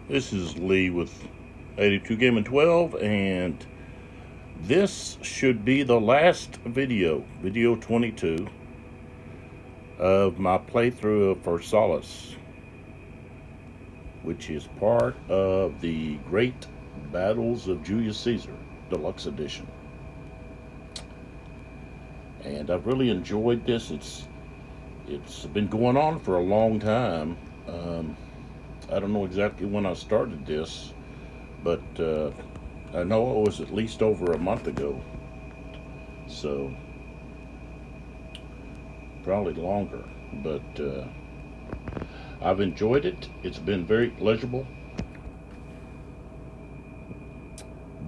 This is Lee with 82 Gaming 12, and this should be the last video 22 of my playthrough of Pharsalus, which is part of the Great Battles of Julius Caesar Deluxe Edition. And I've really enjoyed this. It's been going on for a long time. I don't know exactly when I started this, but I know it was at least over a month ago. So, probably longer. But I've enjoyed it. It's been very pleasurable.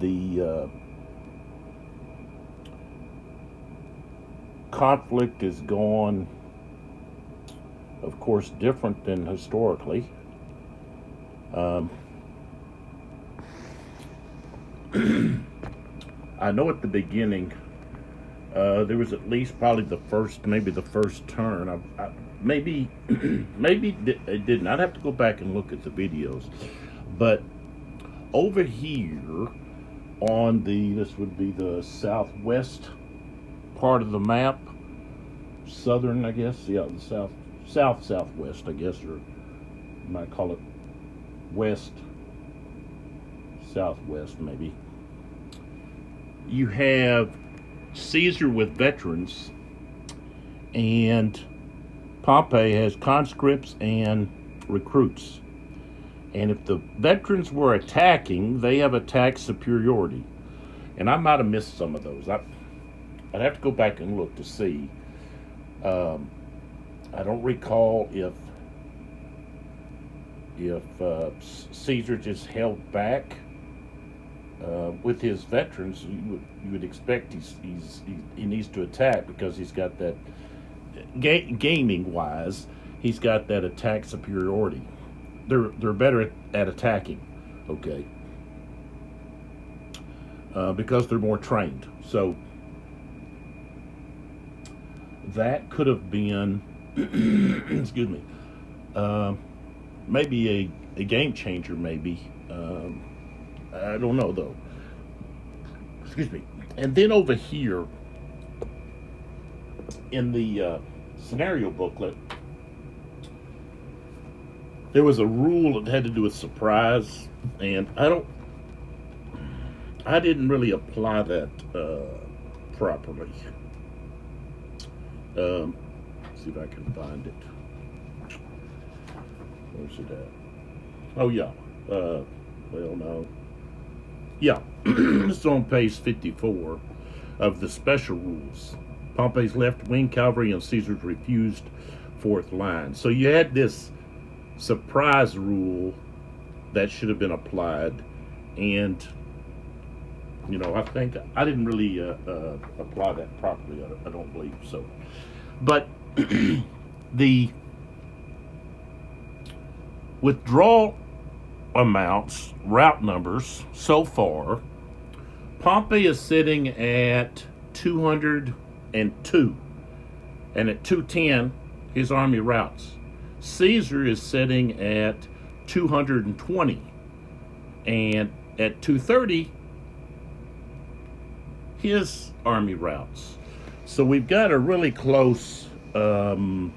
The conflict is gone, of course, different than historically. I know at the beginning there was at least probably the first turn. Maybe it didn't. I'd have to go back and look at the videos. But over here on this would be the southwest part of the map, southern, I guess. Yeah, the southwest, I guess, or you might call it west, southwest, maybe. You have Caesar with veterans, and Pompey has conscripts and recruits. And if the veterans were attacking, they have attack superiority. And I might have missed some of those. I'd have to go back and look to see. I don't recall if Caesar just held back with his veterans. You would expect he needs to attack, because he's got that gaming wise, he's got that attack superiority. They're better at attacking, okay, because they're more trained. So that could have been excuse me, maybe a game changer, maybe. I don't know, though. Excuse me. And then over here in the scenario booklet, there was a rule that had to do with surprise, and I didn't really apply that properly. See if I can find it. Where's it at? Oh, yeah. Well, no. Yeah. It's on page 54 of the special rules. Pompey's left wing cavalry and Caesar's refused fourth line. So you had this surprise rule that should have been applied, and I think I didn't really apply that properly. I don't believe so. But the withdrawal amounts, route numbers so far, Pompey is sitting at 202, and at 210 his army routes. Caesar is sitting at 220, and at 230 his army routes. So we've got a really close battle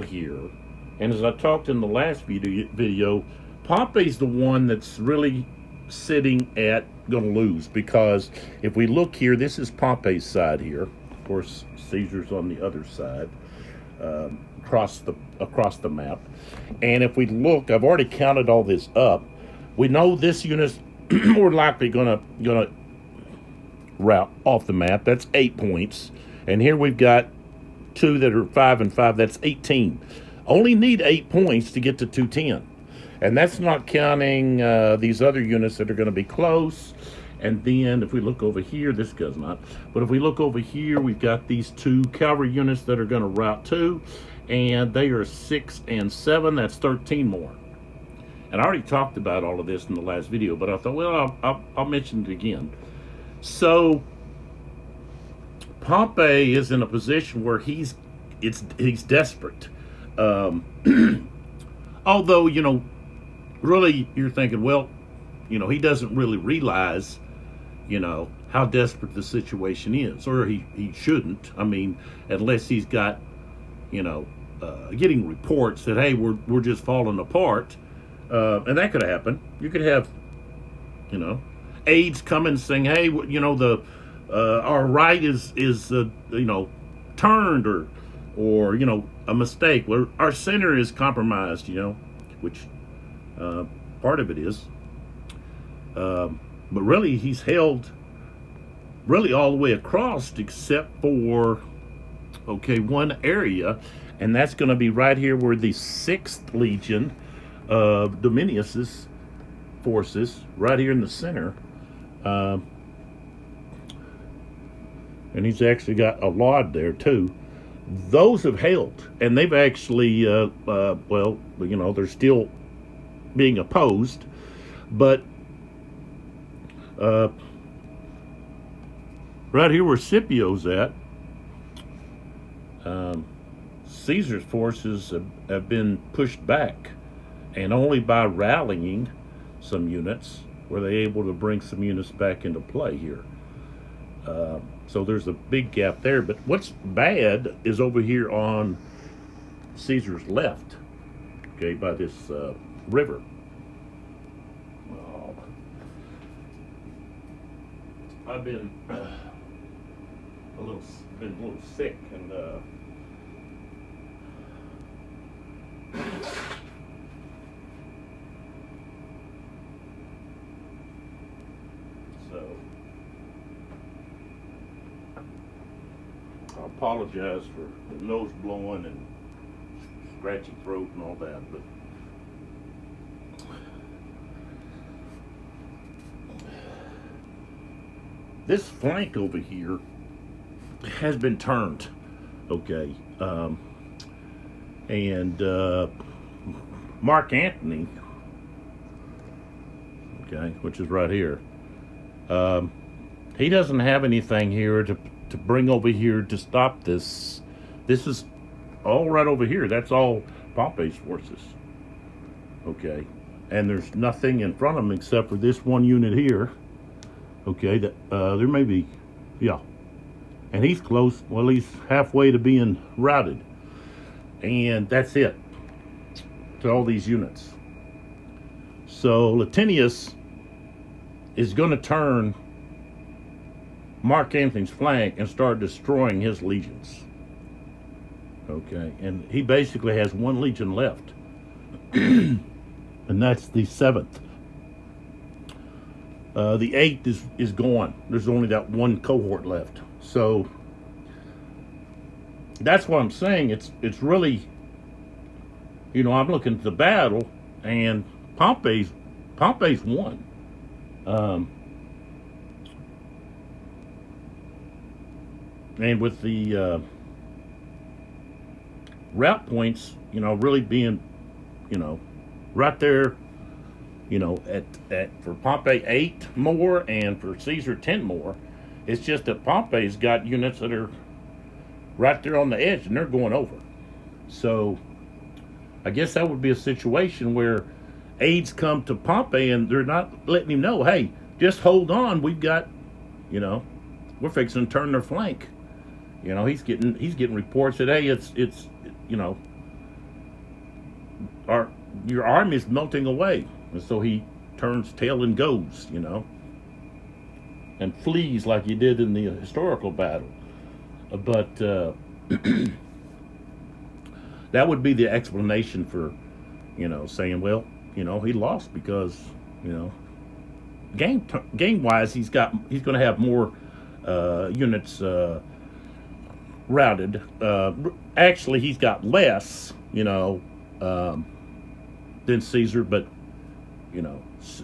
here. And as I talked in the last video, Pompey's the one that's really sitting at going to lose, because if we look here, this is Pompey's side here. Of course, Caesar's on the other side, across the map. And if we look, I've already counted all this up. We know this unit's more likely gonna route off the map. That's 8 points. And here we've got two that are 5 and 5. That's 18. Only need 8 points to get to 210. And that's not counting these other units that are going to be close. And then if we look over here, this does not. But if we look over here, we've got these two cavalry units that are going to route 2. And they are 6 and 7. That's 13 more. And I already talked about all of this in the last video, but I thought, well, I'll mention it again. So Pompey is in a position where he's desperate. Although, really, you're thinking, well, he doesn't really realize, how desperate the situation is, or he shouldn't. I mean, unless he's got, getting reports that, hey, we're just falling apart, and that could happen. You could have, aides coming saying, hey, the our right is turned, or a mistake. Our center is compromised, which part of it is. But really, he's held really all the way across except for, one area, and that's going to be right here where the 6th Legion of Domitius's forces, right here in the center. And he's actually got a lot there too. Those have held, and they've actually, they're still being opposed, but right here where Scipio's at, Caesar's forces have been pushed back, and only by rallying some units were they able to bring some units back into play here. So there's a big gap there, but what's bad is over here on Caesar's left, by this river. I've been a little sick, and so I apologize for the nose blowing and scratchy throat and all that, but this flank over here has been turned, and Mark Antony, which is right here, he doesn't have anything here to bring over here to stop this. This is all right over here. That's all Pompey's forces, and there's nothing in front of him except for this one unit here. That there may be, and he's close. Well, he's halfway to being routed, and that's it to all these units. So Latinius is going to turn Mark Antony's flank and start destroying his legions. And he basically has one legion left, and that's the 7th. The 8th is gone. There's only that one cohort left. So that's what I'm saying. It's really, I'm looking at the battle, and Pompey's won. And with the route points, really being, right there, at for Pompey 8 more and for Caesar 10 more. It's just that Pompey's got units that are right there on the edge, and they're going over. So I guess that would be a situation where aides come to Pompey and they're not letting him know, hey, just hold on, we've got, we're fixing to turn their flank. He's getting reports that, hey, it's your army is melting away. And so he turns tail and goes, and flees like he did in the historical battle. But that would be the explanation for, saying, well, he lost because, game wise, he's going to have more units routed. Actually, he's got less, than Caesar, but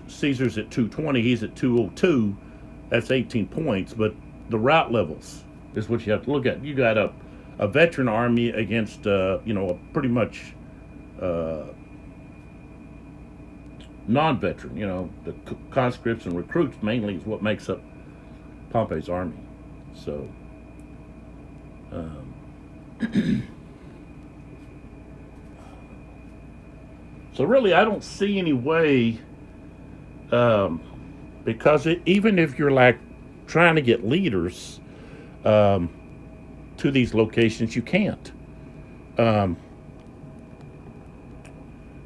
Caesar's at 220, he's at 202. That's 18 points, but the route levels is what you have to look at. You got a veteran army against a pretty much non-veteran. The conscripts and recruits mainly is what makes up Pompey's army. So So really, I don't see any way, because even if you're like trying to get leaders um, to these locations, you can't. Um,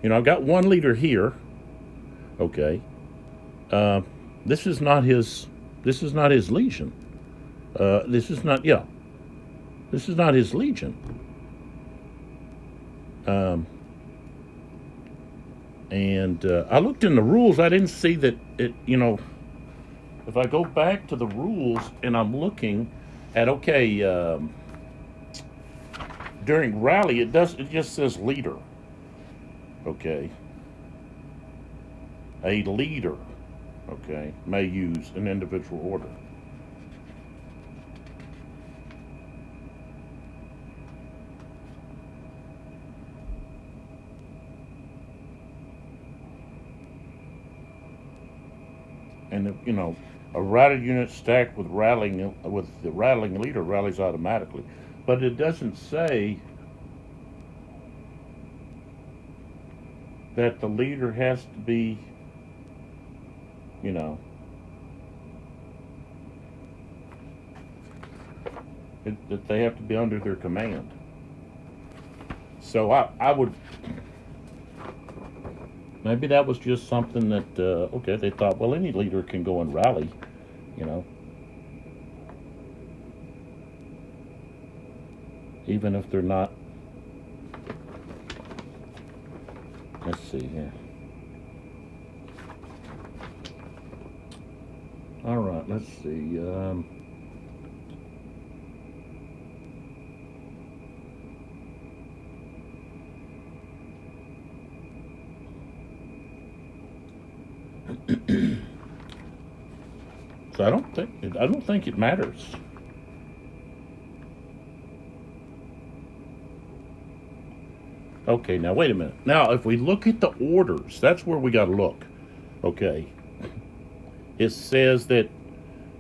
I've got one leader here. Okay, uh, this is not his. This is not his legion. This is not. Yeah, this is not his legion. Um, and I looked in the rules. I didn't see that it. If I go back to the rules and I'm looking at during rally, it just says leader. Okay. A leader, okay, may use an individual order. And if, a routed unit stacked with the rattling leader rallies automatically, but it doesn't say that the leader has to be, that they have to be under their command. So I would, maybe that was just something that okay, they thought, well, any leader can go and rally, even if they're not. Let's see here. All right, let's see. So I don't think it matters. Okay, now wait a minute. Now, if we look at the orders, that's where we got to look. Okay. It says that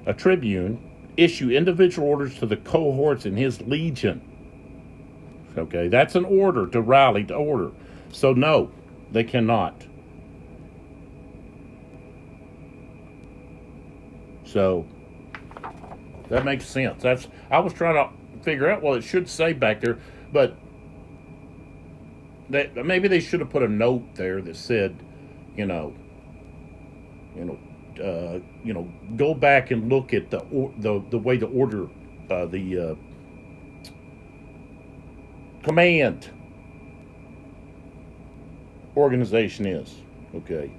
a tribune issue individual orders to the cohorts in his legion. Okay, that's an order to rally to order. So no, they cannot. So that makes sense. I was trying to figure out. Well, it should say back there, but maybe they should have put a note there that said, go back and look at the way the order, the command organization is. Okay,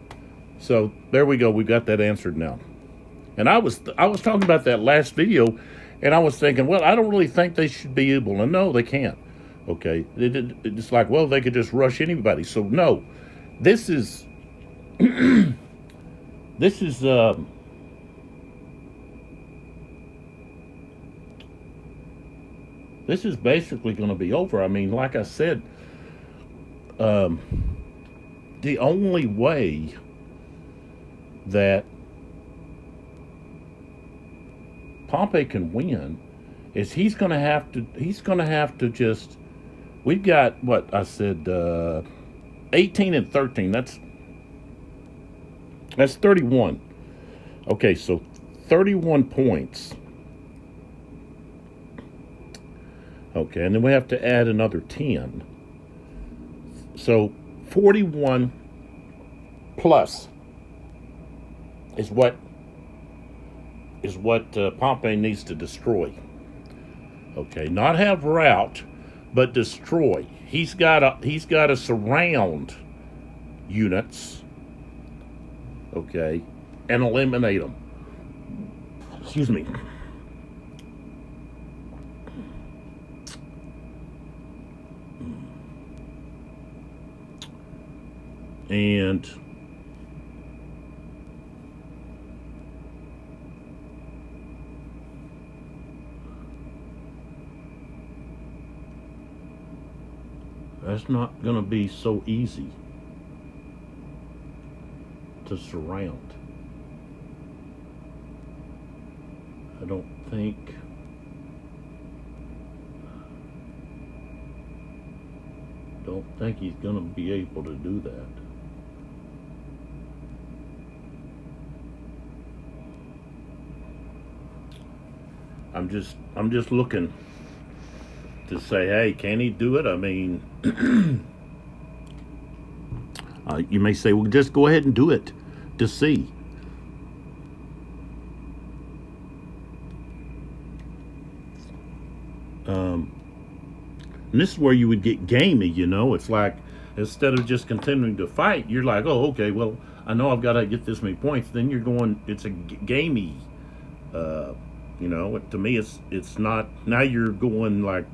so there we go. We got that answered now. And I was talking about that last video, and I was thinking, well, I don't really think they should be able to. No, they can't. Okay, it's like, well, they could just rush anybody. So no, this is this is basically going to be over. I mean, like I said, the only way that Pompey can win is he's going to have to just. We've got what I said, 18 and 13. That's 31. Okay, so 31 points. Okay, and then we have to add another 10. So 41 plus is what Pompey needs to destroy. Okay, not have rout, but destroy. He's got to surround units. Okay, and eliminate them. Excuse me. And that's not going to be so easy to surround. I don't think he's going to be able to do that. I'm just looking to say, hey, can he do it? I mean, you may say, well, just go ahead and do it to see. And this is where you would get gamey, you know. It's like, instead of just continuing to fight, you're like, oh, okay, well, I know I've got to get this many points. Then you're going, it's a gamey, you know. To me, it's not, now you're going like,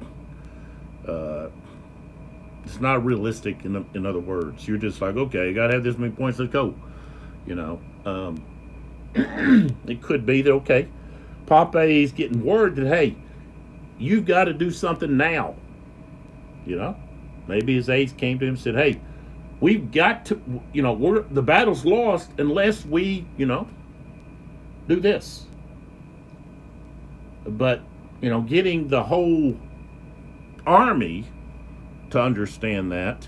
it's not realistic, in other words. You're just like, okay, I got to have this many points, let's go, you know. It could be that, okay, Pompey's getting word that, hey, you've got to do something now. You know, maybe his aides came to him and said, hey, we've got to, you know, the battle's lost unless we, you know, do this. But, you know, getting the whole army to understand that,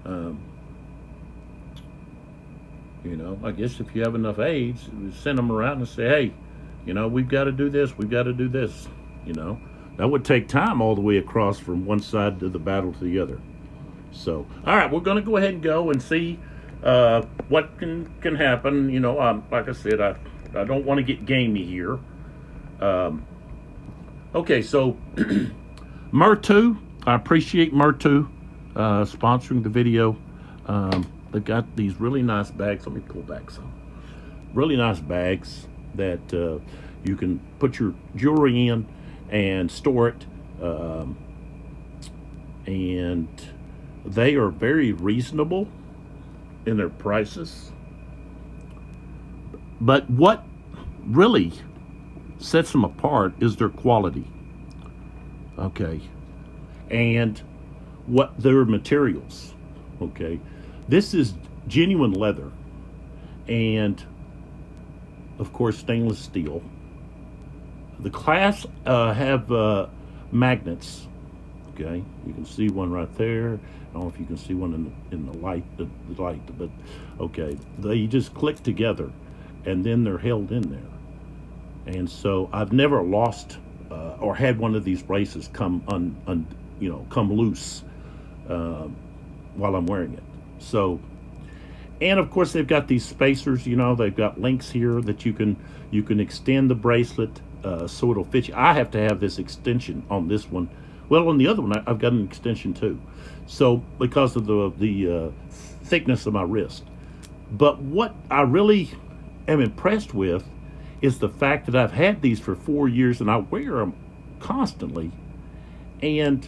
you know, I guess if you have enough aides, send them around and say, hey, you know, we've got to do this, we've got to do this, you know. That would take time all the way across from one side of the battle to the other. So, all right, we're going to go ahead and go and see what can happen. You know, like I said, I don't want to get gamey here. Okay, so Mer2, I appreciate Mer2 sponsoring the video. They've got these really nice bags. Let me pull back some. Really nice bags that you can put your jewelry in and store it, and they are very reasonable in their prices. But what really sets them apart is their quality, okay, and what their materials, okay. This is genuine leather, and of course stainless steel. The clasps have magnets. Okay, you can see one right there. I don't know if you can see one in the light, the light, but okay, they just click together, and then they're held in there. And so I've never lost or had one of these braces come come loose while I'm wearing it. So, and of course they've got these spacers. You know, they've got links here that you can extend the bracelet. So it'll fit you. I have to have this extension on this one. Well, on the other one, I've got an extension too. So because of the thickness of my wrist. But what I really am impressed with is the fact that I've had these for 4 years and I wear them constantly, and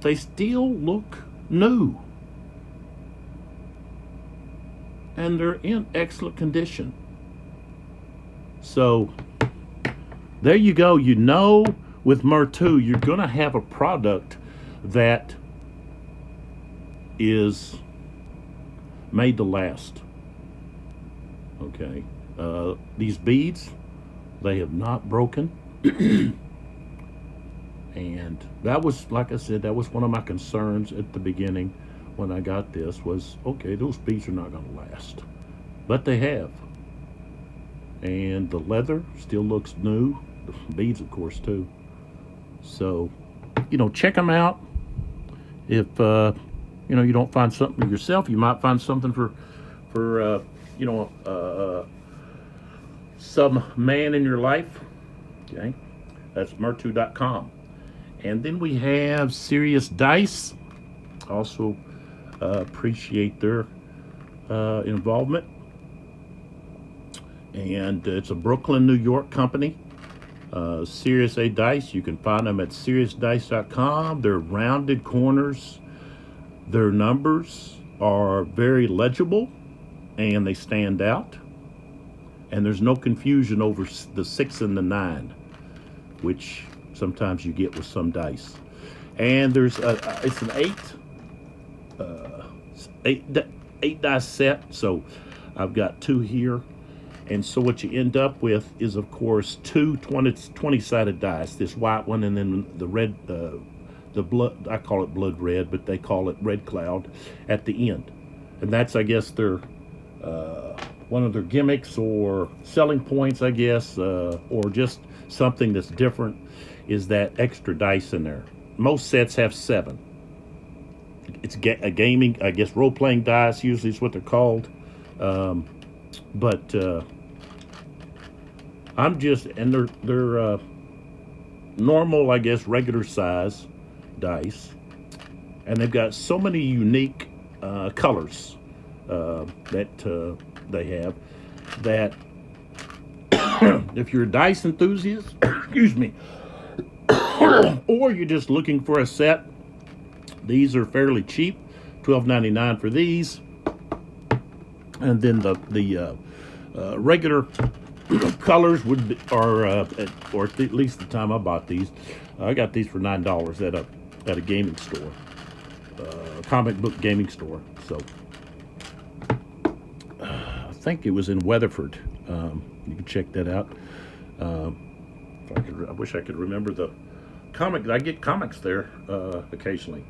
they still look new. And they're in excellent condition. So there you go. You know, with Mer2, you're going to have a product that is made to last. Okay. These beads, they have not broken. And that was, like I said, that was one of my concerns at the beginning when I got this was, okay, those beads are not going to last. But they have. And the leather still looks new. The beads, of course, too. So, you know, check them out. If, you know, you don't find something yourself, you might find something for you know, some man in your life. Okay. That's mer2.com. And then we have Serious Dice. Also appreciate their involvement. And it's a Brooklyn, New York company. Serious A Dice, you can find them at seriousdice.com. They're rounded corners. Their numbers are very legible and they stand out. And there's no confusion over the 6 and the 9, which sometimes you get with some dice. And there's it's an 8 dice set. So I've got 2 here. And so what you end up with is, of course, 2 20-sided dice. This white one and then the red, the blood, I call it blood red, but they call it red cloud at the end. And that's, I guess, their one of their gimmicks or selling points, I guess, or just something that's different, is that extra dice in there. Most sets have 7. It's a gaming, I guess, role-playing dice usually is what they're called. But I'm just, and they're normal, I guess, regular size dice, and they've got so many unique colors that they have, that if you're a dice enthusiast, excuse me, or you're just looking for a set, these are fairly cheap, $12.99 for these. And then the regular colors or at least the time I bought these, I got these for $9 at a gaming store, comic book gaming store. So I think it was in Weatherford. You can check that out. I wish I could remember the comic. I get comics there occasionally.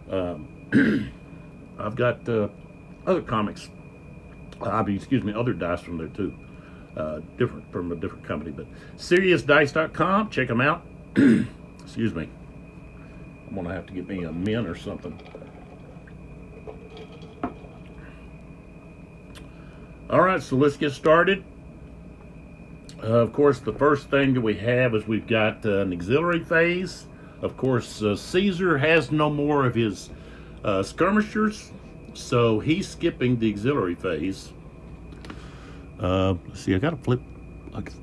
I've got other comics. Other dice from there too. Different from a different company, but SeriousDice.com. Check them out. Excuse me. I'm gonna have to get me a mint or something. All right, so let's get started. Of course, the first thing that we have is we've got an auxiliary phase. Of course, Caesar has no more of his skirmishers, so he's skipping the auxiliary phase. Let's see, I got to flip.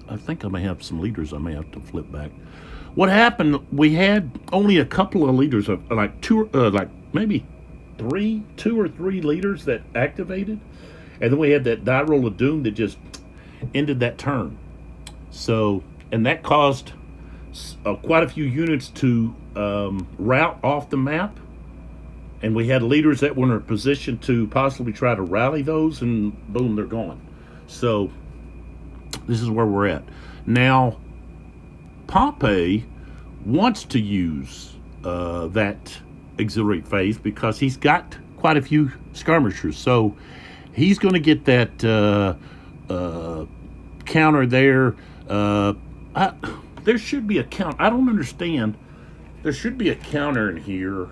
I think I may have some leaders I may have to flip back. What happened, we had only a couple of leaders, of like two or three leaders that activated. And then we had that die roll of doom that just ended that turn. So, and that caused quite a few units to rout off the map. And we had leaders that were in a position to possibly try to rally those, and boom, they're gone. So, this is where we're at. Now, Pompey wants to use that auxiliary phase because he's got quite a few skirmishers. So, he's going to get that counter there. There should be a counter. I don't understand. There should be a counter in here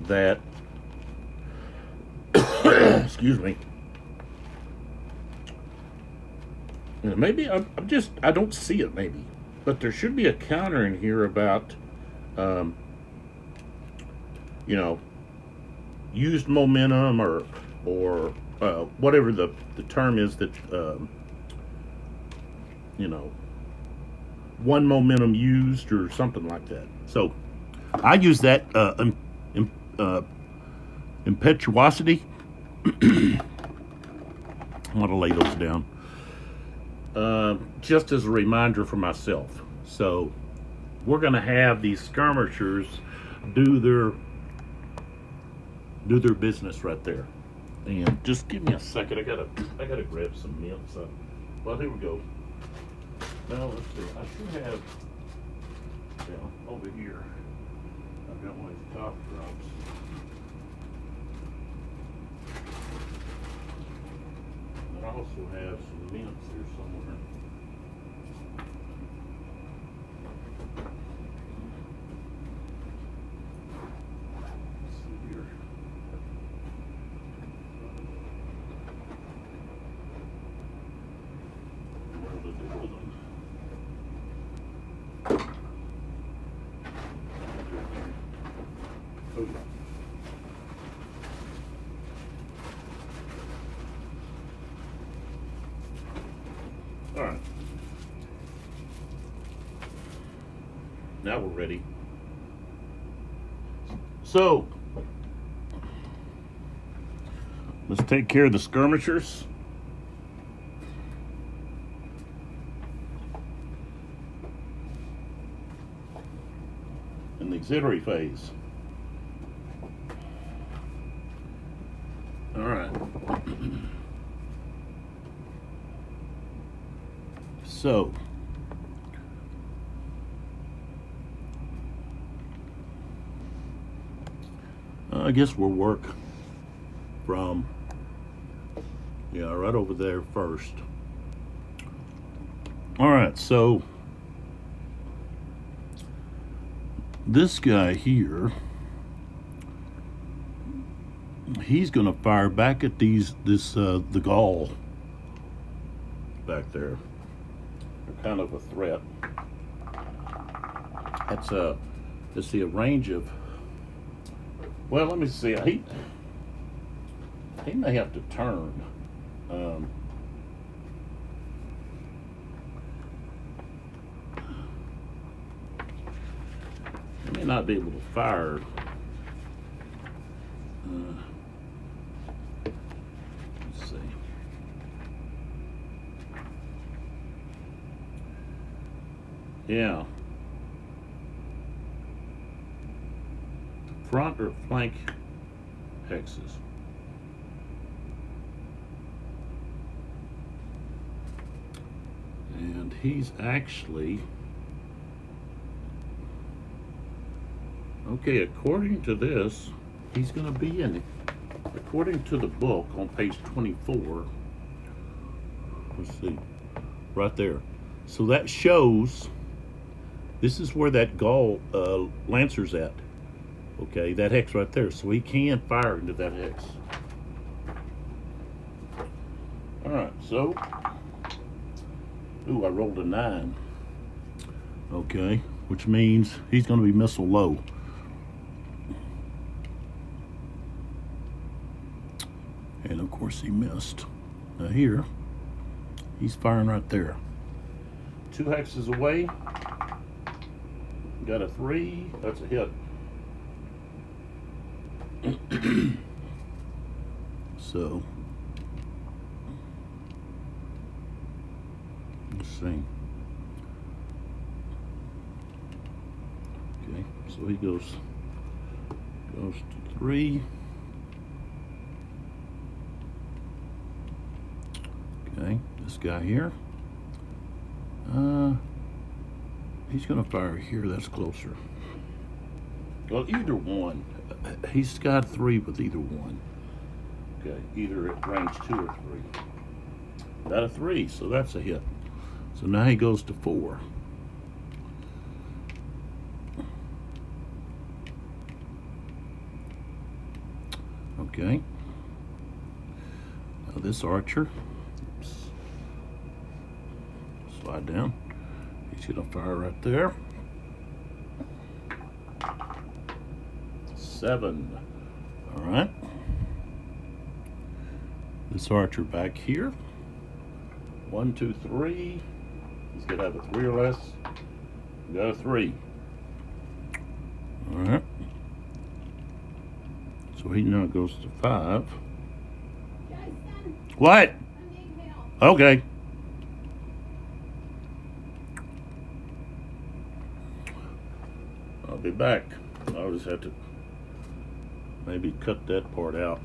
that excuse me. Maybe I don't see it. Maybe, but there should be a counter in here about used momentum or whatever the term is that one momentum used or something like that. So I use that impetuosity. I'm going to lay those down just as a reminder for myself. So we're going to have these skirmishers do their business right there. And just give me a second. I gotta grab some mints. Well, here we go. Now let's see. I should have over here. I've got one of these cough drops. I also have some mints here somewhere. Let's see here. All right. Now we're ready. So, let's take care of the skirmishers. In the auxiliary phase. All right. So, I guess we'll work from Yeah, right over there first. All right, so this guy here, he's going to fire back at the Gaul back there. They're kind of a threat. Let's see, a range of. Well, let me see. He may have to turn. He may not be able to fire. Let's see. Yeah. Front or flank hexes. And he's actually, okay, according to this, he's going to be in it. According to the book on page 24, let's see, right there. So that shows, this is where that Gaul Lancer's at. Okay, that hex right there. So he can fire into that hex. All right, so, ooh, I rolled a 9. Okay, which means he's going to be missile low. And of course he missed. Now here, he's firing right there. 2 hexes away. Got a 3. That's a hit. So, let's see. Okay, so he goes to 3. Okay, this guy here. He's going to fire here. That's closer. Well, either one. He's got 3 with either one. Okay, either at range 2 or 3. Got a 3, so that's a hit. So now he goes to 4. Okay. Now this archer, oops, slide down. He's gonna fire right there. 7. All right. This archer back here. 1, 2, 3. He's gonna have a 3 or less. We got a 3. All right. So he now goes to 5. Jason, What? I need help. Okay. I'll be back. I'll just have to maybe cut that part out.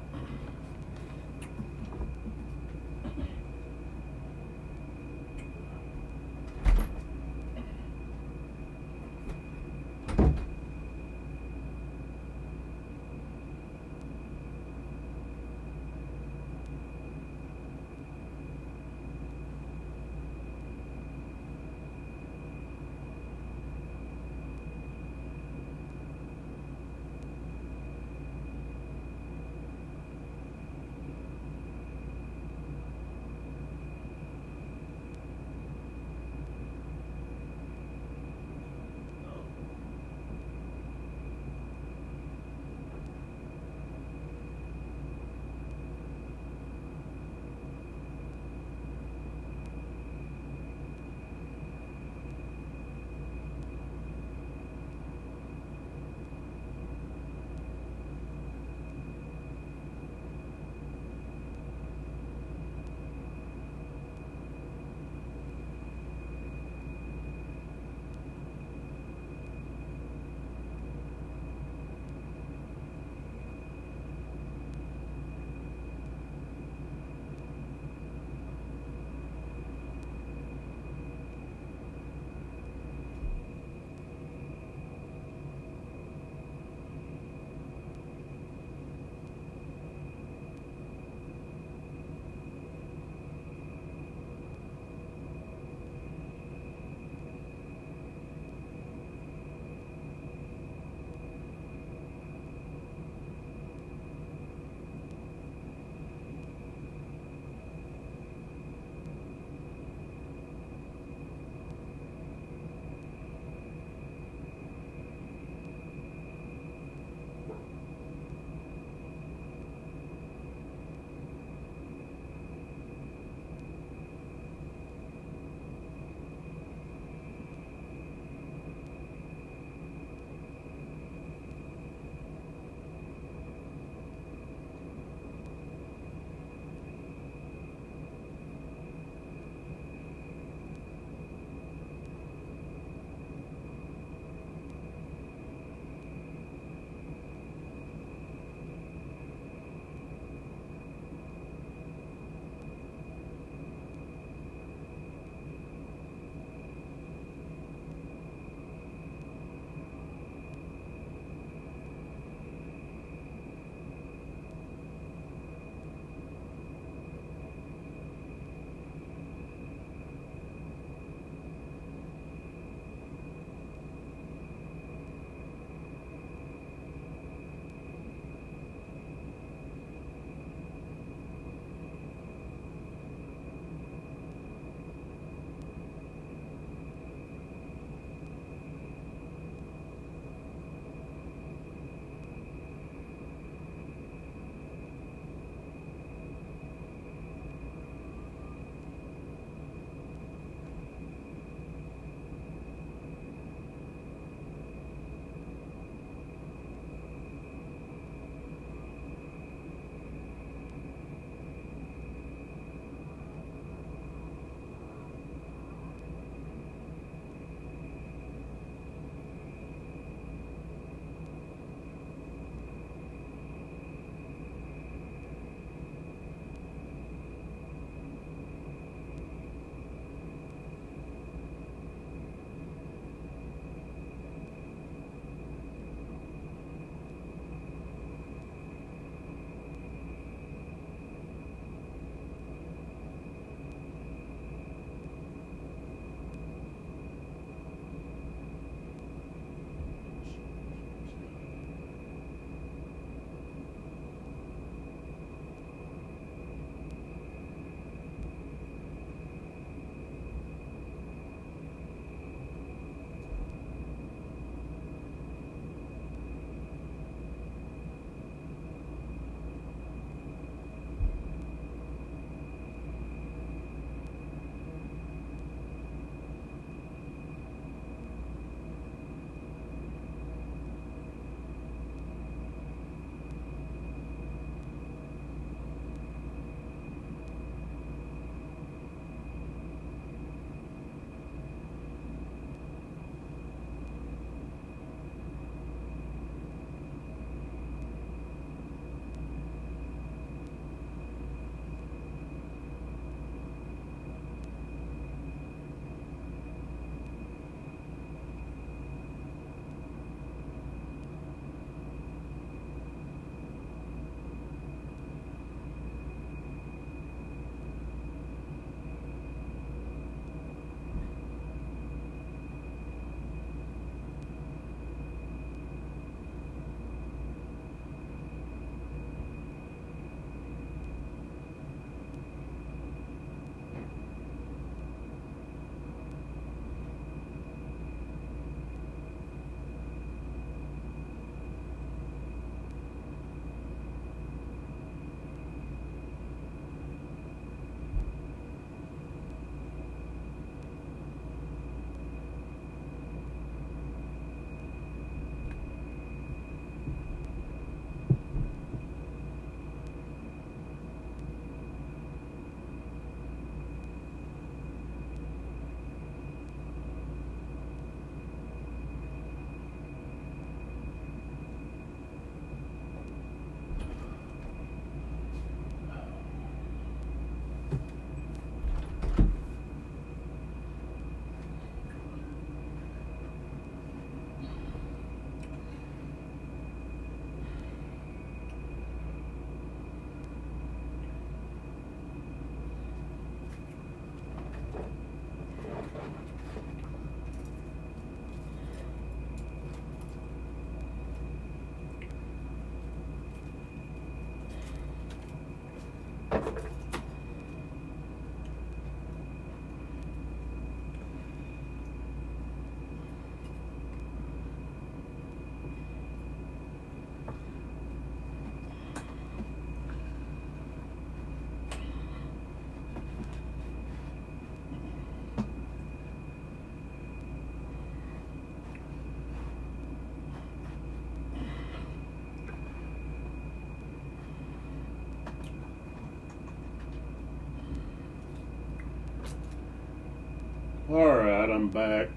Alright, I'm back.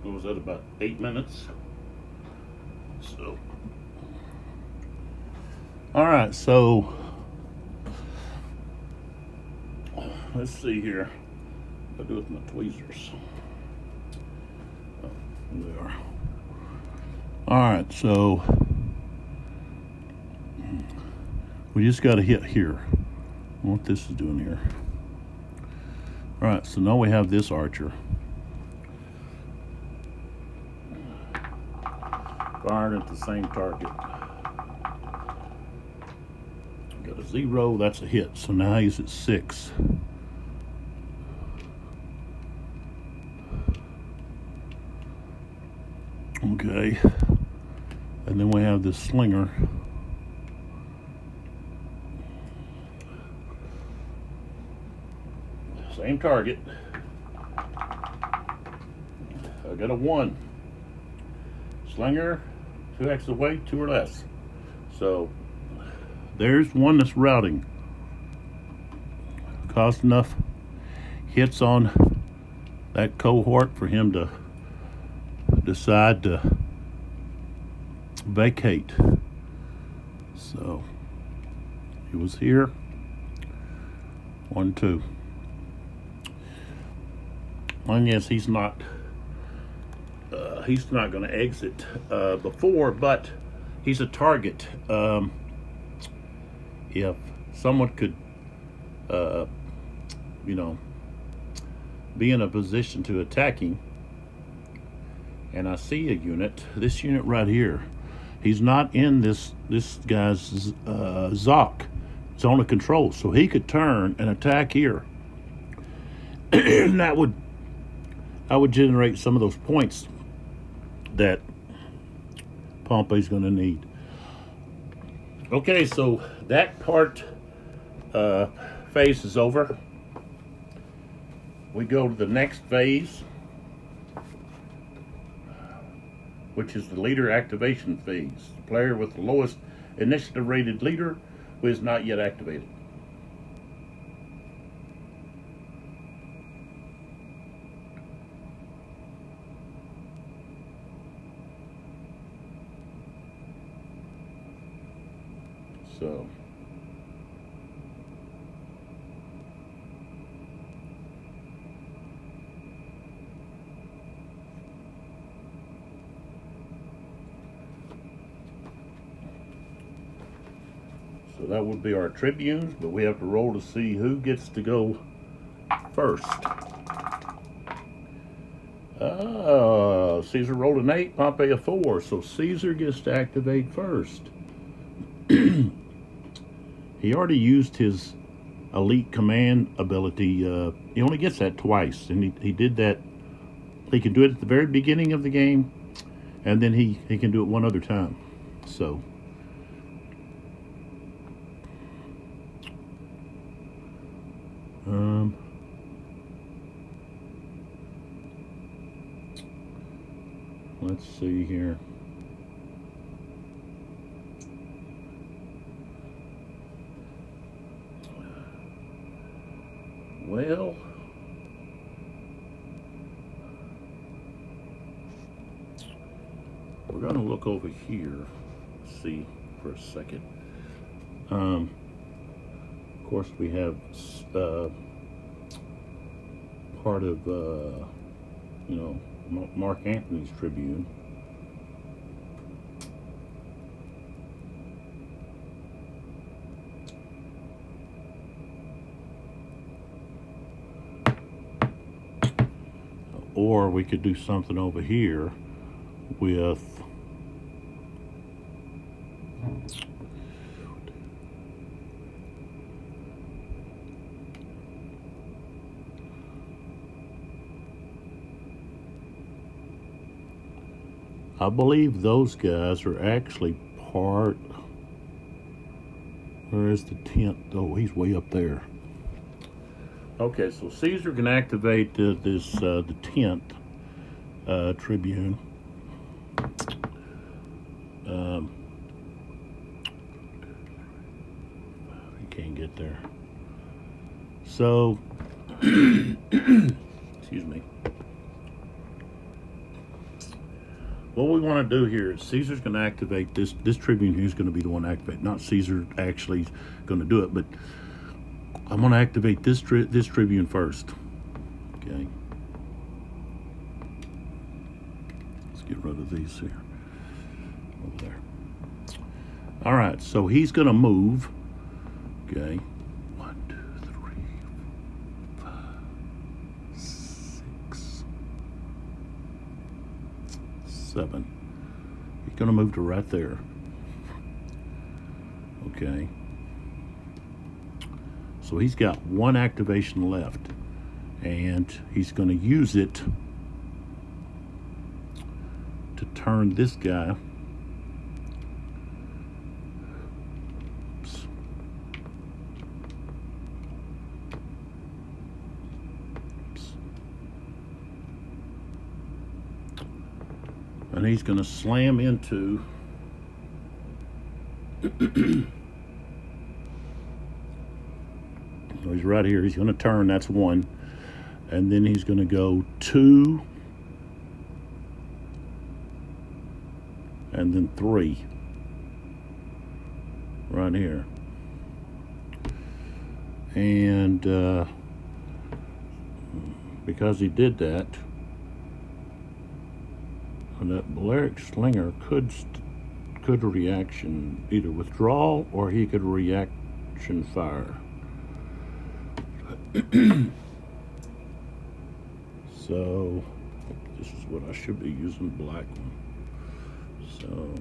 What was that, about 8 minutes? So, alright, so let's see here. What do I do with my tweezers? Oh, there they are. Alright, so we just got to hit here. What this is doing here. Alright, so now we have this archer. Firing at the same target. Got a 0, that's a hit. So now he's at 6. Okay. And then we have this slinger. Same target. I got a 1. Slinger, 2x away, 2 or less. So there's one that's routing. Caused enough hits on that cohort for him to decide to vacate. So he was here. 1, 2. I guess he's not going to exit before, but he's a target. If someone could, be in a position to attack him, and I see a unit, this unit right here, he's not in this guy's Zoc zone of control, so he could turn and attack here. And that would generate some of those points that Pompey's going to need. Okay, so that part phase is over. We go to the next phase, which is the leader activation phase. The player with the lowest initiative rated leader who is not yet activated. So that would be our tribunes, but we have to roll to see who gets to go first. Caesar rolled an 8, Pompey a 4, so Caesar gets to activate first. He already used his elite command ability. He only gets that twice, and he did that. He can do it at the very beginning of the game, and then he can do it one other time. So let's see here. Well, we're going to look over here, see for a second. Of course, we have part of Mark Antony's Tribune. Or we could do something over here with I believe those guys are actually part. Where is the 10th? Oh, he's way up there. Okay, so Caesar can activate the 10th Tribune. He can't get there. So Excuse me. What we want to do here is Caesar's going to activate this. This Tribune here is going to be the one to activate. Not Caesar actually going to do it, but I'm going to activate this Tribune first. Okay. Let's get rid of these here. Over there. All right, so he's going to move. Okay. 1, 2, 3, 4, 5, 6, 7. He's going to move to right there. Okay. So he's got one activation left, and he's going to use it to turn this guy. Oops. Oops. And he's going to slam into he's right here. He's going to turn. That's 1. And then he's going to go 2. And then 3. Right here. And because he did that, that Balearic Slinger could reaction either withdrawal or he could reaction fire. So this is what I should be using, black one. So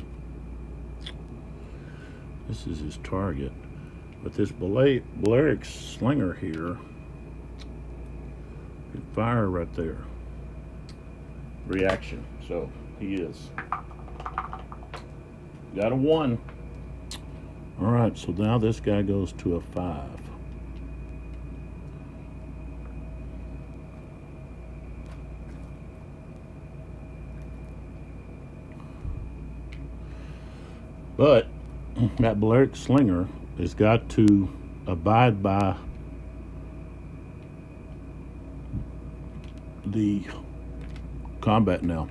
this is his target, but this Balearic Slinger here can fire right there. Reaction. So he is got a 1. All right, so now this guy goes to a 5. But that Balearic Slinger has got to abide by the combat now.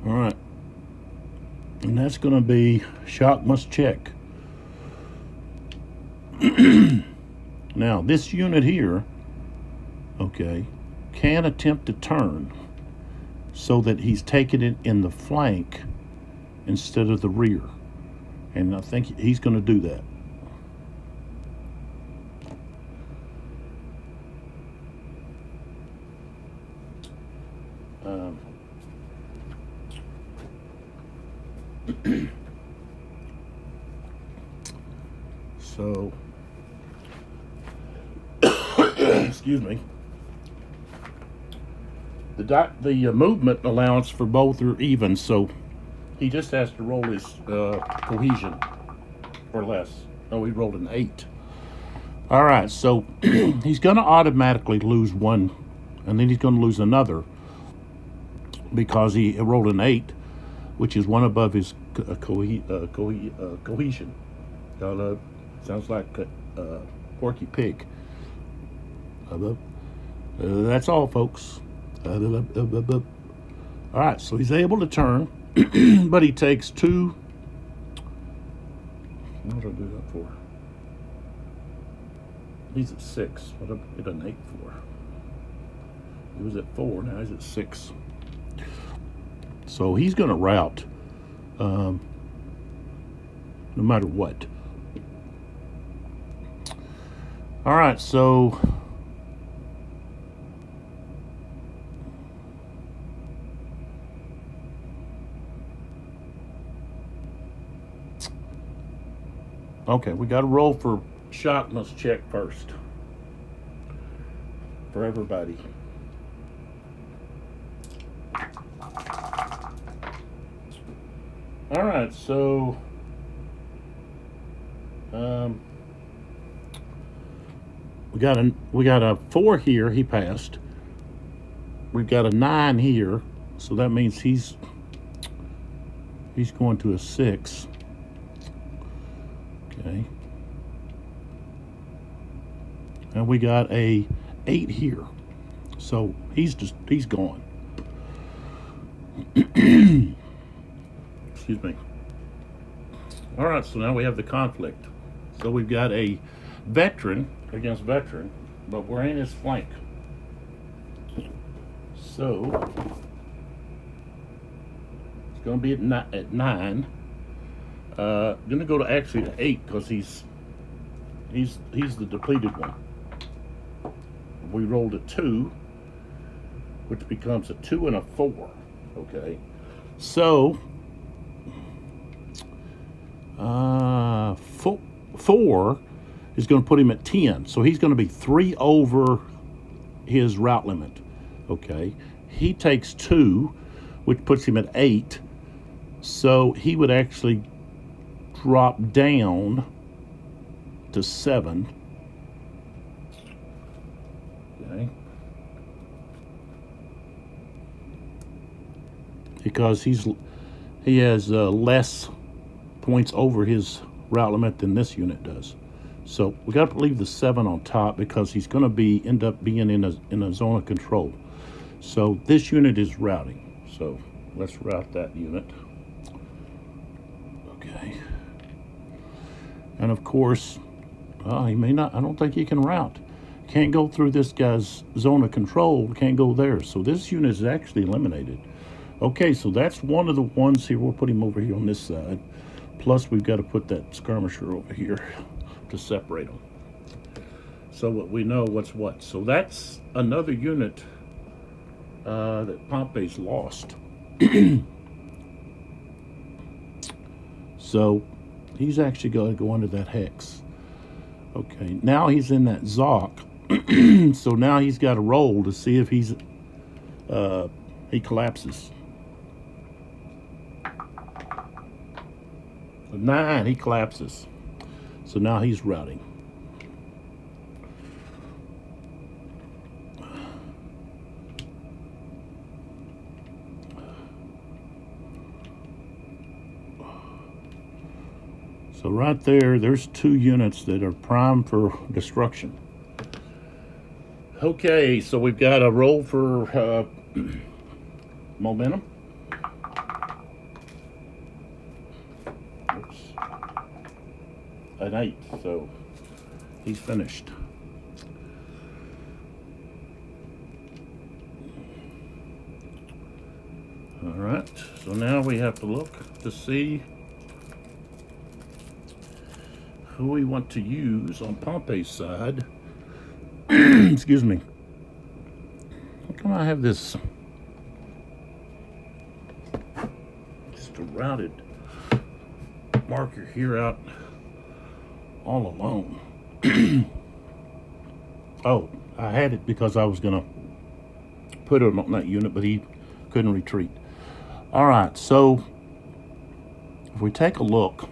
All right. And that's going to be shock must check. Now, this unit here, okay, can attempt to turn so that he's taking it in the flank instead of the rear. And I think he's going to do that. So, excuse me. The movement allowance for both are even, so he just has to roll his cohesion or less. Oh, he rolled an 8. All right, so he's going to automatically lose 1, and then he's going to lose another because he rolled an 8, which is 1 above his cohesion. Sounds like Porky Pig. That's all, folks. All right, so he's able to turn, but he takes 2. What did I do that for? He's at 6. What did I get an 8 for? He was at 4. Now he's at 6. So he's going to rout, no matter what. All right, so okay, we got to roll for shock must check first for everybody. All right, so we got a 4 here. He passed. We've got a 9 here, so that means he's going to a 6. Okay. and we got a 8 here. So he's gone. Excuse me. All right, so now we have the conflict. So we've got a veteran against veteran, but we're in his flank. So it's going to be at 9. Going to go to actually to 8 because he's the depleted one. We rolled a 2, which becomes a 2 and a 4. Okay, so 4 is going to put him at 10. So he's going to be 3 over his route limit. Okay, he takes 2, which puts him at 8. So he would actually drop down to 7. Okay. Because he has less points over his route limit than this unit does. So we got to leave the 7 on top because he's going to end up being in a zone of control. So this unit is routing. So let's route that unit. Okay. And of course, he may not. I don't think he can route. Can't go through this guy's zone of control. Can't go there. So this unit is actually eliminated. Okay, so that's one of the ones here. We'll put him over here on this side. Plus, we've got to put that skirmisher over here to separate them. So we know what's what. So that's another unit that Pompey's lost. So he's actually going to go under that hex. Okay, now he's in that Zoc. So now he's got to roll to see if he collapses. 9, he collapses. So now he's routing. So right there's 2 units that are primed for destruction. Okay, so we've got a roll for momentum. An 8, so he's finished. All right, so now we have to look to see who we want to use on Pompey's side. Excuse me. How come I have this just a routed marker here out all alone? Oh, I had it because I was going to put it on that unit, but he couldn't retreat. All right, so if we take a look,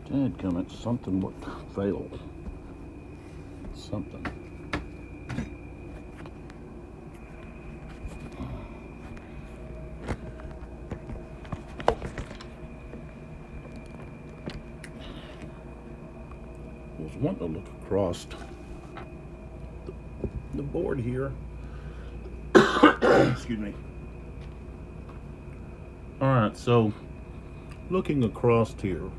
dadgummit, something would fail. Something. I was wanting to look across the board here. Excuse me. All right, so looking across here,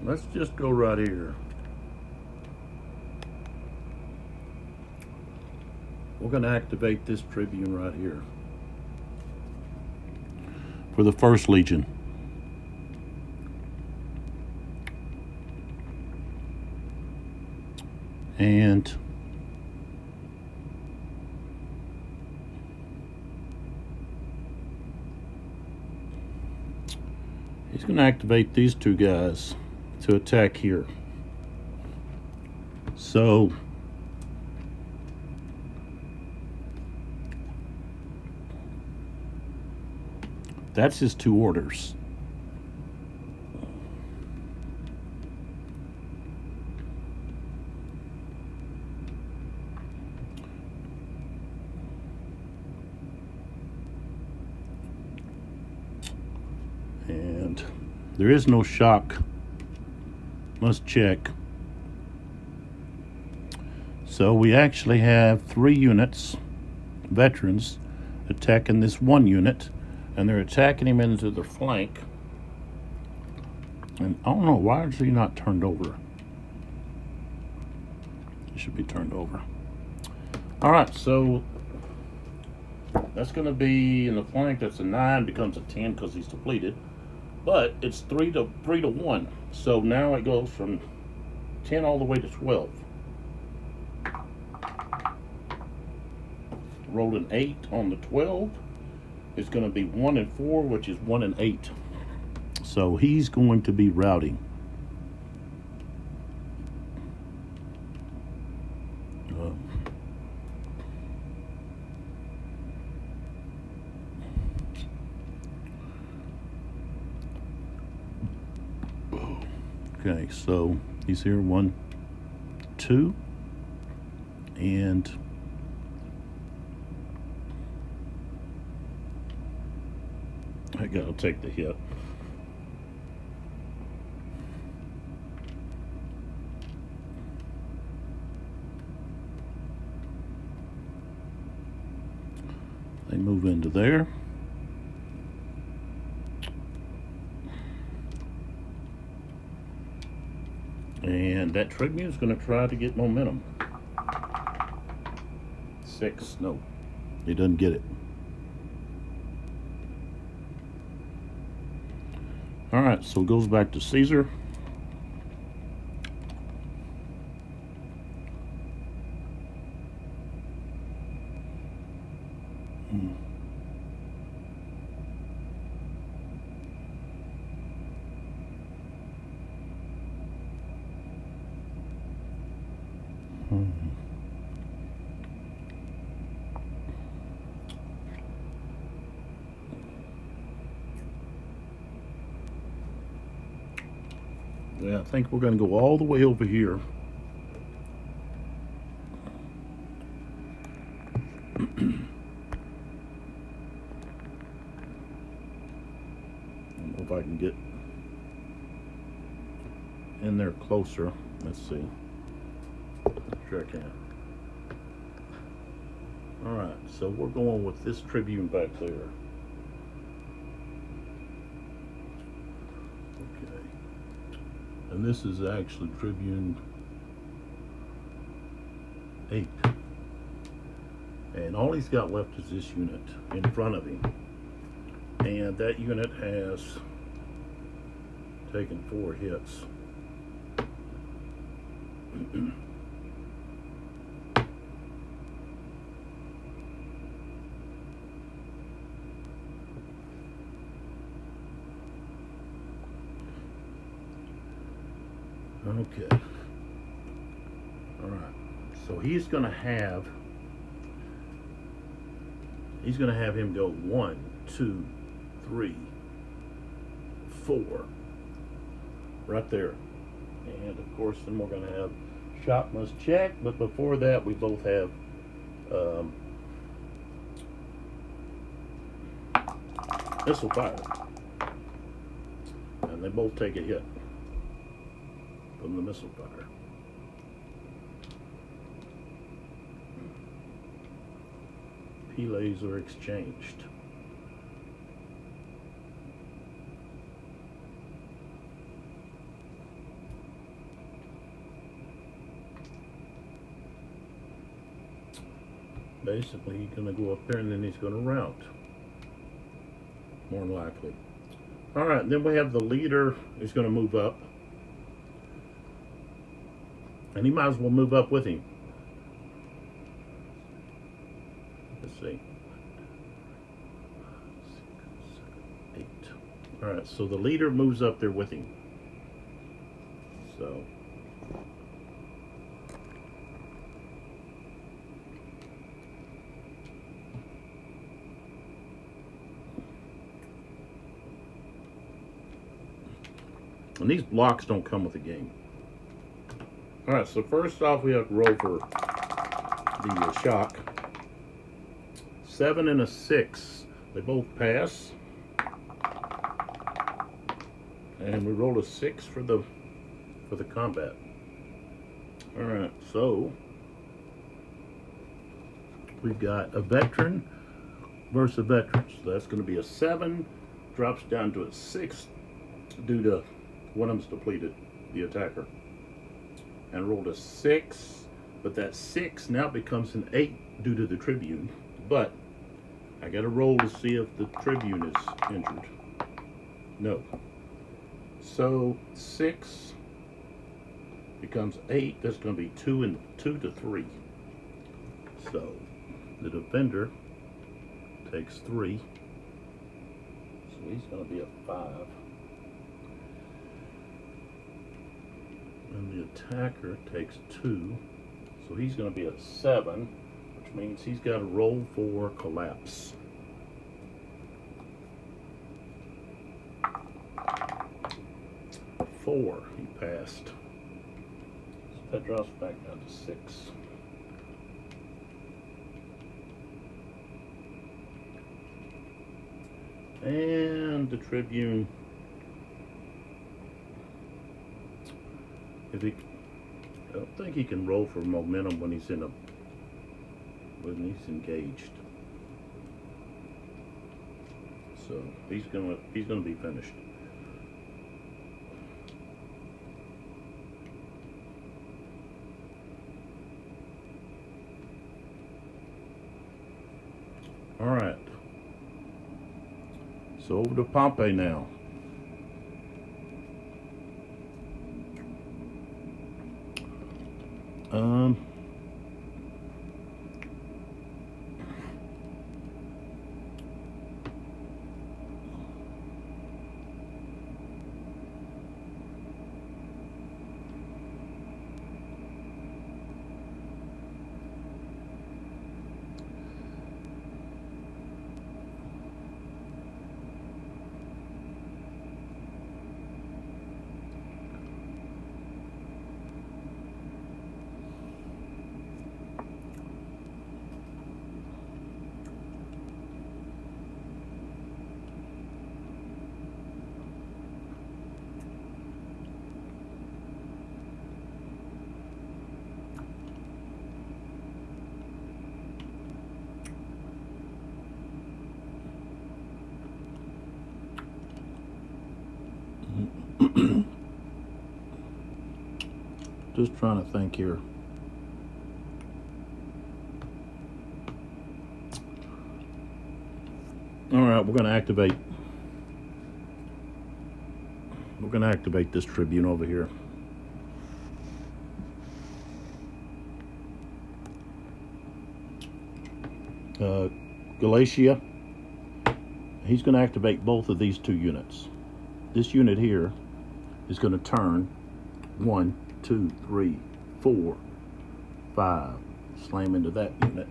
let's just go right here. We're going to activate this Tribune right here for the 1st Legion. And he's going to activate these 2 guys to attack here. So that's his 2 orders. And there is no shock. Must check. So we actually have 3 units, veterans, attacking this 1 unit. And they're attacking him into the flank. And I don't know, why is he not turned over? He should be turned over. Alright, so that's going to be in the flank. That's a 9, becomes a 10 because he's depleted. But it's 3 to 1. So now it goes from 10 all the way to 12. Rolled an 8 on the 12. It's going to be 1 and 4, which is 1 and 8. So he's going to be routing. Okay, so he's here 1, 2, and I gotta take the hit. They move into there. And that Tribune is going to try to get momentum. 6, no. He doesn't get it. Alright, so it goes back to Caesar. Yeah, I think we're going to go all the way over here. I don't know if I can get in there closer. Let's see. Sure I can. Alright, so we're going with this Tribune back there. Okay. And this is actually Tribune 8. And all he's got left is this unit in front of him. And that unit has taken 4 hits. Okay. All right. So he's going to have him go 1, 2, 3, 4 right there. And of course then we're going to have shot must check, but before that we both have missile fire. And they both take a hit from the missile fire. Pele's are exchanged. basically he's going to go up there and then he's going to rout. More than likely. Alright, then we have the leader is going to move up. And he might as well move up with him. Let's see. 8. Alright, so the leader moves up there with him. So. And these blocks don't come with the game. Alright, so first off we have to roll for the shock. 7 and a 6. They both pass. And we roll a 6 for the combat. Alright, so we've got a veteran versus a veteran. So that's going to be a 7. Drops down to a 6 due to one of them's depleted, the attacker. And rolled a 6, but that 6 now becomes an 8 due to the tribune. But I got to roll to see if the tribune is injured. No. So 6 becomes 8. That's going to be 2 to 3. So the defender takes 3. So he's going to be a 5. And the attacker takes 2, so he's going to be at 7, which means he's got to roll for collapse. 4, he passed. So that drops back down to 6. And the tribune. I don't think he can roll for momentum when he's engaged. So he's gonna be finished. All right. So over to Pompey now. Just trying to think here. All right, we're going to activate this tribune over here. Galatia. He's going to activate both of these 2 units. This unit here is going to turn 1, 2, 3, 4, 5. Slam into that unit.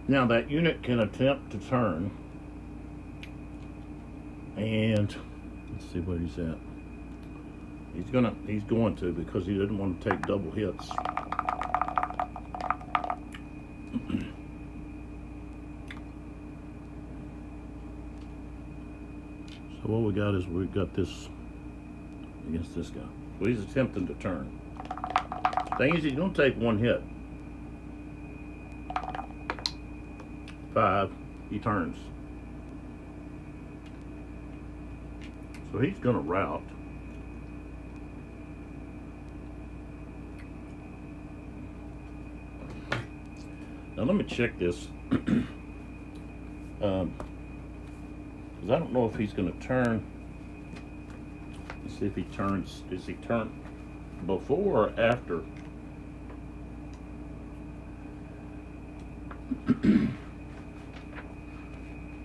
Now that unit can attempt to turn, and let's see where he's at. He's going to because he didn't want to take double hits. So what we got is we've got this against this guy. So he's attempting to turn. Thing is, he's going to take 1 hit. 5, he turns. So he's going to rout. Now let me check this. Because I don't know if he's going to turn. Let's see if he turns. Does he turn before or after?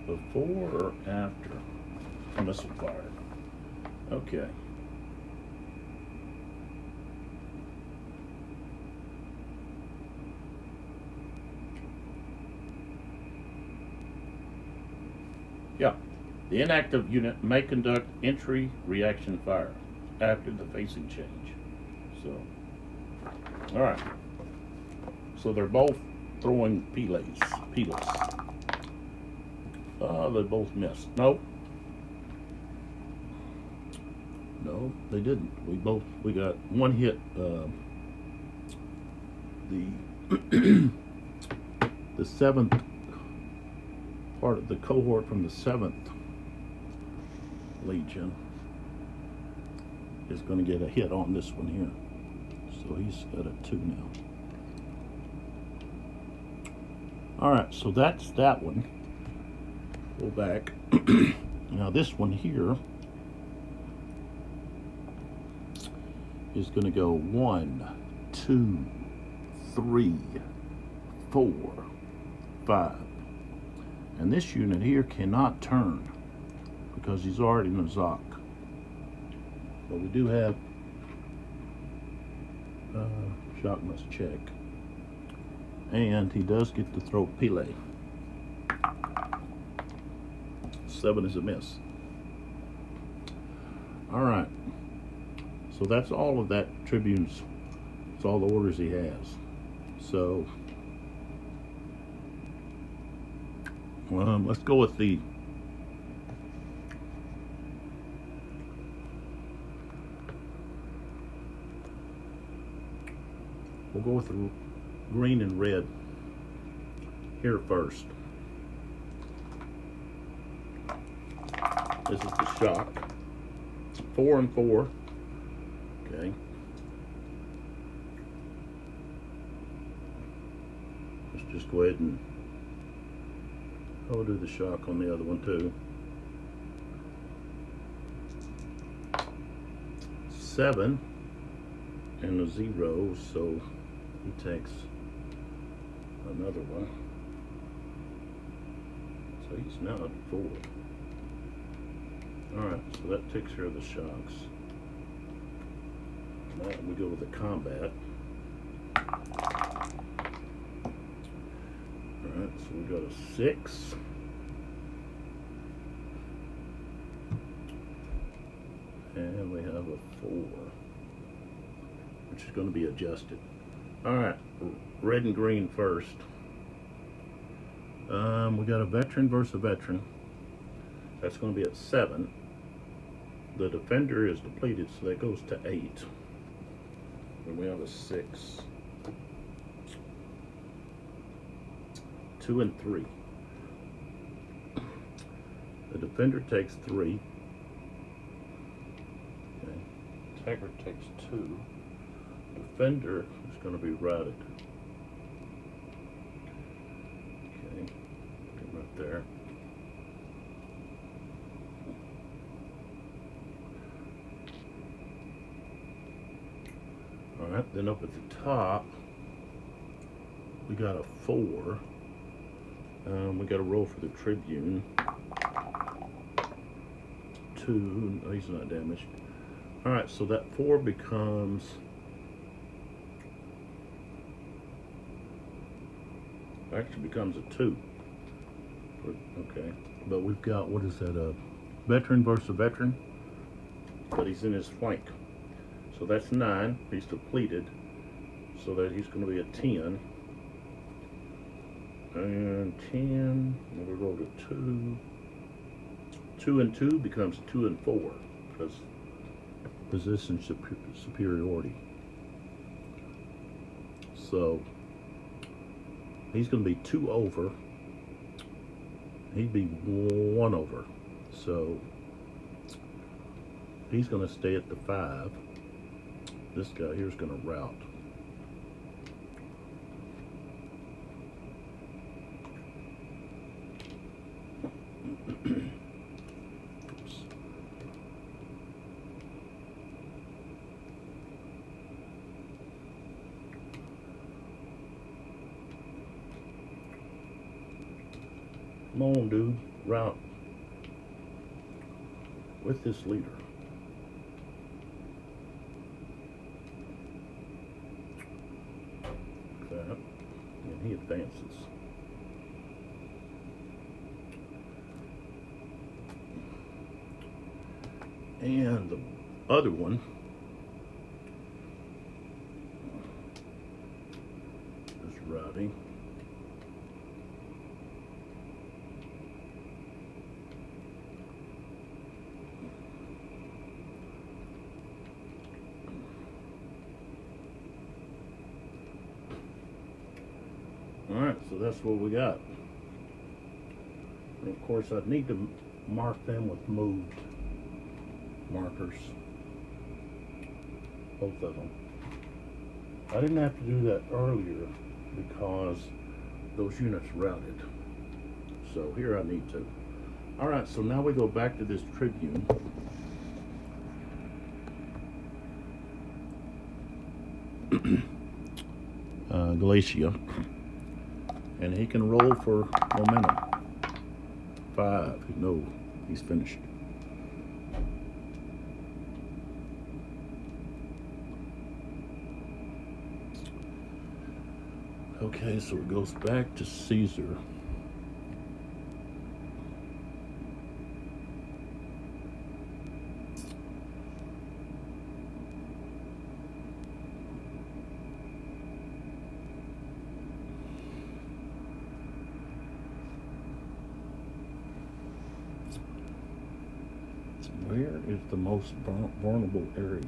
Before or after missile fire? Okay. Yeah. The inactive unit may conduct entry reaction fire after the facing change. So, all right. So they're both throwing Piles. They both missed. Nope. No, they didn't. We got one hit. The seventh part of the cohort from the 7th Legion is going to get a hit on this one here. So he's got a 2 now. Alright, so that's that one. Go back. Now this one here is going to go 1, 2, 3, 4, 5. And this unit here cannot turn because he's already in a Zoc. But we do have shock must check. And he does get to throw Pile. 7 is a miss. Alright. So that's all of that Tribune's. That's all the orders he has. So let's go with the green and red here first. This is the shock. 4 and 4. Okay. Let's just go ahead and I'll do the shock on the other one too. 7 and a 0, so he takes another one. So he's now at 4. Alright, so that takes care of the shocks. Now we go with the combat. Alright, so we got a 6. And we have a 4, which is going to be adjusted. Alright, red and green first. We got a veteran versus a veteran. That's going to be at 7. The defender is depleted, so that goes to 8. And we have a 6. 2 and 3. The defender takes 3. Okay. Attacker takes 2. Defender is going to be routed. Okay, put him right there. Alright, then up at the top, we got a 4. We got a roll for the Tribune. 2, no, he's not damaged. Alright, so that 4 becomes actually becomes a 2. Okay, but we've got, what is that, a veteran versus a veteran, but he's in his flank. So that's 9, he's depleted, so that he's going to be a 10. And 10, we rolled a 2. 2 and 2 becomes 2 and 4, because position superiority. So he's going to be 2 over. He'd be 1 over. So he's going to stay at the 5. This guy here is going to rout. Come on, dude. Rout. With this leader. That. And he advances. And the other one is routing. Alright, so that's what we got. And of course, I'd need to mark them with moved markers. Both of them. I didn't have to do that earlier because those units routed. So here I need to. Alright, so now we go back to this Tribune. Galatia. And he can roll for momentum. 5. No, he's finished. Okay, so it goes back to Caesar. Where is the most vulnerable area?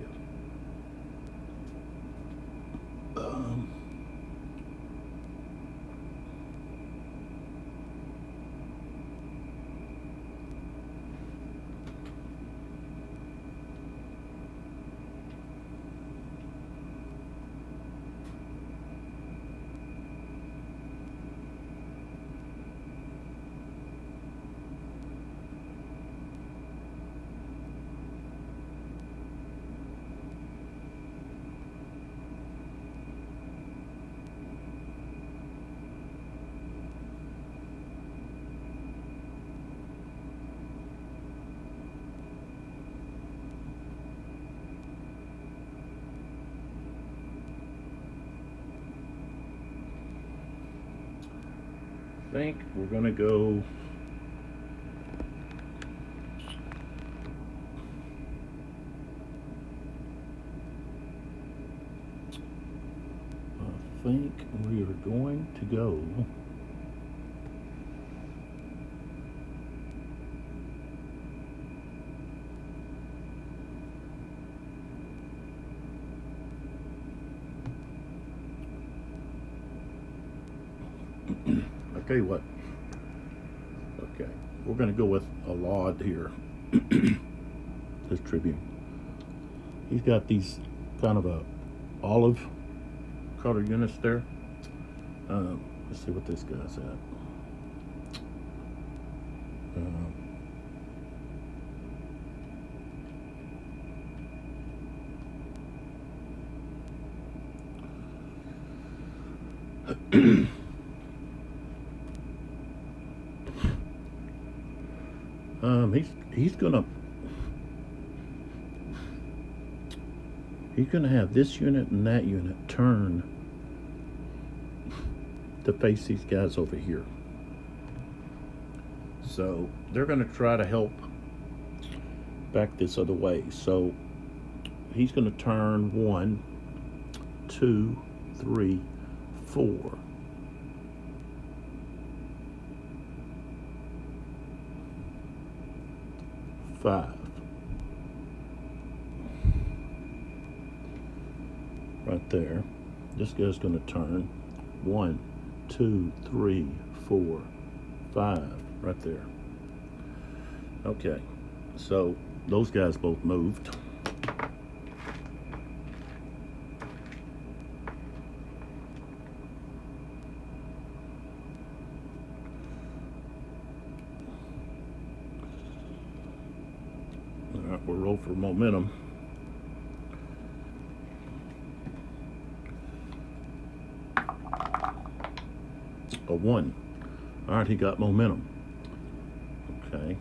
I think we're going to go we are going to go I tell you what. Okay, we're going to go with a Laud here. This Tribune. He's got these kind of a olive color units there. Let's see what this guy's at. He's gonna have this unit and that unit turn to face these guys over here. So they're gonna try to help back this other way. So he's gonna turn 1, 2, 3, 4. Right there. This guy's going to turn 1, 2, 3, 4, 5. Right there. Okay. So those guys both moved. All right, we'll roll for momentum. A 1. All right, he got momentum. Okay.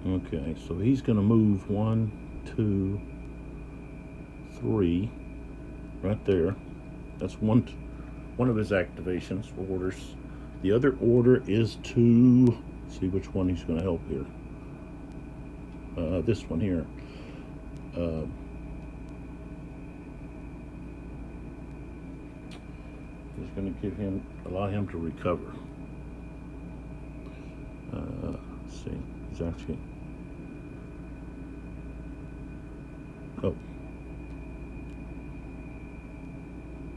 Okay, so he's going to move 1, 2, 3, right there. That's one of his activations, orders. The other order is to see which one he's going to help here. This one here. He's going to allow him to recover. Let's see. He's actually. Oh.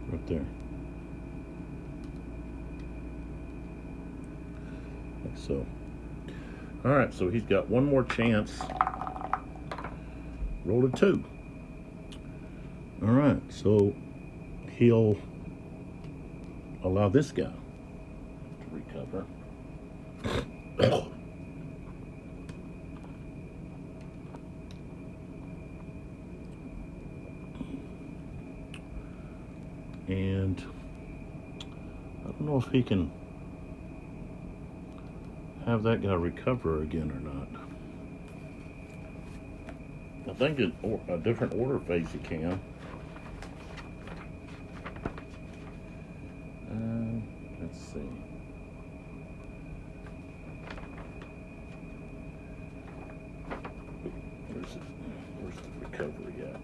Right there. Like so. Alright, so he's got one more chance. Roll a 2. Alright, so he'll allow this guy to recover. And I don't know if he can have that guy recover again or not. I think in a different order phase he can. Let's see. Where's the recovery at?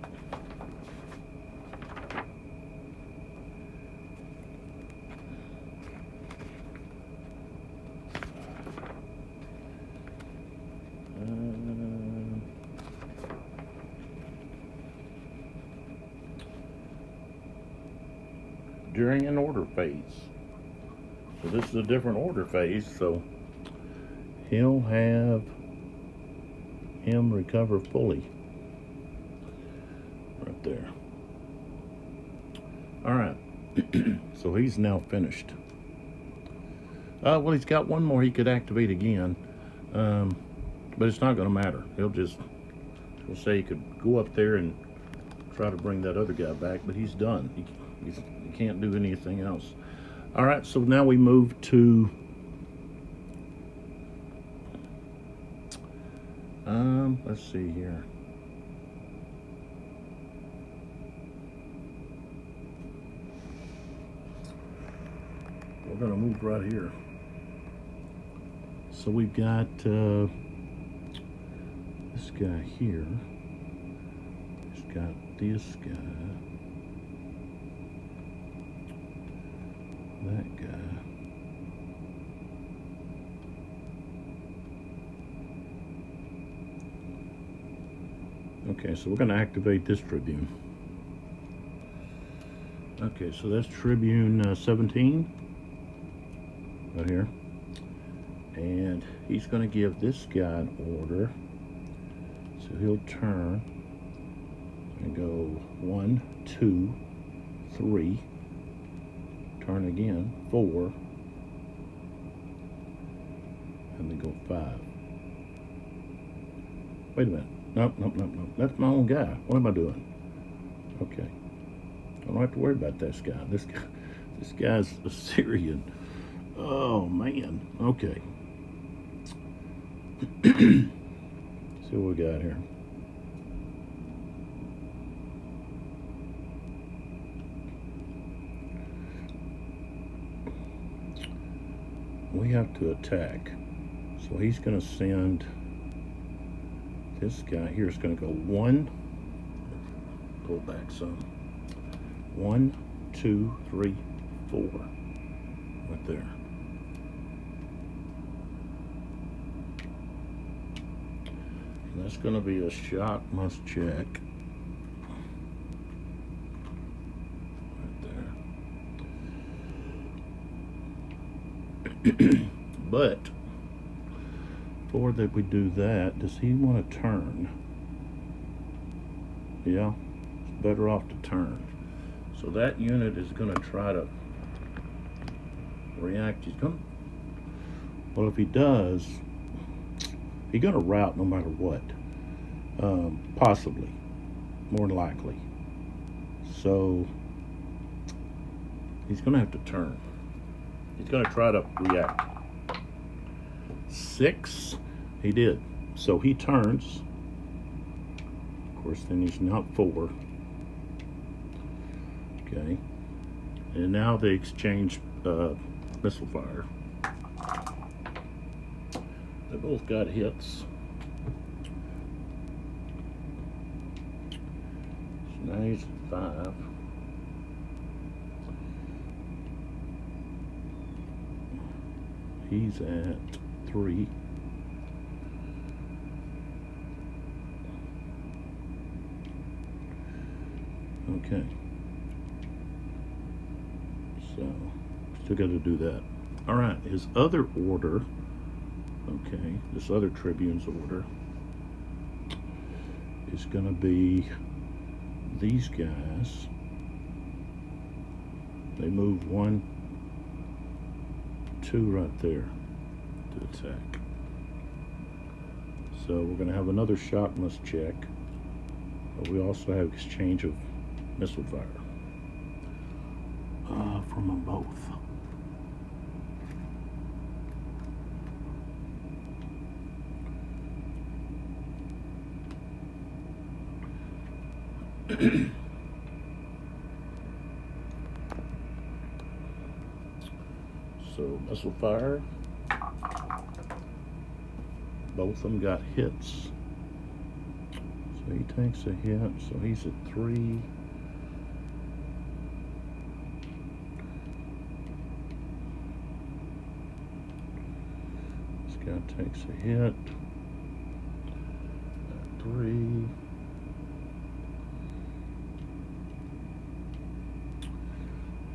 During an order phase. So this is a different order phase, so he'll have him recover fully. Right there. Alright. So he's now finished. Well, he's got one more he could activate again. But it's not going to matter. He'll say he could go up there and try to bring that other guy back, but he's done. He can't do anything else. All right, so now we move to let's see here. We're gonna move right here. So we've got this guy here. He's got this guy. That guy. Okay, so we're going to activate this Tribune. Okay, so that's Tribune 17 right here. And he's going to give this guy an order. So he'll turn and go 1, 2, 3. Turn again, 4, and then go 5. Wait a minute. Nope. That's my own guy. What am I doing? Okay. I don't have to worry about this guy. This guy's a Syrian. Oh, man. Okay. See what we got here. We have to attack. So he's going to send this guy here is going to go 1. Pull back some. 1, 2, 3, 4. Right there. And that's going to be a shot must check. But before that we do that, does he want to turn? Yeah, it's better off to turn. So that unit is going to try to react. Well, if he does, he's going to rout no matter what. Possibly, more than likely. So he's going to have to turn. He's going to try to react. 6, he did. So he turns. Of course, then he's not 4. Okay. And now they exchange missile fire. They both got hits. So now he's at 5. He's at 3. Okay. So, still got to do that. All right, his other order, okay, this other tribune's order is going to be these guys. They move 1, 2 right there to attack. So we're going to have another shock must check. But we also have exchange of missile fire from them both. So missile fire. Both of them got hits. So he takes a hit. So he's at 3. This guy takes a hit. At 3.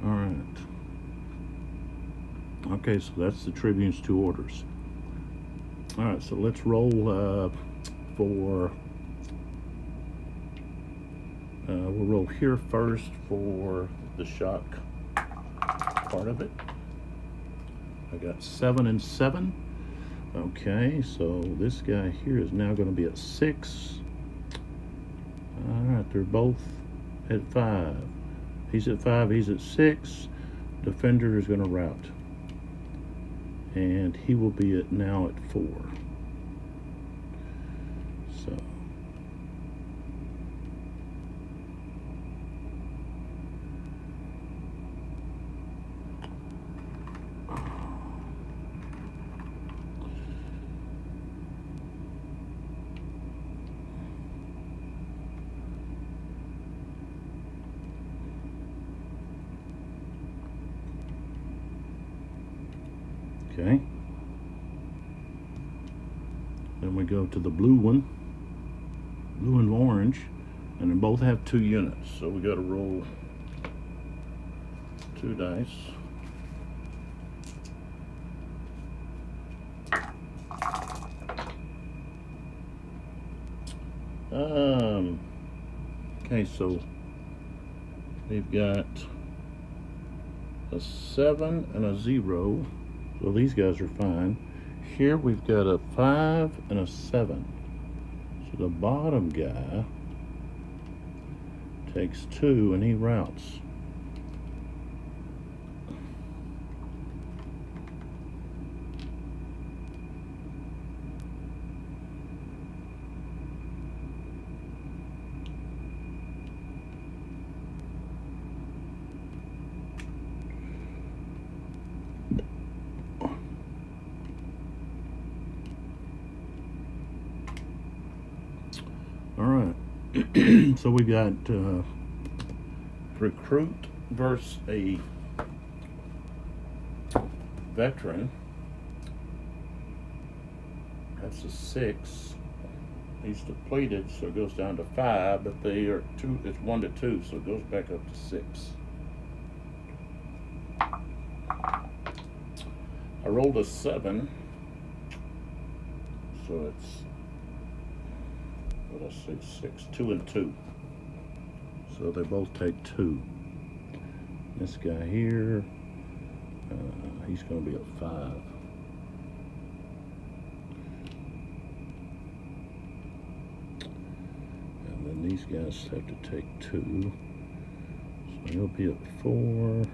All right. Okay, so that's the Tribune's 2 orders. All right, so let's roll for. We'll roll here first for the shock part of it. I got 7 and 7. Okay, so this guy here is now going to be at 6. All right, they're both at 5. He's at 5, he's at 6. Defender is going to rout. And he will be now at 4. So. Okay. Then we go to the blue one, blue and orange, and they both have 2 units. So we got to roll 2 dice. Okay, so they've got a 7 and a 0. So these guys are fine. Here we've got a 5 and a 7. So the bottom guy takes 2 and he routs. All right, so we got recruit versus a veteran. That's a 6. He's depleted, so it goes down to 5, but they are 2, it's 1 to 2, so it goes back up to 6. I rolled a 7, so it's, what did I say, 6, 2 and 2. So they both take 2. This guy here, he's going to be at 5. And then these guys have to take 2. So he'll be at 4. He'll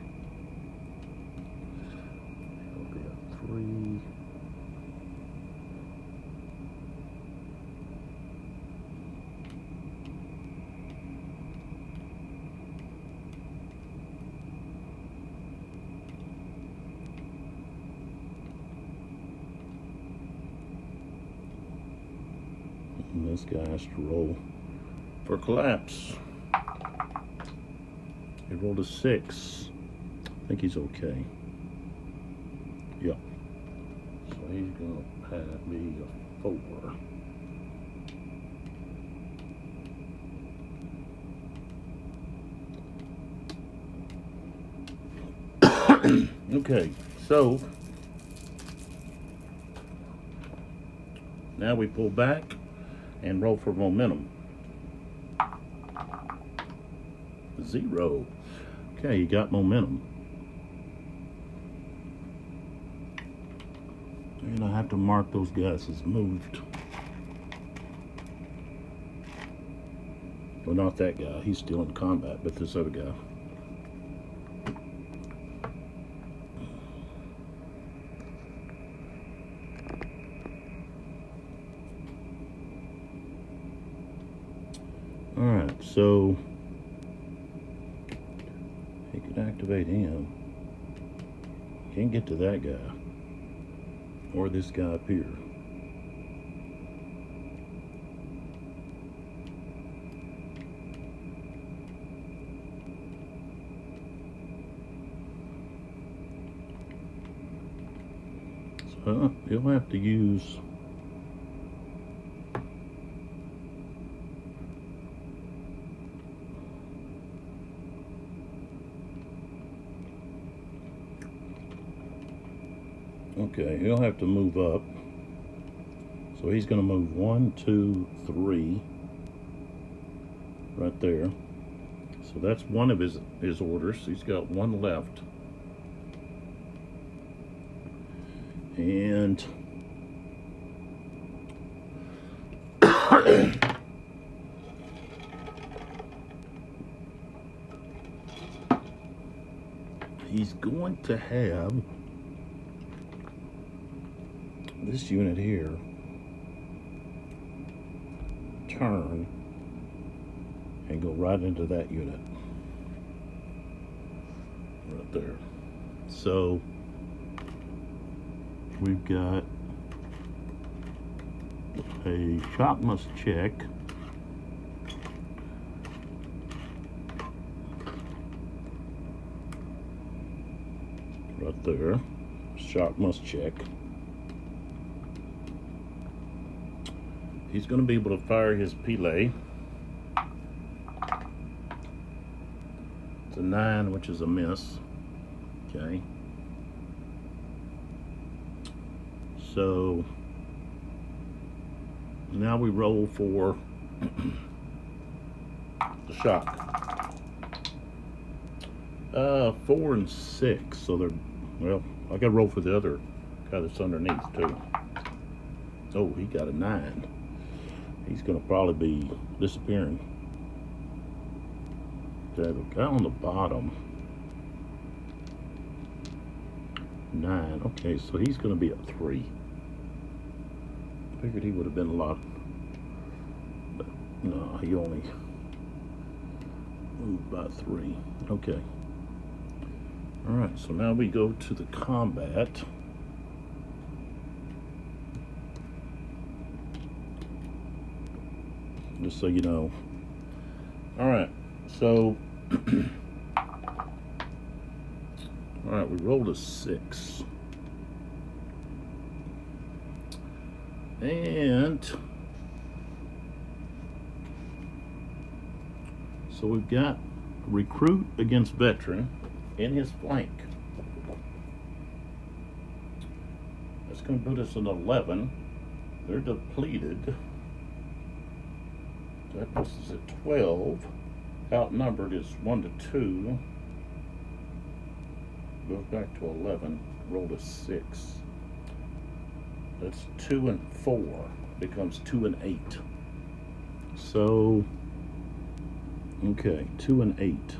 be at 3. And this guy has to roll for collapse. He rolled a 6. I think he's okay. Yep. So he's gonna be a 4. Okay, so now we pull back and roll for momentum. 0. Okay, you got momentum. And I have to mark those guys as moved. Well, not that guy. He's still in combat, but this other guy. Alright, so he could activate him. Can't get to that guy. Or this guy up here. So you'll have to use okay, he'll have to move up. So he's going to move 1, 2, 3 right there. So that's one of his orders. He's got 1 left. And he's going to have this unit here turn and go right into that unit right there. So we've got a shot must check. Right there. Shot must check. He's going to be able to fire his Pele. It's a 9, which is a miss. Okay. So now we roll for the shock. 4 and 6. So they're, well, I got to roll for the other guy that's underneath too. Oh, he got a 9. He's going to probably be disappearing. Okay, the guy on the bottom, 9. Okay, so he's going to be at 3. Figured he would have been a lot, but no, he only moved by 3. Okay. All right, so now we go to the combat. Just so you know. All right, so all right, we rolled a 6, and so we've got recruit against veteran in his flank. That's going to put us in 11. They're depleted. That puts us at 12. outnumbered is 1 to 2. Goes back to 11. Rolled a 6. That's 2 and 4. Becomes 2 and 8. So, okay, 2 and 8.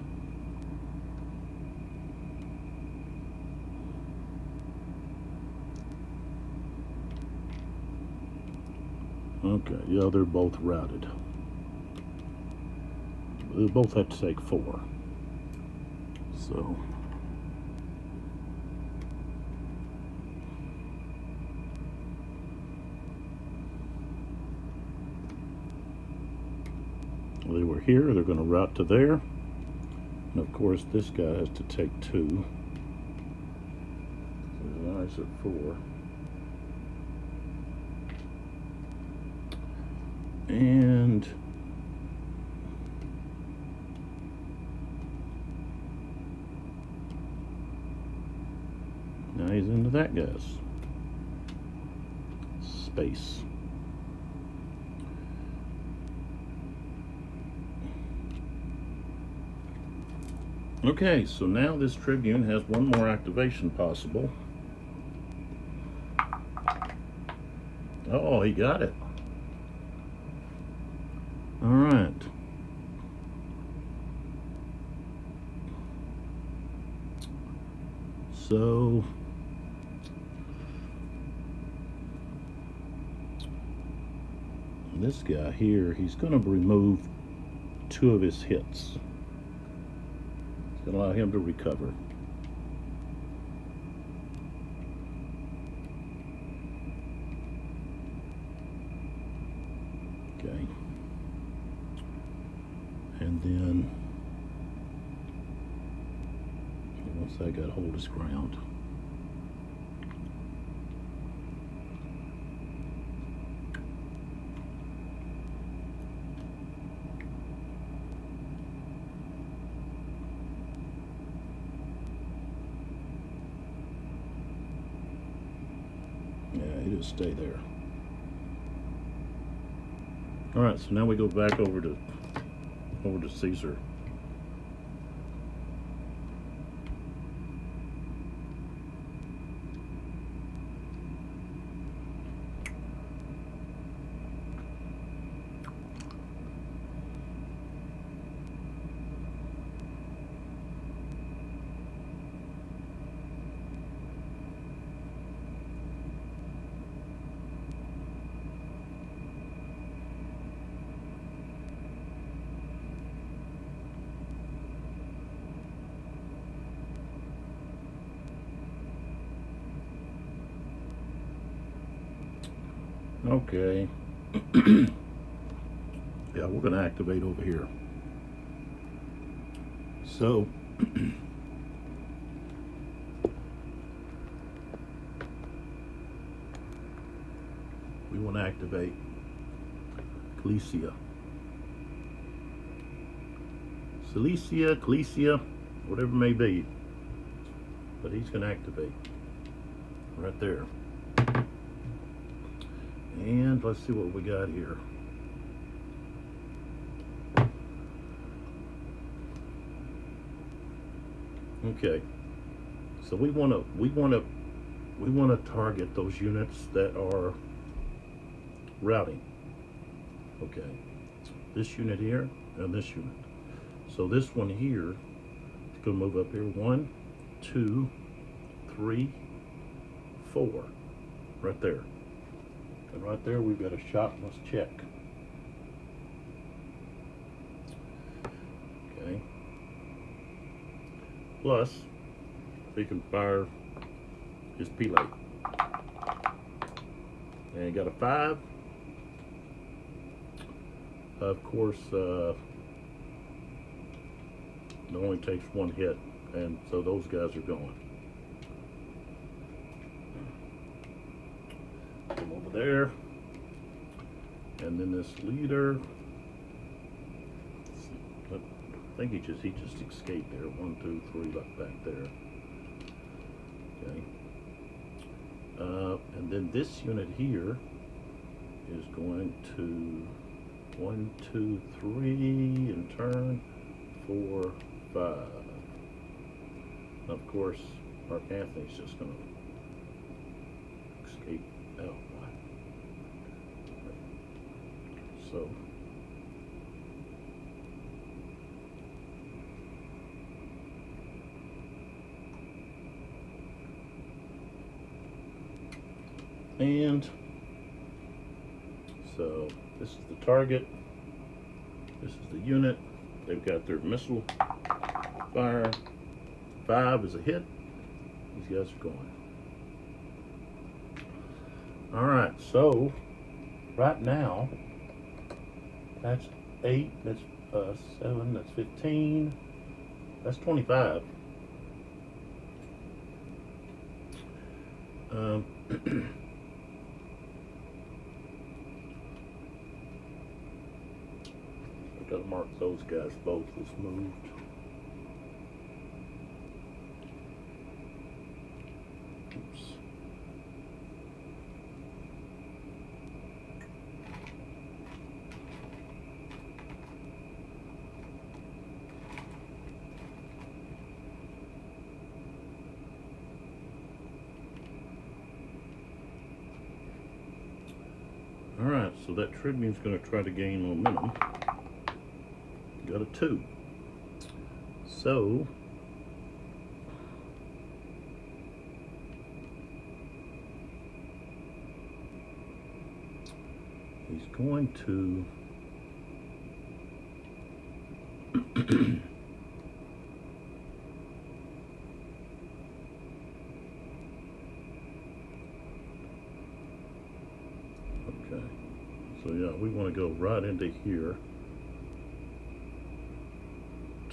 Okay, yeah, they're both routed. They both have to take 4. So, they were here, they're going to route to there. And of course, this guy has to take 2. So his eyes at 4. And now he's into that guy's space. Okay, so now this Tribune has one more activation possible. Oh, he got it. All right. So this guy here, he's going to remove 2 of his hits. It's going to allow him to recover. Okay. And then once that guy hold his ground. Yeah, he just stay there. All right, so now we go back over to Caesar. Okay. Yeah, we're going to activate over here. So, we want to activate Cilicia. Cilicia, whatever it may be. But he's going to activate right there. And let's see what we got here. Okay, so we want to target those units that are routing. Okay, this unit here and this unit. So this one here is going to move up here. 1, 2, 3, 4, right there. And right there we've got a shot must check. Okay. Plus, he can fire his Pele. And he got a 5. Of course, it only takes 1 hit, and so those guys are going. Come over there, and then this leader. I think he just escaped there. 1, 2, 3, back there. Okay. And then this unit here is going to 1, 2, 3 and turn. 4, 5. Of course, Mark Anthony's just going to escape out. So, and so this is the target. This is the unit. They've got their missile fire. 5 is a hit. These guys are going. Alright, so right now that's 8, that's 7, that's 15, that's 25. I've got to mark those guys both as moved. Oops. Alright, so that Tribune's going to try to gain momentum. Got a 2. So he's going to okay, so yeah, we want to go right into here.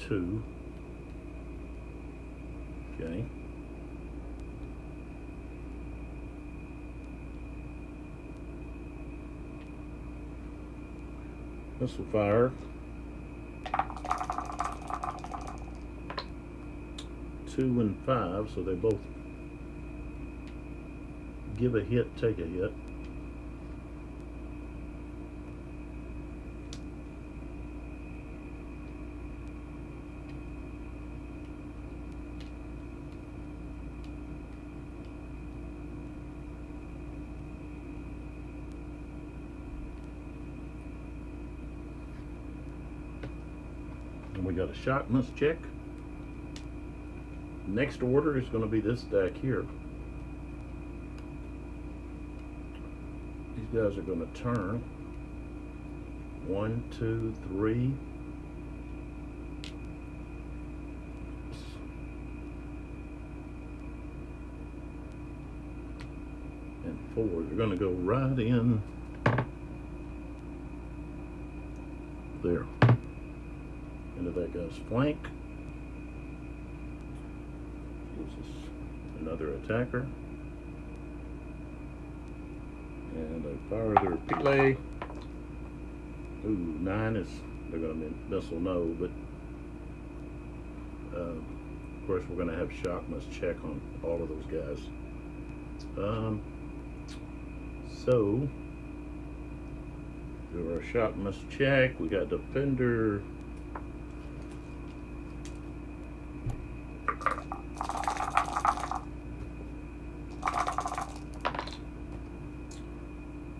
2. Okay. Missile fire. 2 and 5, so they both give a hit, take a hit. And we got a shot miss check. Next order is going to be this stack here. These guys are going to turn. 1, 2, 3. And 4. They're going to go right in there. Into that guy's flank. Gives us another attacker. And they fire their Pele. Ooh, 9 is, they're going to missile no, but of course we're going to have shock must check on all of those guys. So do our shot must check. We got defender.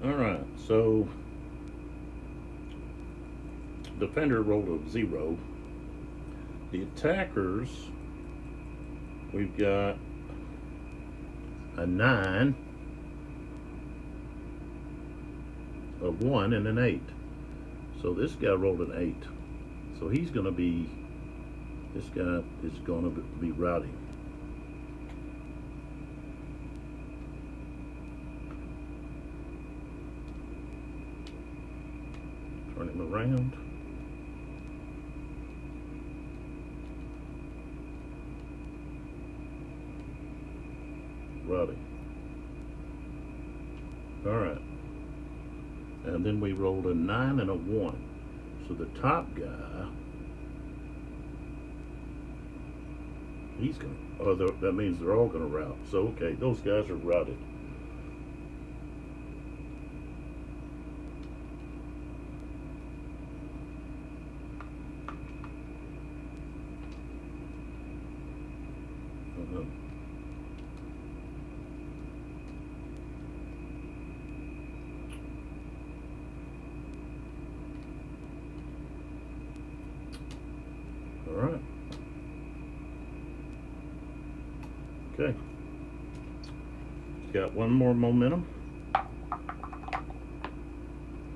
Alright, so defender rolled a 0. The attackers, we've got a 9, a 1, and an 8. So this guy rolled an 8. So he's going to be, this guy is going to be routing. Turn him around. Routing. Alright. And then we rolled a 9 and a 1. So the top guy, he's going to, oh, that means they're all going to route. So, okay, those guys are routed. Alright. Okay. Got one more momentum.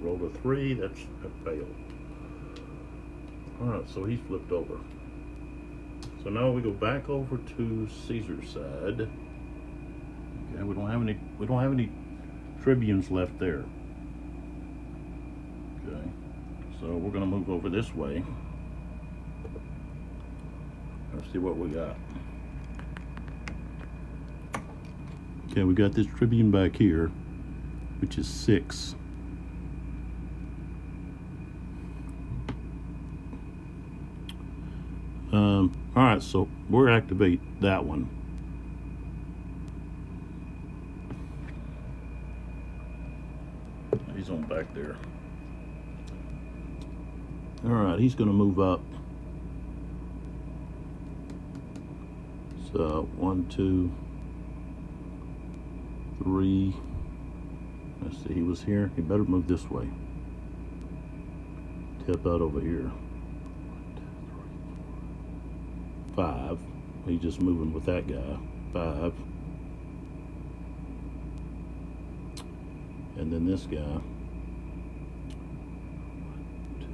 Rolled a 3, that's a fail. Alright, so he's flipped over. So now we go back over to Caesar's side. Okay, we don't have any tribunes left there. Okay. So we're gonna move over this way. Let's see what we got. Okay, we got this tribune back here, which is 6. Alright, so we'll activate that one. He's on back there. Alright, he's gonna move up. So 1, 2, 3. Let's see, he was here. He better move this way. Tip out over here. 5. He's just moving with that guy. 5. And then this guy. 1, 2,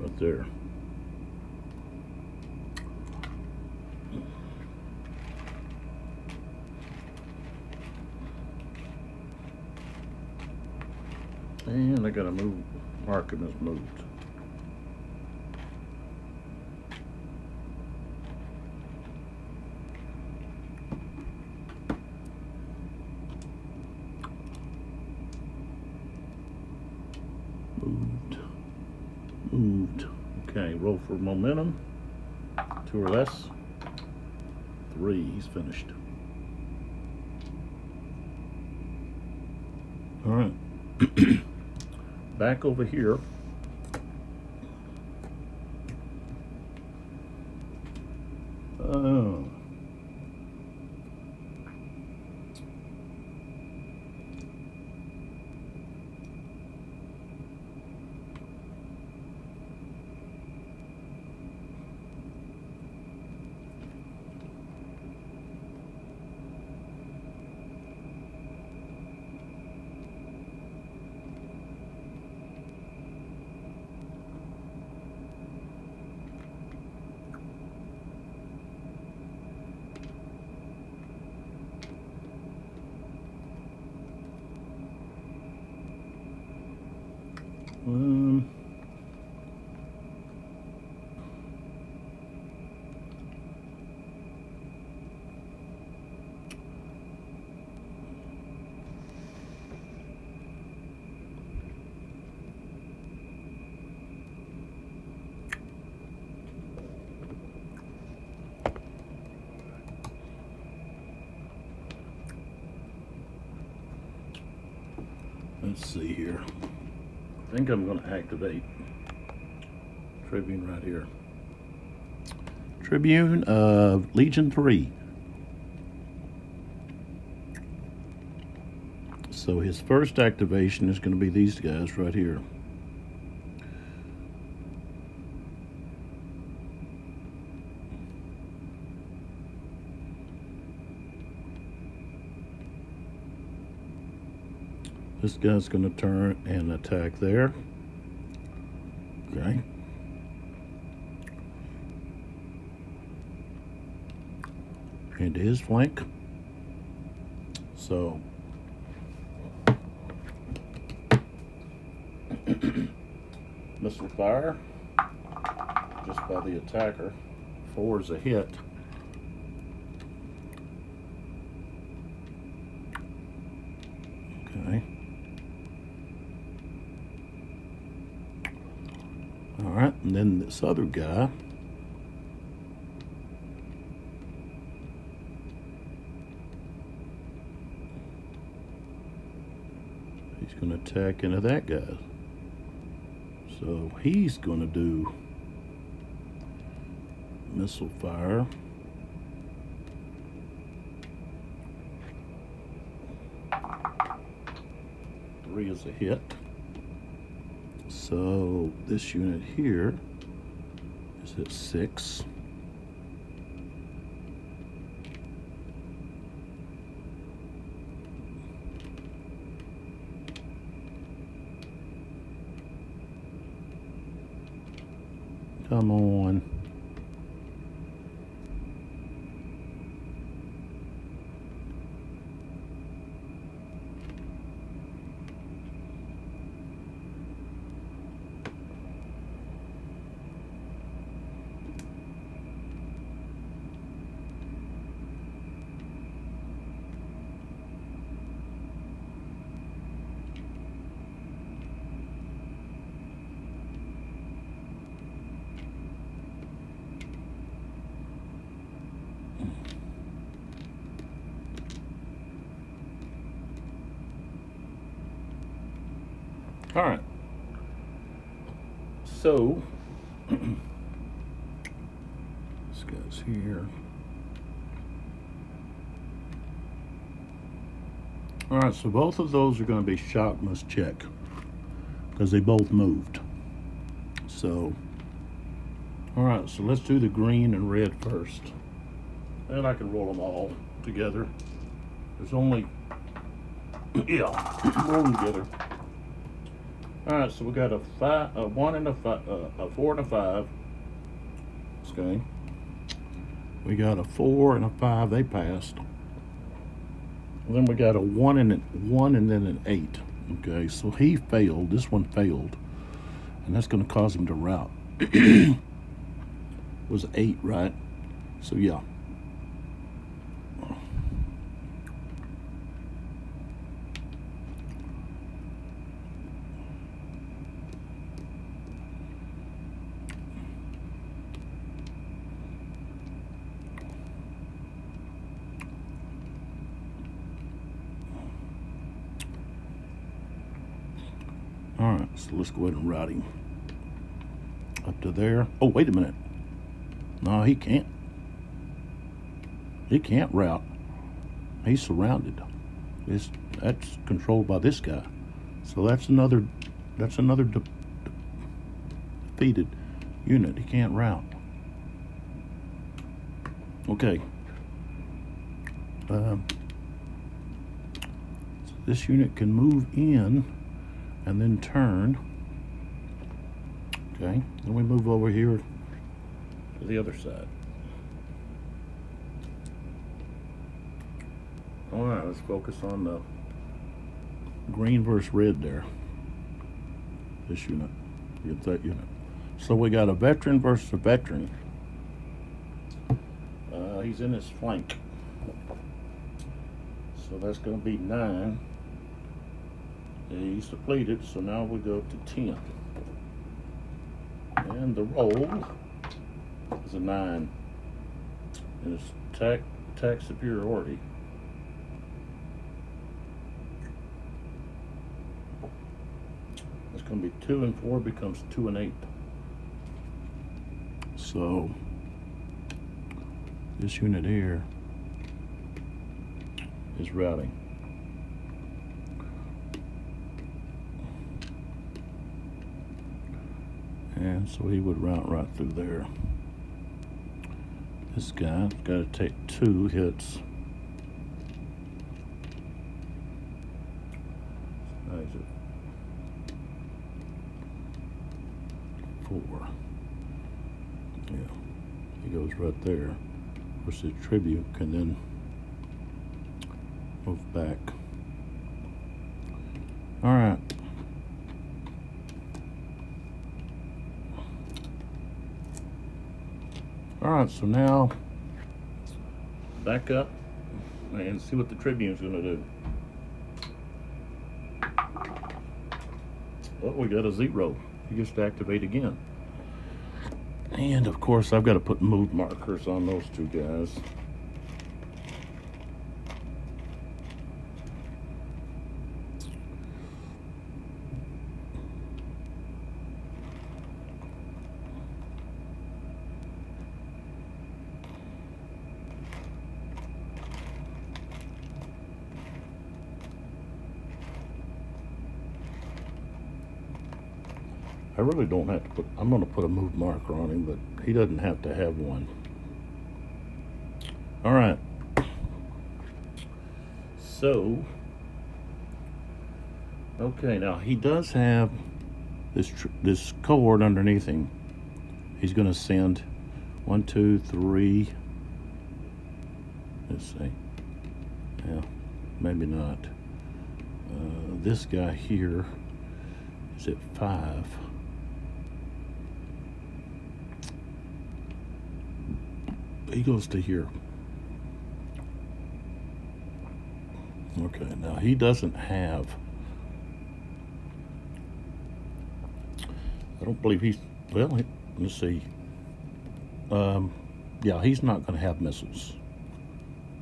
3. Right there. And I gotta move, marking is moved. Moved. Okay, roll for momentum. 2 or less. 3, he's finished. All right. Back over here. Oh. Let's see here. I think I'm going to activate Tribune right here. Tribune of Legion 3. So his first activation is going to be these guys right here. This guy's going to turn and attack there. Okay. Into his flank. So missile fire just by the attacker. 4 is a hit. Okay. All right, and then this other guy. He's going to attack into that guy. So he's going to do missile fire. 3 is a hit. So this unit here is at 6. Come on. All right. So this guy's here. All right, so both of those are going to be shock must check because they both moved. So, all right, so let's do the green and red first. And I can roll them all together. There's only, yeah, roll them together. All right, so we got a 1 and a 4 and a 5. Okay. We got a 4 and a 5. They passed. And then we got a 1 and then an 8. Okay, so he failed. This one failed, and that's going to cause him to rout. Was 8, right? So yeah. All right, so let's go ahead and route him up to there. Oh, wait a minute. No, he can't. He can't route. He's surrounded. That's controlled by this guy. So that's another defeated unit. He can't route. Okay. So this unit can move in and then turn. Okay, then we move over here to the other side. All right, let's focus on the green versus red there. This unit, get that unit. So we got a veteran versus a veteran. He's in his flank. So that's going to be 9. He's depleted, so now we go to 10. And the roll is a 9. And it's attack superiority. It's going to be 2 and 4 becomes 2 and 8. So this unit here is routing. And so he would route right through there. This guy's got to take 2 hits. How is it? 4. Yeah, he goes right there. Of course, the tribute can then move back. All right. All right, so now back up and see what the Tribune's going to do. Oh, we got a 0. He gets to activate again. And of course, I've got to put move markers on those 2 guys. I really don't have to put, I'm going to put a move marker on him, but he doesn't have to have one. All right. So, okay, now he does have this cohort underneath him. He's going to send 1, 2, 3. Let's see. Yeah, maybe not. This guy here is at 5. He goes to here. Okay, now he doesn't have, I don't believe he's, well, let's see. Yeah, he's not going to have missiles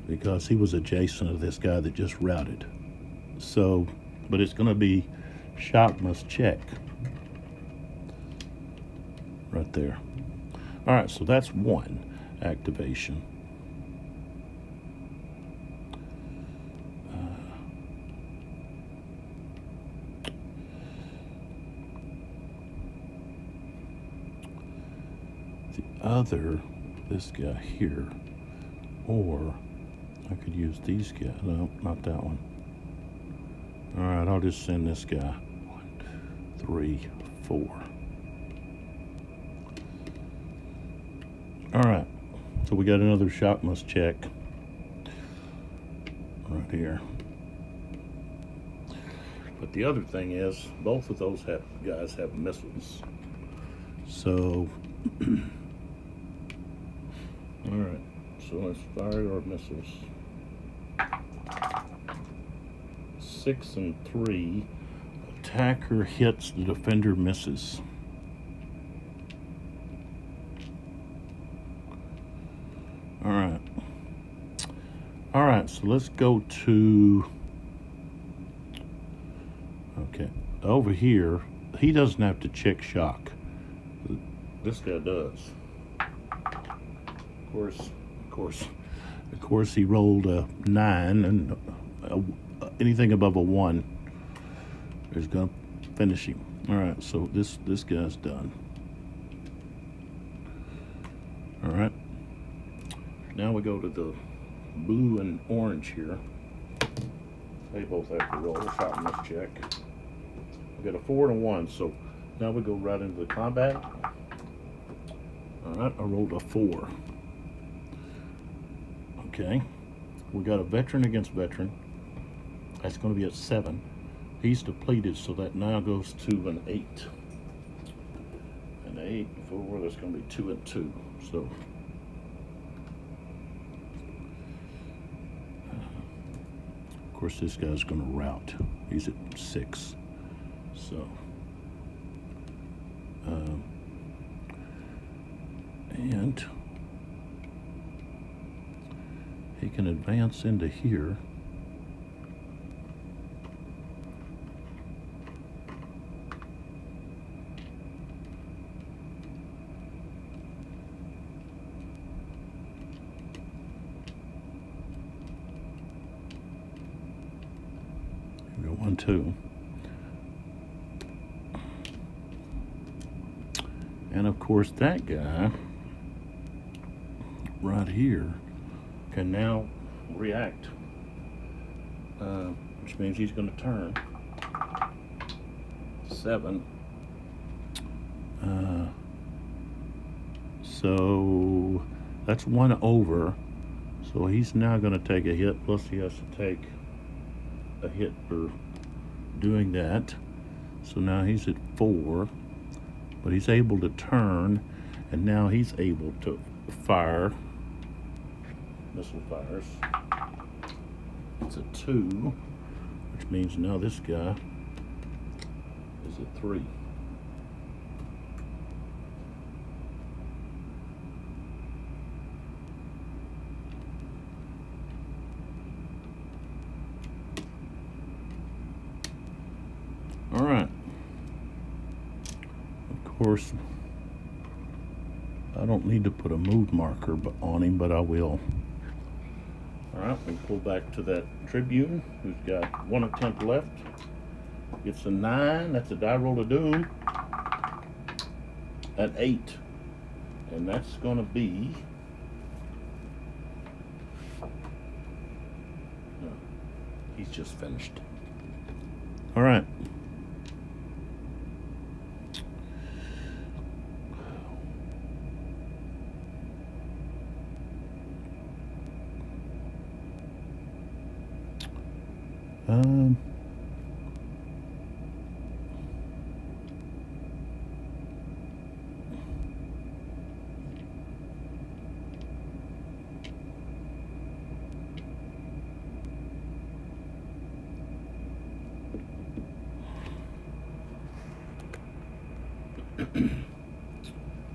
because he was adjacent to this guy that just routed. So, but it's going to be shock must check right there. All right, so that's one activation. Other, this guy here, or I could use these guys. No, not that one. All right, I'll just send this guy. 1, 2, 3, 4. All right, so we got another shock must check right here. But the other thing is, both of those guys have missiles. So. All right, so let's fire our missiles. 6 and 3. Attacker hits, the defender misses. All right. All right, so let's go to, okay, over here, he doesn't have to check shock. This guy does. Of course, he rolled a 9, and anything above a 1 is going to finish him. All right, so this guy's done. All right, now we go to the blue and orange here. They both have to roll a shot must check. We got a 4 and a 1, so now we go right into the combat. All right, I rolled a 4. Okay, we got a veteran against veteran. That's going to be at 7. He's depleted, so that now goes to an 8. An 8 and 4, that's going to be 2 and 2. So, of course, this guy's going to rout. He's at 6. So, and he can advance into here. Here we go, 1, 2. And of course, that guy right here can now react, which means he's going to turn 7. So that's 1 over. So he's now going to take a hit, plus he has to take a hit for doing that. So now he's at 4, but he's able to turn, and now he's able to fire. Missile fires. It's a 2, which means now this guy is at 3. All right. Of course, I don't need to put a move marker on him, but I will. All right, we pull back to that Tribune, who's got 1 attempt left. Gets a 9. That's a die roll of doom. an 8. And that's going to be... No, he's just finished. All right.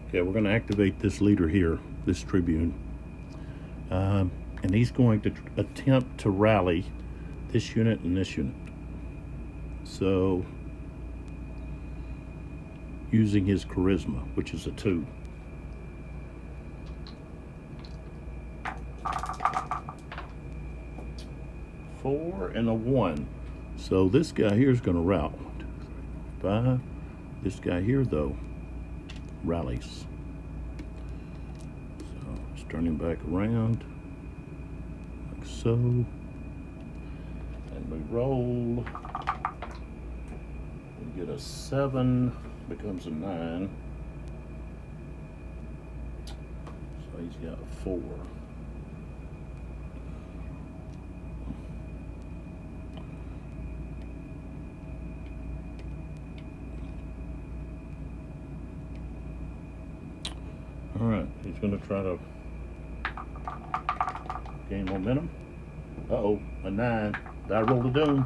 Okay, we're going to activate this leader here, this tribune. And he's going to attempt to rally this unit and this unit. So, using his charisma, which is a 2. Four and a 1. So this guy here is going to rout. 1, 2, 3, 4, 5. This guy here, though, rallies. So let's turn him back around, like so. And we roll. We get a 7, becomes a 9. So he's got a 4. All right, he's going to try to gain momentum. Uh-oh, a 9. Did I roll the doom?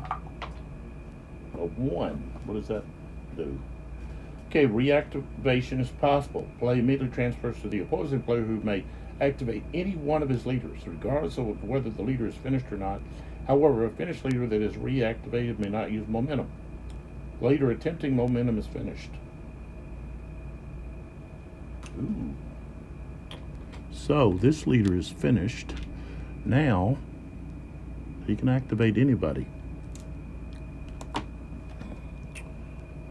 A 1. What does that do? Okay, reactivation is possible. Play immediately transfers to the opposing player who may activate any one of his leaders, regardless of whether the leader is finished or not. However, a finished leader that is reactivated may not use momentum. Leader attempting momentum is finished. Ooh. So this leader is finished. Now he can activate anybody.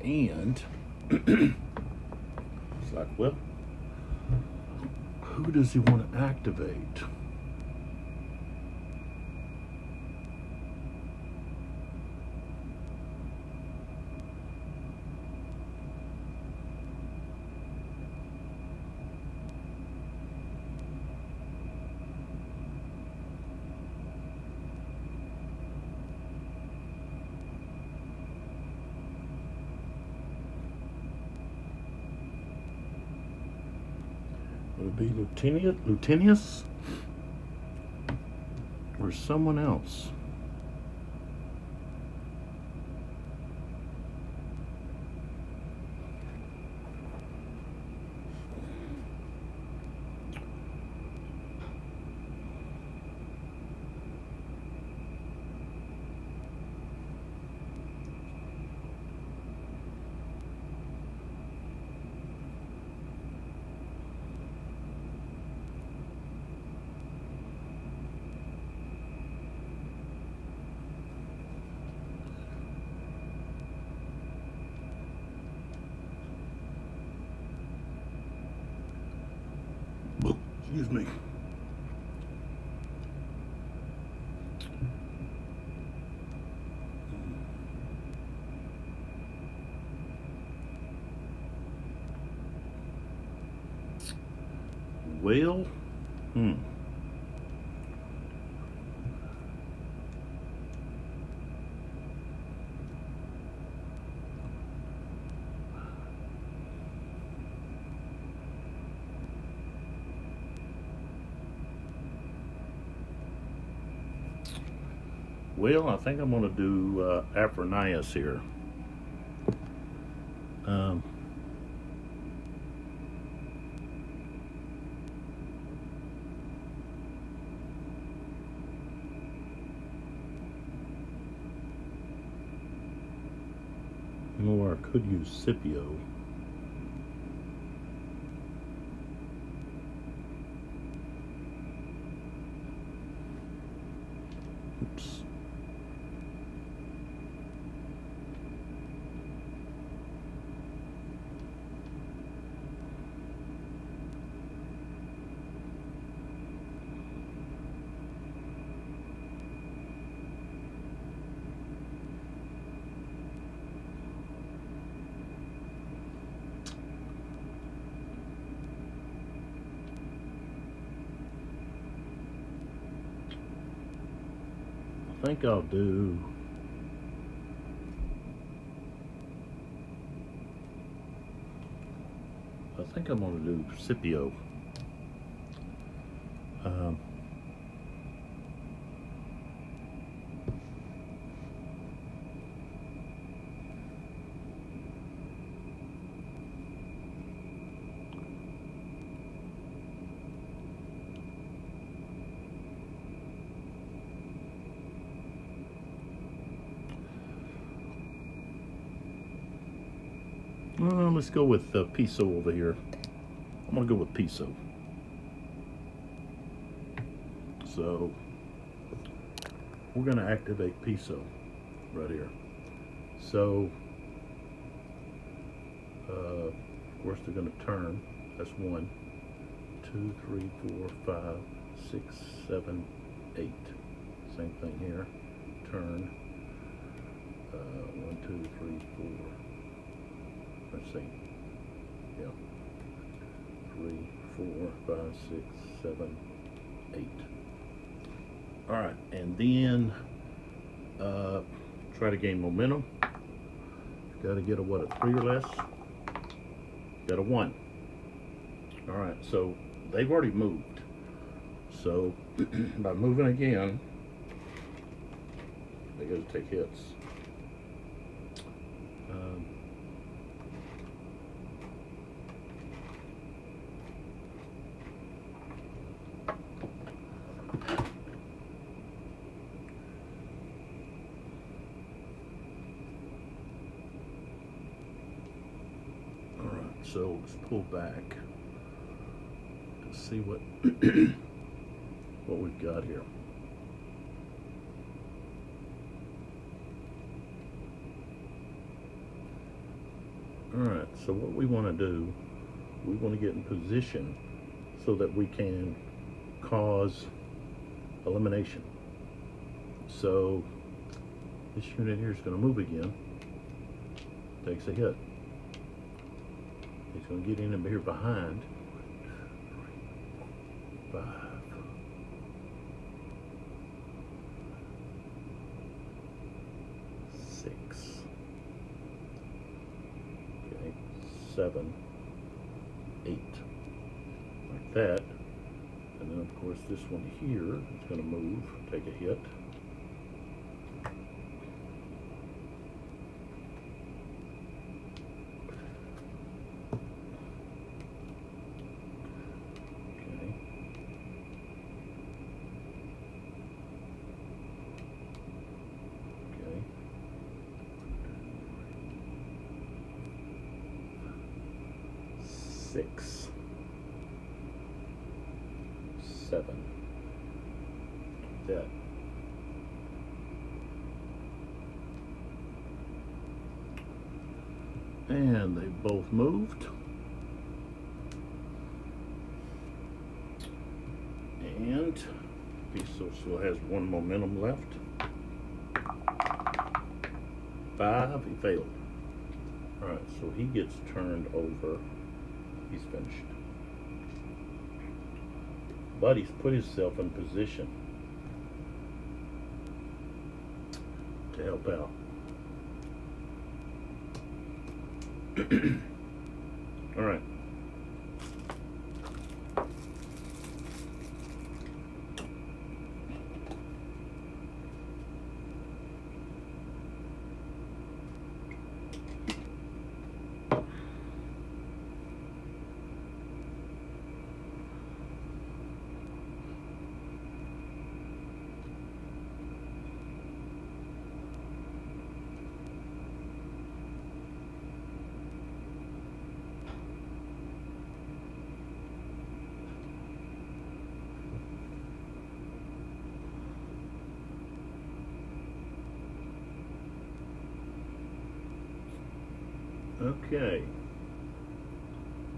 And it's like, well, who does he want to activate? Would it be Lieutenus? Or someone else? Excuse me. Well, Well, I think I'm going to do Aphronius here. Or I could use Scipio. Oops. think I'll do. I think I'm going to do Scipio. Let's go with Piso over here. I'm going to go with Piso. So we're going to activate Piso right here. So of course they're going to turn. That's 1, 2, 3, 4, 5, 6, 7, 8. Same thing here. Turn. 1, 2, 3, 4. Let's see. Yeah. 3, 4, 5, 6, 7, 8. All right, and then try to gain momentum. Got to get a what, a 3 or less? Got a 1. All right, so they've already moved. So by moving again, they got to take hits. So let's pull back to see what what we've got here. All right, so what we want to do, we want to get in position so that we can cause elimination. So this unit here is going to move again, takes a hit. He's going to get in here behind. 5. Six. Okay. 7, 8. Like that. And then of course this one here is going to move, take a hit. Six, 7, that. And they both moved. And Piso still has 1 momentum left. 5, he failed. Alright, so he gets turned over. He's finished. But he's put himself in position to help out. All right. Okay,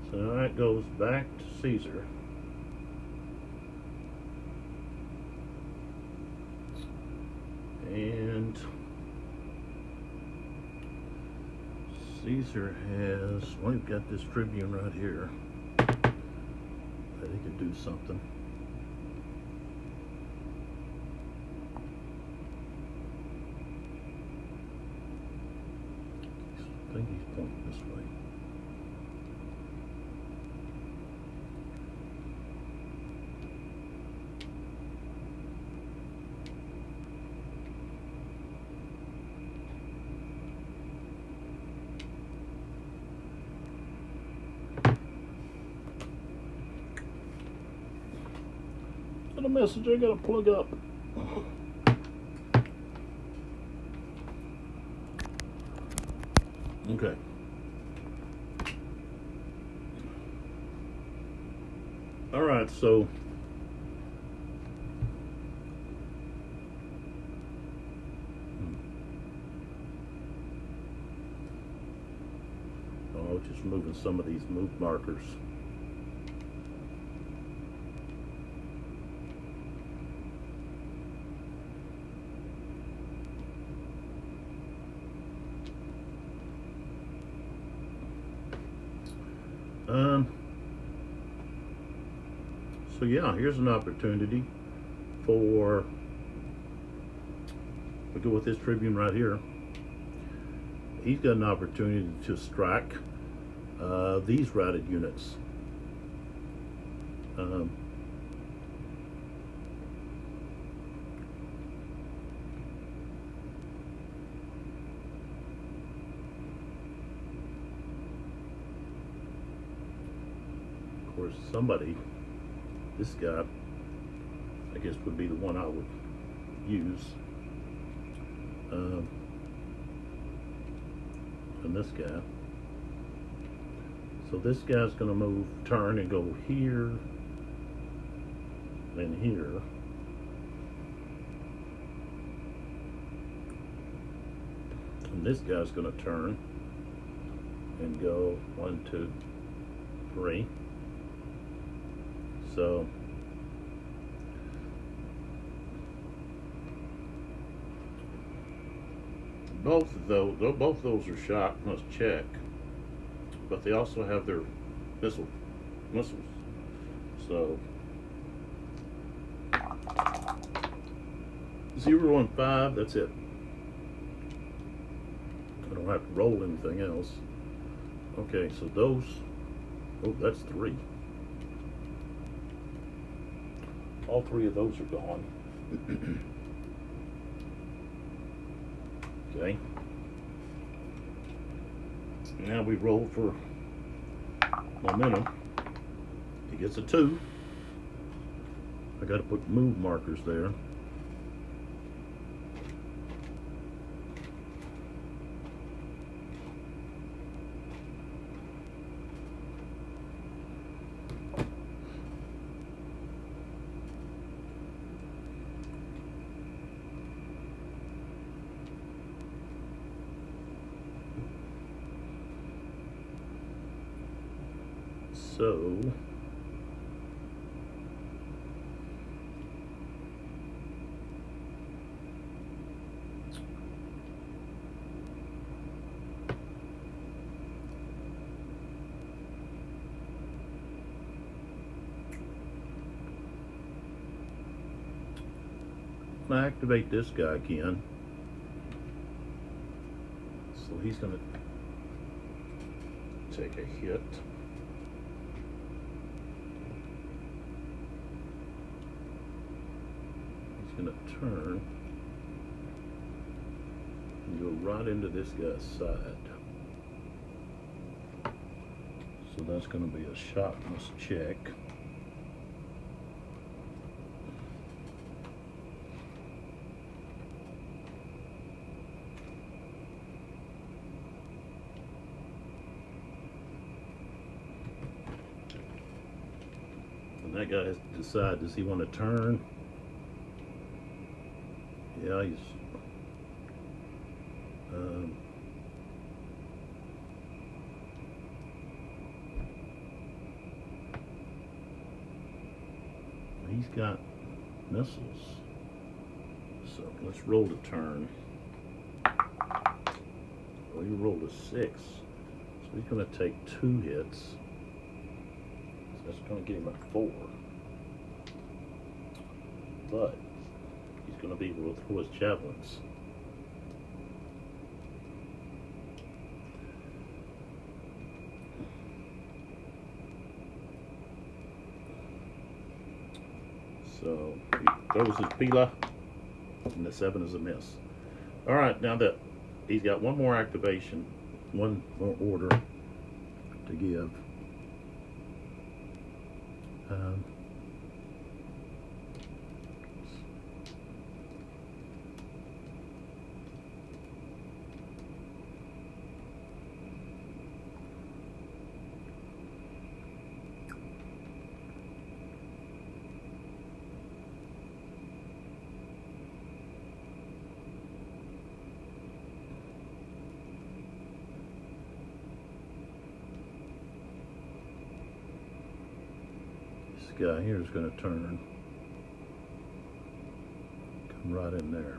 so now it goes back to Caesar. And Caesar has, well, we've got this Tribune right here that he could do something. think he's pointing this way. Got a message I gotta plug up. Okay. All right, so just moving some of these move markers. So yeah, here's an opportunity for, we'll go with this Tribune right here. He's got an opportunity to strike these routed units. Of course, somebody, this guy, I guess, would be the one I would use. And this guy. So this guy's going to move, turn, and go here, then here. And this guy's going to turn and go 1, 2, 3. So both of those are shot, must check, but they also have their missiles. So 0 and 5, that's it. I don't have to roll anything else. Okay, so those, oh, that's 3. All 3 of those are gone. Okay. Now we roll for momentum. He gets a 2. I got to put move markers there. So I activate this guy again. So he's going to take a hit. Going to turn and go right into this guy's side. So that's going to be a shot must check. And that guy has to decide, does he want to turn? Yeah, he's got missiles. So let's roll to turn. Well, he rolled a 6. So he's going to take 2 hits. So that's going to give him a 4. But he's going to be able to throw his javelins. So he throws his pila, and the 7 is a miss. All right, now that he's got one more activation, one more order to give. This guy here is going to turn, come right in there.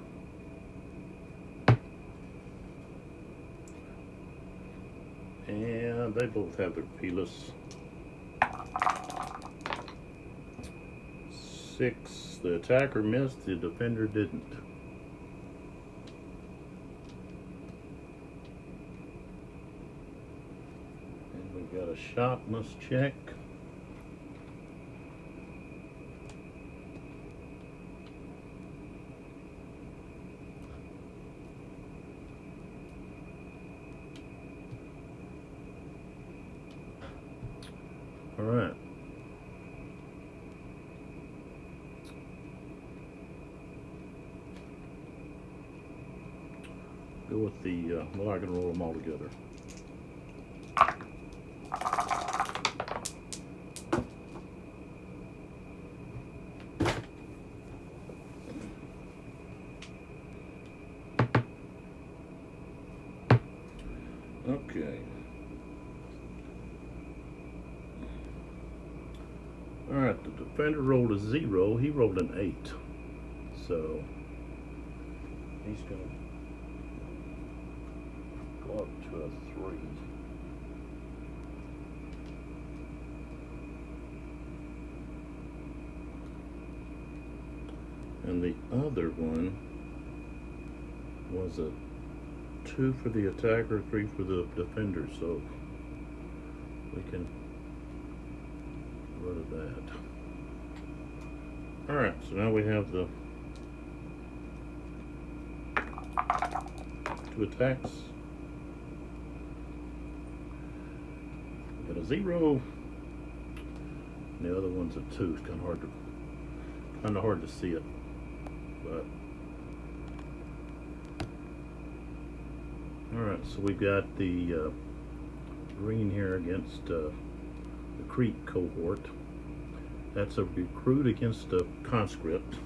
And they both have their pilas. 6, the attacker missed, the defender didn't. And we got a shot, must check. All right. Go with the, well, I can roll them all together. Okay. All right, the defender rolled a 0, he rolled an 8. So he's gonna go up to a 3. And the other one was a 2 for the attacker, 3 for the defender, so we can get rid of that. Alright, so now we have the 2 attacks. We got a 0. And the other one's a 2. It's kind of hard to see it, but all right. So we've got the green here against the Crete cohort. That's a recruit against a conscript.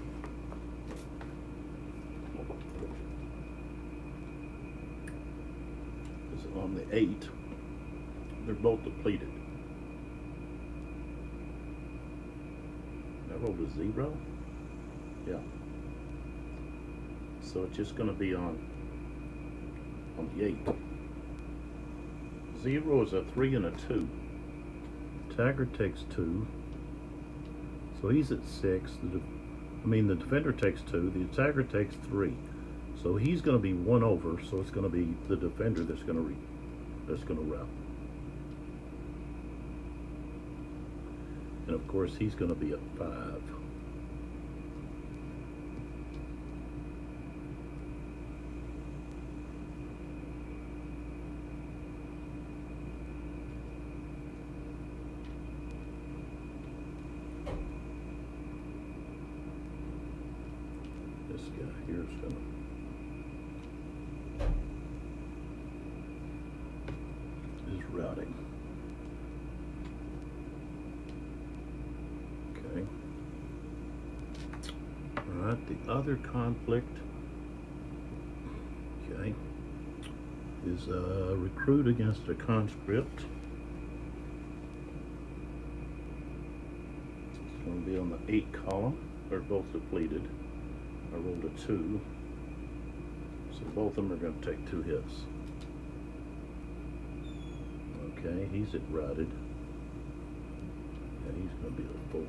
It's on the 8. They're both depleted. I rolled a 0. Yeah. So it's just going to be on the 8. 0 is a 3 and a 2. Attacker takes 2. So he's at 6. The defender takes 2. The attacker takes 3. So he's going to be 1 over. So it's going to be the defender that's going to rout. And of course he's going to be at 5. This guy here is routing. Okay. All right, the other conflict, okay, is a recruit against a conscript. It's going to be on the 8 column. They're both depleted. I rolled a 2, so both of them are going to take 2 hits. Okay, he's at routed, and he's going to be a 4.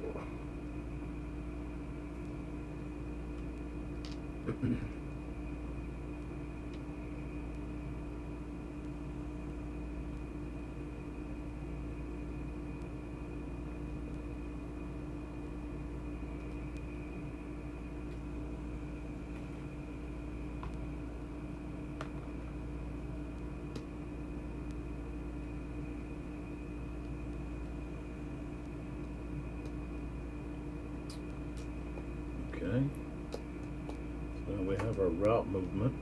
our route movement.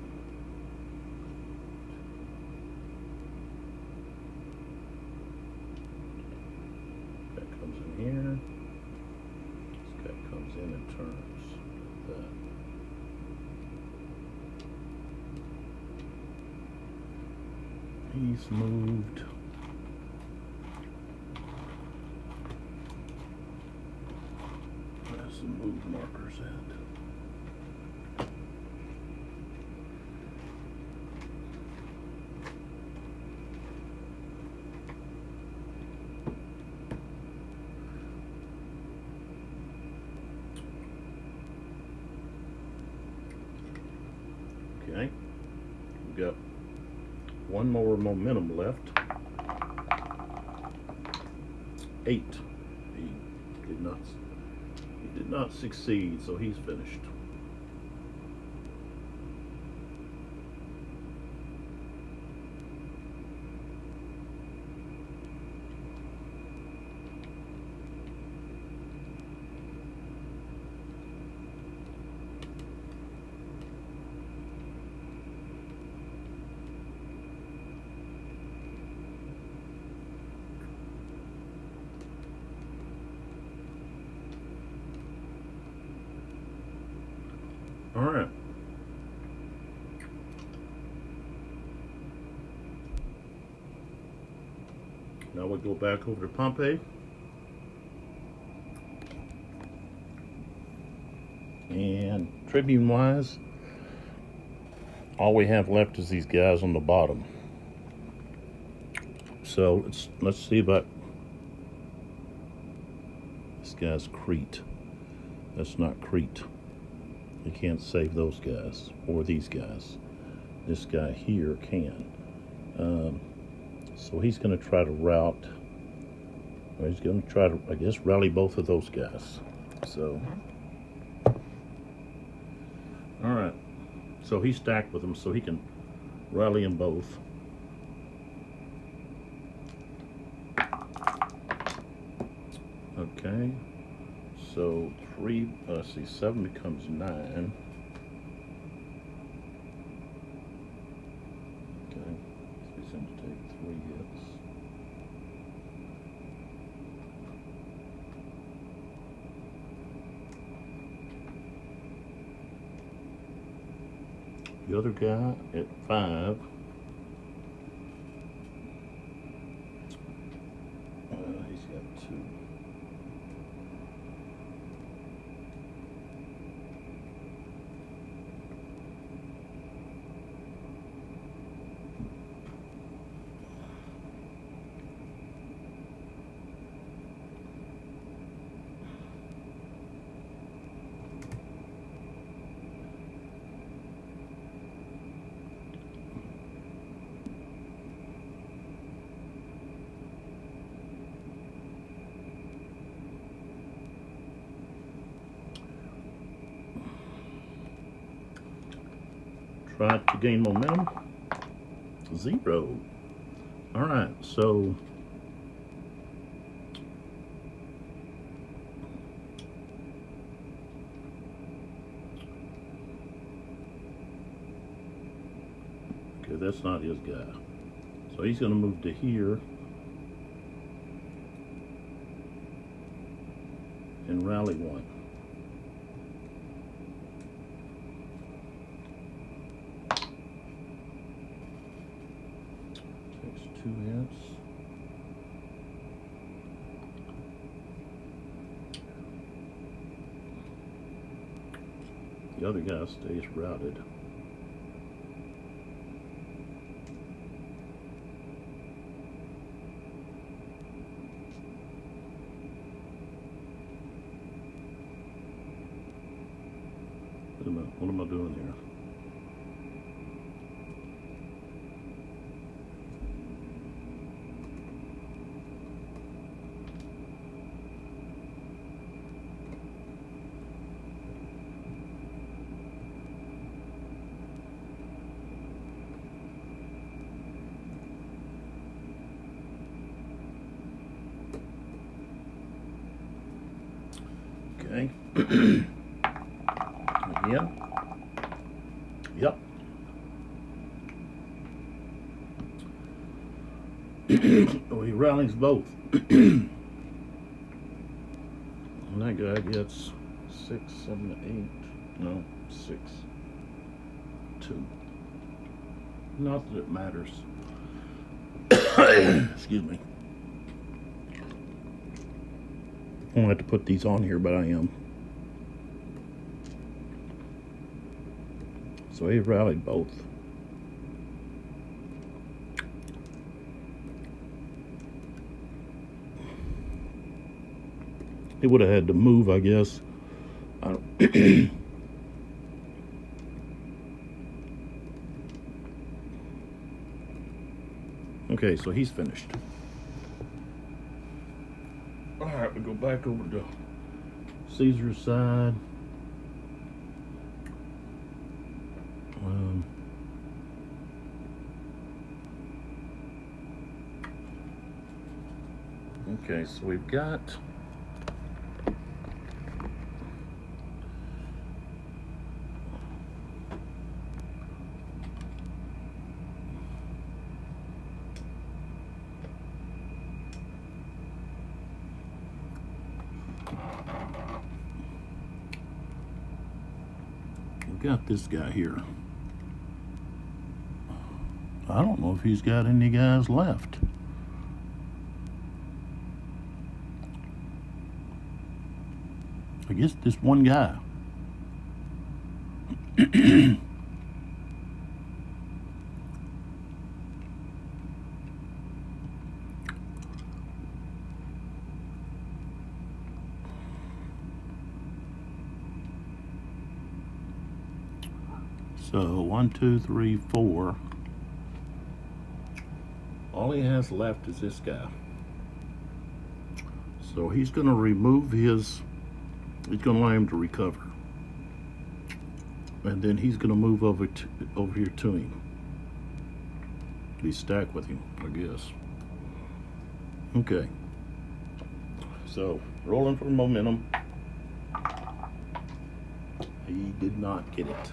That comes in here. This guy comes in and turns like that. He's moved. Where's the move markers at? Okay, we've got one more momentum left. 8. He did not succeed, so he's finished. All right. Now we go back over to Pompey. And Tribune-wise, all we have left is these guys on the bottom. So let's see about this guy's Crete. That's not Crete. You can't save those guys or these guys. This guy here can. So he's going to try to rout. Or he's going to try to, I guess, rally both of those guys. So, all right. So he's stacked with them, so he can rally them both. Okay. So 7 becomes 9. Okay, he's going to take 3 hits. The other guy at 5. He's got 2. Tried to gain momentum. 0. All right, so okay, that's not his guy. So he's going to move to here and rally 1. Takes 2 hits. The other guy stays routed. What am I doing here? Okay. Again. Oh, he rallies both. And that guy gets 6, 7, 8. No, 6, 2. Not that it matters. Excuse me. I don't have to put these on here, but I am. So he rallied both. He would have had to move, I guess. I don't Okay, so he's finished. All right, we go back over to Caesar's side. Okay, so we've got this guy here. I don't know if he's got any guys left. I guess this one guy. So 1, 2, 3, 4. All he has left is this guy. So he's going to remove his. He's going to allow him to recover, and then he's going to move over here to him. Be stacked with him, I guess. Okay. So rolling for momentum. He did not get it.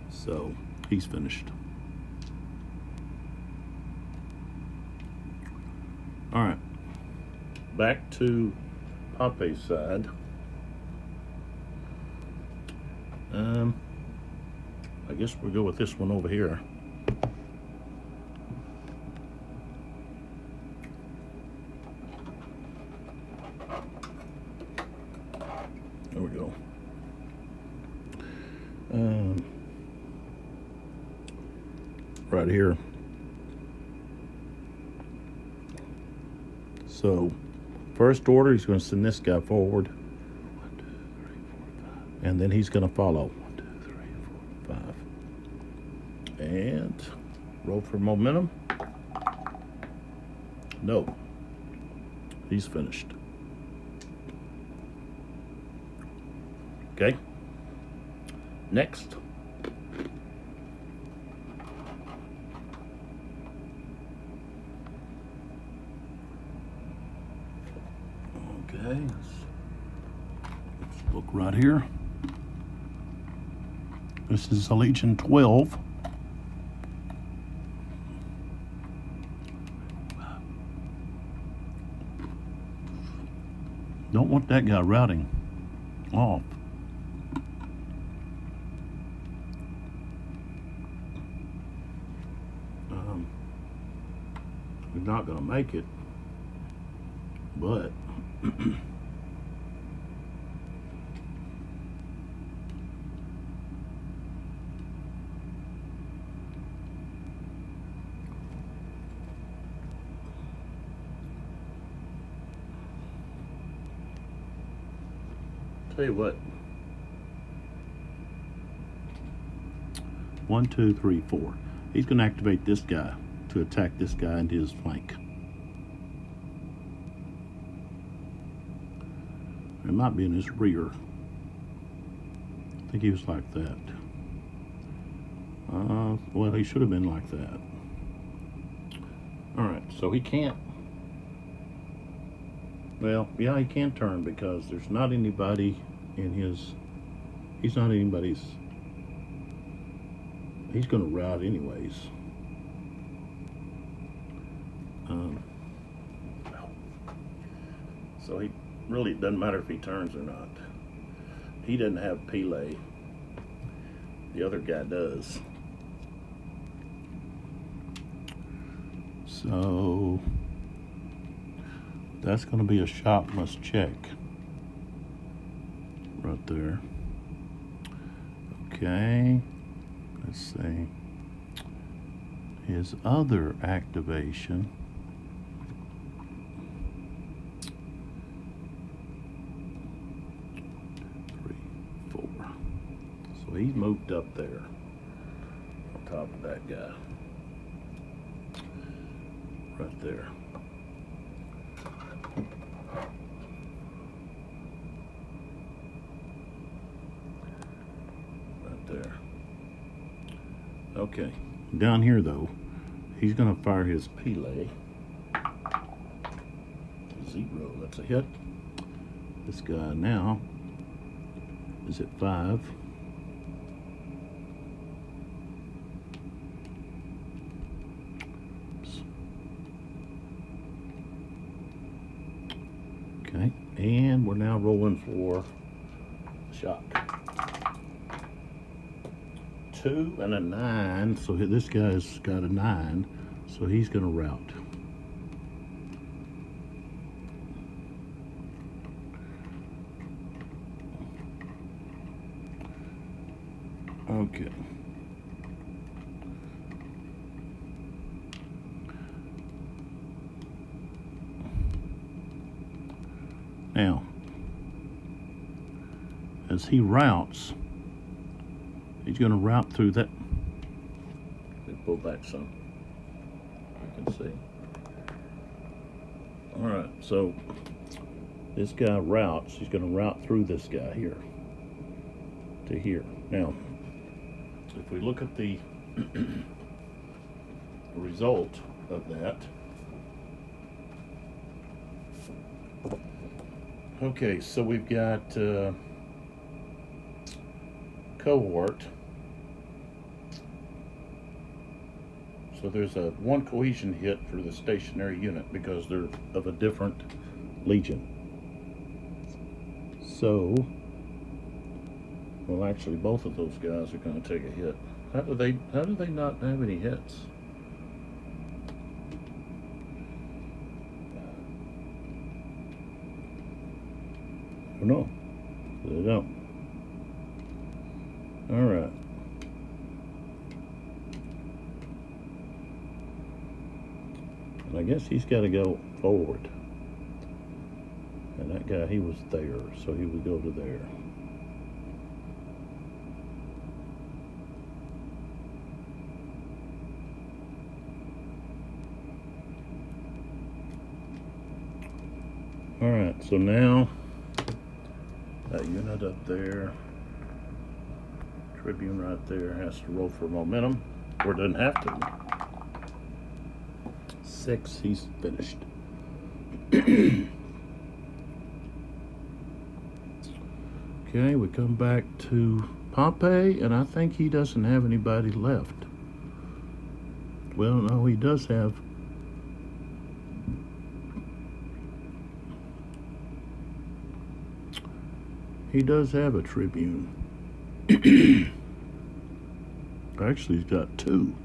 So he's finished. All right. Back to Pompey's side. I guess we'll go with this one over here. There we go. Right here. So, first order, he's going to send this guy forward. 1, 2, 3, 4, 5. And then he's going to follow. 1, 2, 3, 4, 5. And roll for momentum. No. He's finished. Okay. Next. Okay. Let's look right here. This is Legion 12. Don't want that guy routing off. We're not going to make it, but tell you what. 1, 2, 3, 4. He's going to activate this guy to attack this guy into his flank. It might be in his rear. I think he was like that. Well, he should have been like that. Alright, so he can't. Well, yeah, he can turn because there's not anybody in his. He's not anybody's. He's going to rout anyways. So he really, it doesn't matter if he turns or not. He doesn't have Pele. The other guy does. So that's going to be a shot must check right there. Okay, let's see. His other activation. 3, 4. So he's moved up there on top of that guy. Right there. Right there. Okay. Down here though, he's gonna fire his Pele. 0, that's a hit. This guy now is at 5. Okay, and we're now rolling for shock. 2 and a 9, so this guy's got a 9, so he's gonna rout. Okay. Now, as he routs, he's going to rout through that. Let me pull back some. You can see. All right, so this guy routs. He's going to rout through this guy here to here. Now, if we look at the result of that. Okay, so we've got cohort. So there's a 1 cohesion hit for the stationary unit because they're of a different legion. So, well, actually, both of those guys are going to take a hit. How do they not have any hits? I don't know. They don't. All right. And I guess he's got to go forward. And that guy, he was there, so he would go to there. All right, so now that unit up there, Tribune right there, has to roll for momentum, or doesn't have to. 6, he's finished. Okay, we come back to Pompey, and I think he doesn't have anybody left. Well, no, he does have. He does have a Tribune. Actually, he's got 2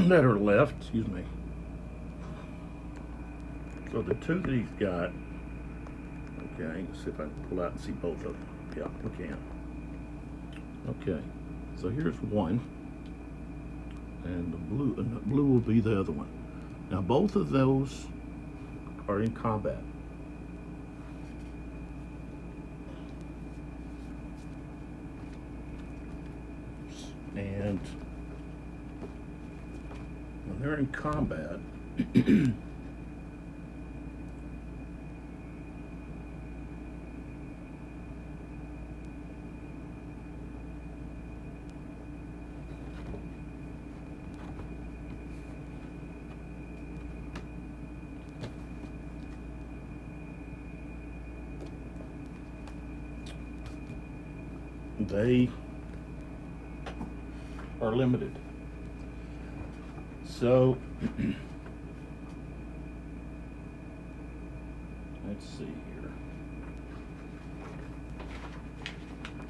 that are left. Excuse me. So the 2 that he's got. Okay, let's see if I can pull out and see both of them. Yeah, we can. Okay, so here's 1, and the blue will be the other one. Now both of those are in combat. And when they're in combat, they are limited. So let's see here.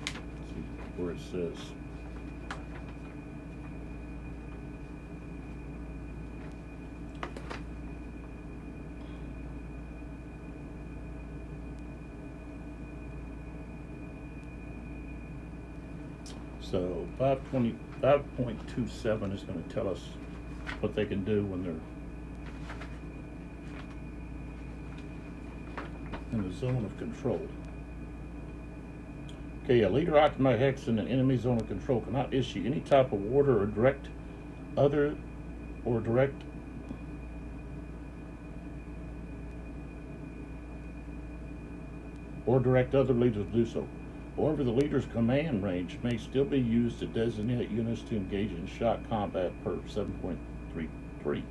Let's see where it says. So 5.27 is going to tell us what they can do when they're in the zone of control. Okay, a leader occupied hex in an enemy zone of control cannot issue any type of order or direct other leaders to do so. However, the leader's command range may still be used to designate units to engage in shot combat per 7.33.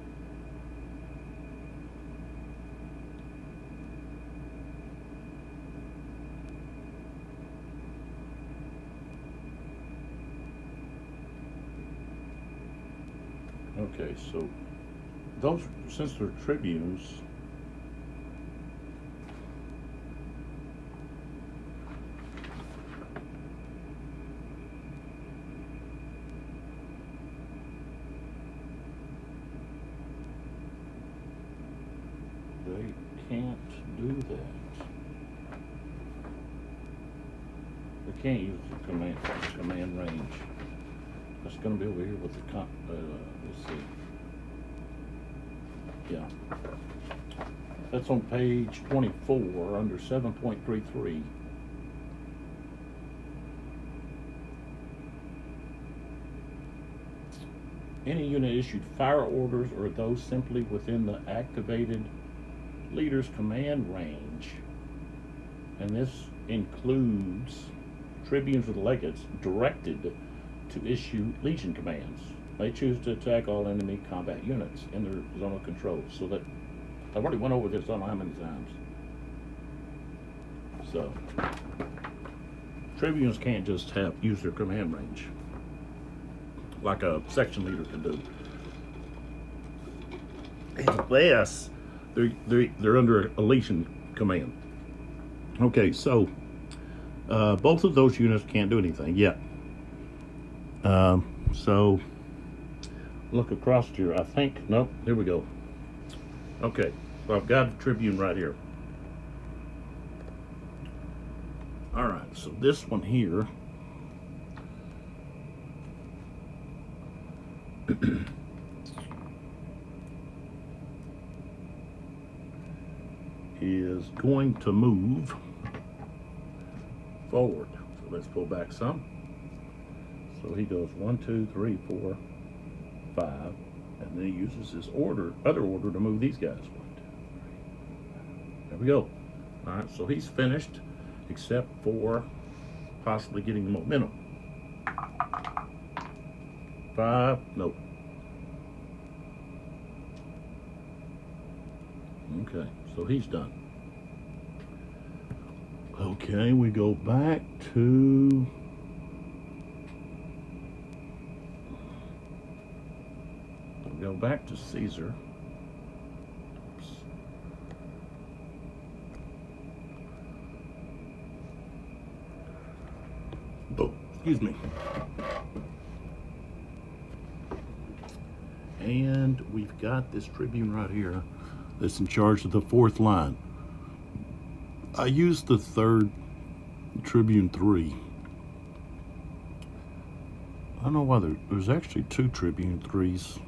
Okay, so those, since they're tribunes, they can't do that. They can't use the command range. That's going to be over here with the let's see. Yeah. That's on page 24 under 7.33. Any unit issued fire orders or those simply within the activated leader's command range, and this includes tribunes with legates directed to issue legion commands. They choose to attack all enemy combat units in their zone of control. So that I've already went over this, I don't know how many times. So tribunes can't just use their command range like a section leader can do, unless they're under a legion command. Okay, so both of those units can't do anything yet. So look across here. I think, nope, here we go. Okay, so I've got a tribune right here. All right, so this one here is going to move forward. So let's pull back some. So he goes 1, 2, 3, 4, 5, and then he uses his other order to move these guys. 1, 2, 3. There we go. All right, so he's finished, except for possibly getting the momentum. 5, nope. Okay, so he's done. Okay, we go back to Caesar. Oops. Oh, excuse me. And we've got this tribune right here that's in charge of the 4th line. I used the 3rd Tribune 3. I don't know why there's actually 2 Tribune 3s.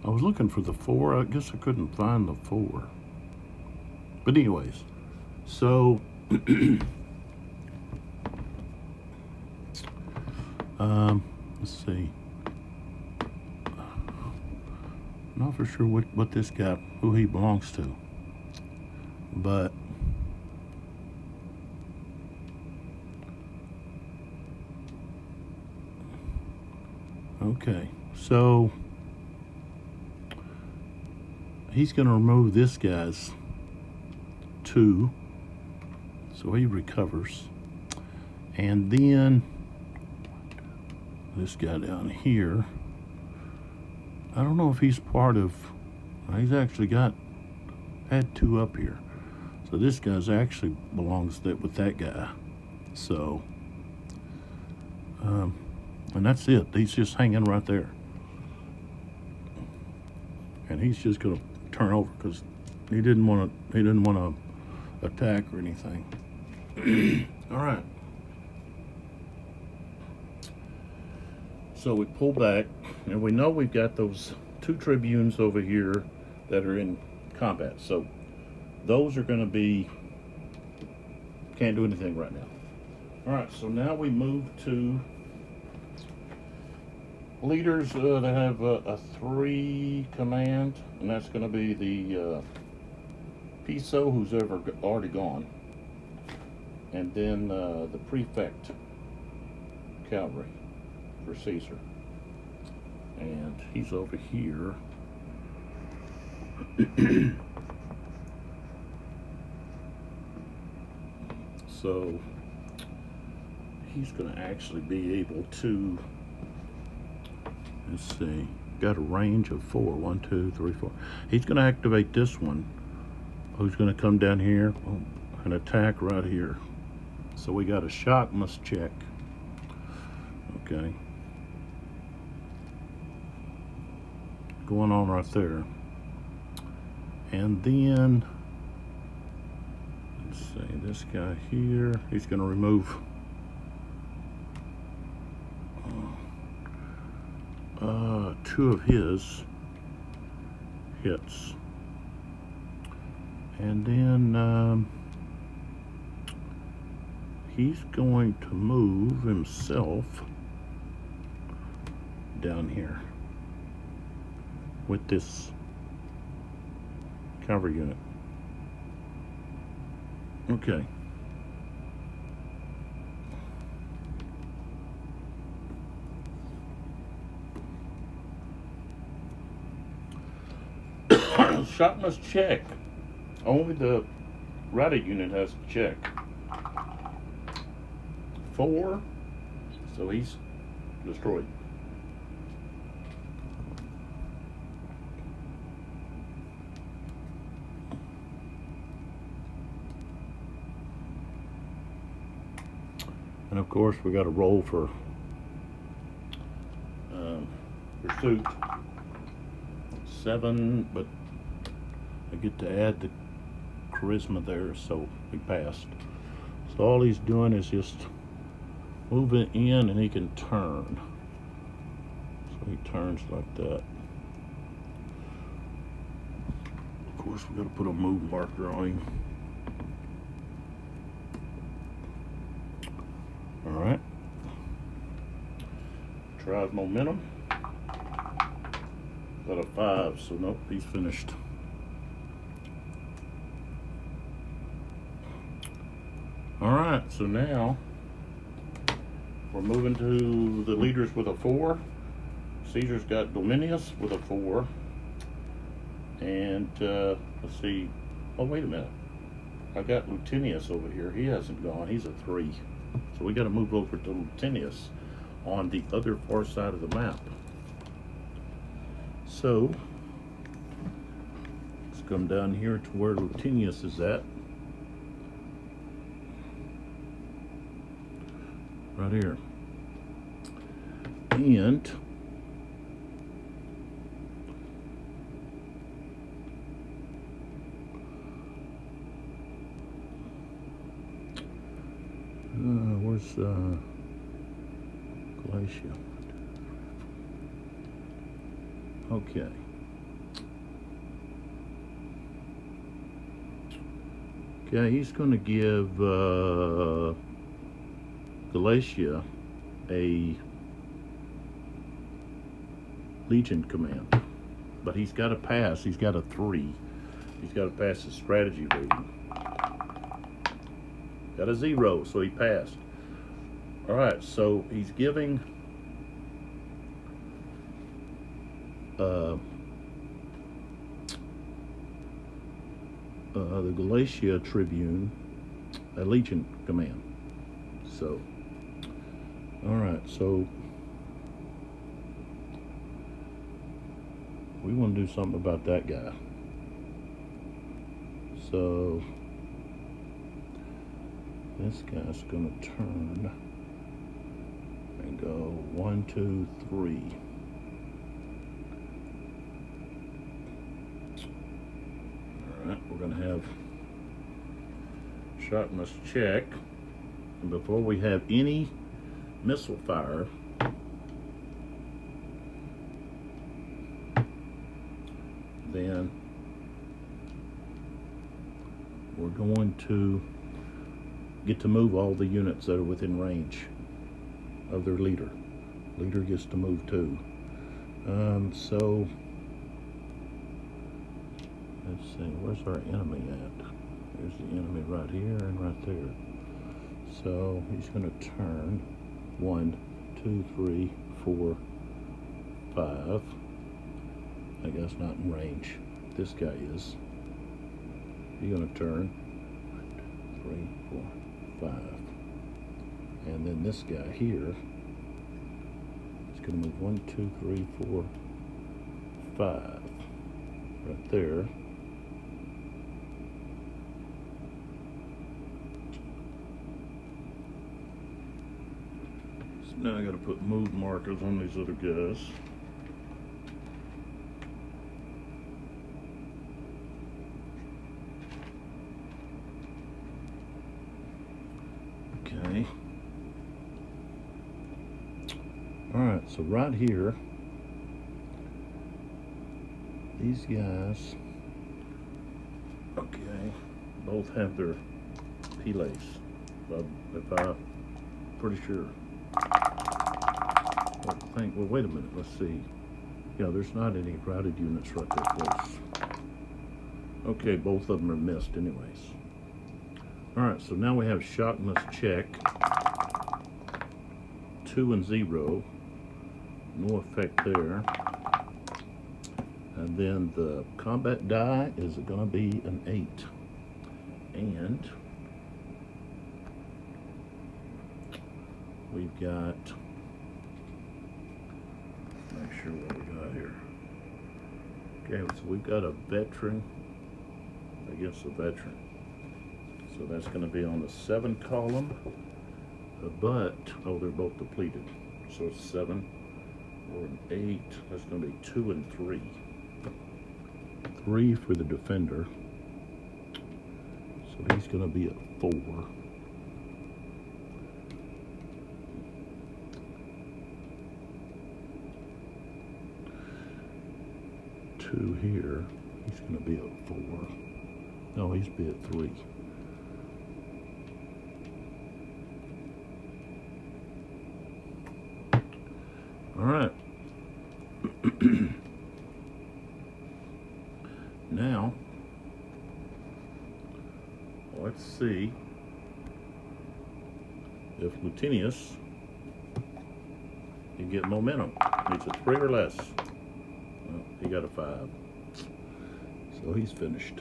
I was looking for the 4. I guess I couldn't find the 4. But anyways, so let's see. I'm not for sure what this guy, who he belongs to, but okay, so he's going to remove this guy's 2, so he recovers, and then this guy down here, I don't know if he's part of, he's actually had 2 up here. So this guy's actually belongs with that guy. So, and that's it. He's just hanging right there. And he's just gonna turn over because he didn't want to attack or anything. All right. So we pull back, and we know we've got those 2 tribunes over here that are in combat. So those are going to be, can't do anything right now. All right, so now we move to leaders that have a 3 command, and that's going to be the Piso, who's already gone, and then the prefect cavalry for Caesar, and he's over here. So he's going to actually be able to, let's see, got a range of 4. 1, 2, 3, 4. He's going to activate this one, who's going to come down here and attack right here. So we got a shot must check. Okay. Going on right there. And then, let's see, this guy here, he's going to remove 2 of his hits. And then he's going to move himself down here with this cavalry unit. Okay. Shot must check. Only the routed unit has to check. 4, so he's destroyed. And of course, we got to roll for pursuit. 7, but I get to add the charisma there, so he passed. So all he's doing is just moving in, and he can turn. So he turns like that. Of course, we got to put a move marker on him. All right. Tries momentum. Got a 5, so nope, he's finished. All right, so now we're moving to the leaders with a 4. Caesar's got Dominius with a 4. And let's see. Oh, wait a minute. I got Latinius over here. He hasn't gone. He's a 3. So we got to move over to Latinius on the other far side of the map. So let's come down here to where Latinius is at. Right here. And where's Galatia? Okay. Okay, he's going to give Galatia a Legion command, but he's got to pass. He's got a 3. He's got to pass his strategy rating. Got a 0, so he passed. All right, so he's giving the Galatia Tribune a Legion command. So, all right, so we want to do something about that guy. So This guy's gonna turn and go 1, 2, 3. Alright, we're gonna have shot must check. And before we have any missile fire, then we're going to get to move all the units that are within range of their leader. Leader gets to move too. So let's see, where's our enemy at? There's the enemy right here and right there. So he's going to turn 1, 2, 3, 4, 5. I guess not in range. This guy is. He's going to turn 1, 2, 3, 4, 5. And then this guy here is going to move 1, 2, 3, 4, 5. Right there. So now I got to put move markers on these other guys. Okay. Alright, so right here, these guys, okay, both have their peleys, if I'm pretty sure. I think, well, wait a minute, let's see. Yeah, there's not any routed units right there close. Okay, both of them are missed anyways. Alright, so now we have shot must check. 2 and 0. No effect there. And then the combat die is going to be an 8. And we've got, make sure what we got here. Okay, so we've got a veteran against a veteran. So that's going to be on the 7 column, but, oh, they're both depleted. So it's 7 or an 8. That's going to be 2 and 3. 3 for the defender. So he's going to be at 4. Two here. He's going to be at 4. No, he's be at 3. All right. Now, let's see if Latinius can get momentum. Needs a 3 or less. Well, he got a 5. So he's finished.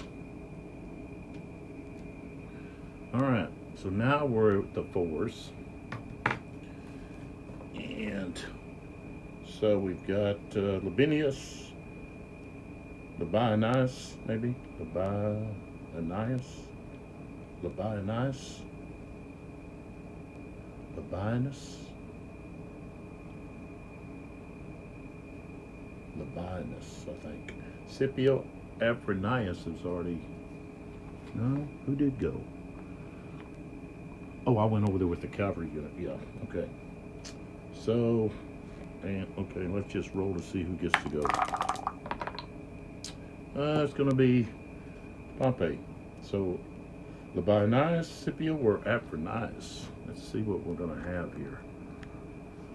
All right. So now we're at the 4s. And so we've got Labienus, Labienus, maybe? Labienus? Labienus? Labienus? Labienus, I think. Scipio Aphrenius is already, no? Who did go? Oh, I went over there with the cavalry unit, yeah, okay. So, and okay, let's just roll to see who gets to go. It's going to be Pompey. So, Labienus, Scipio, or Aphrenius. Let's see what we're going to have here.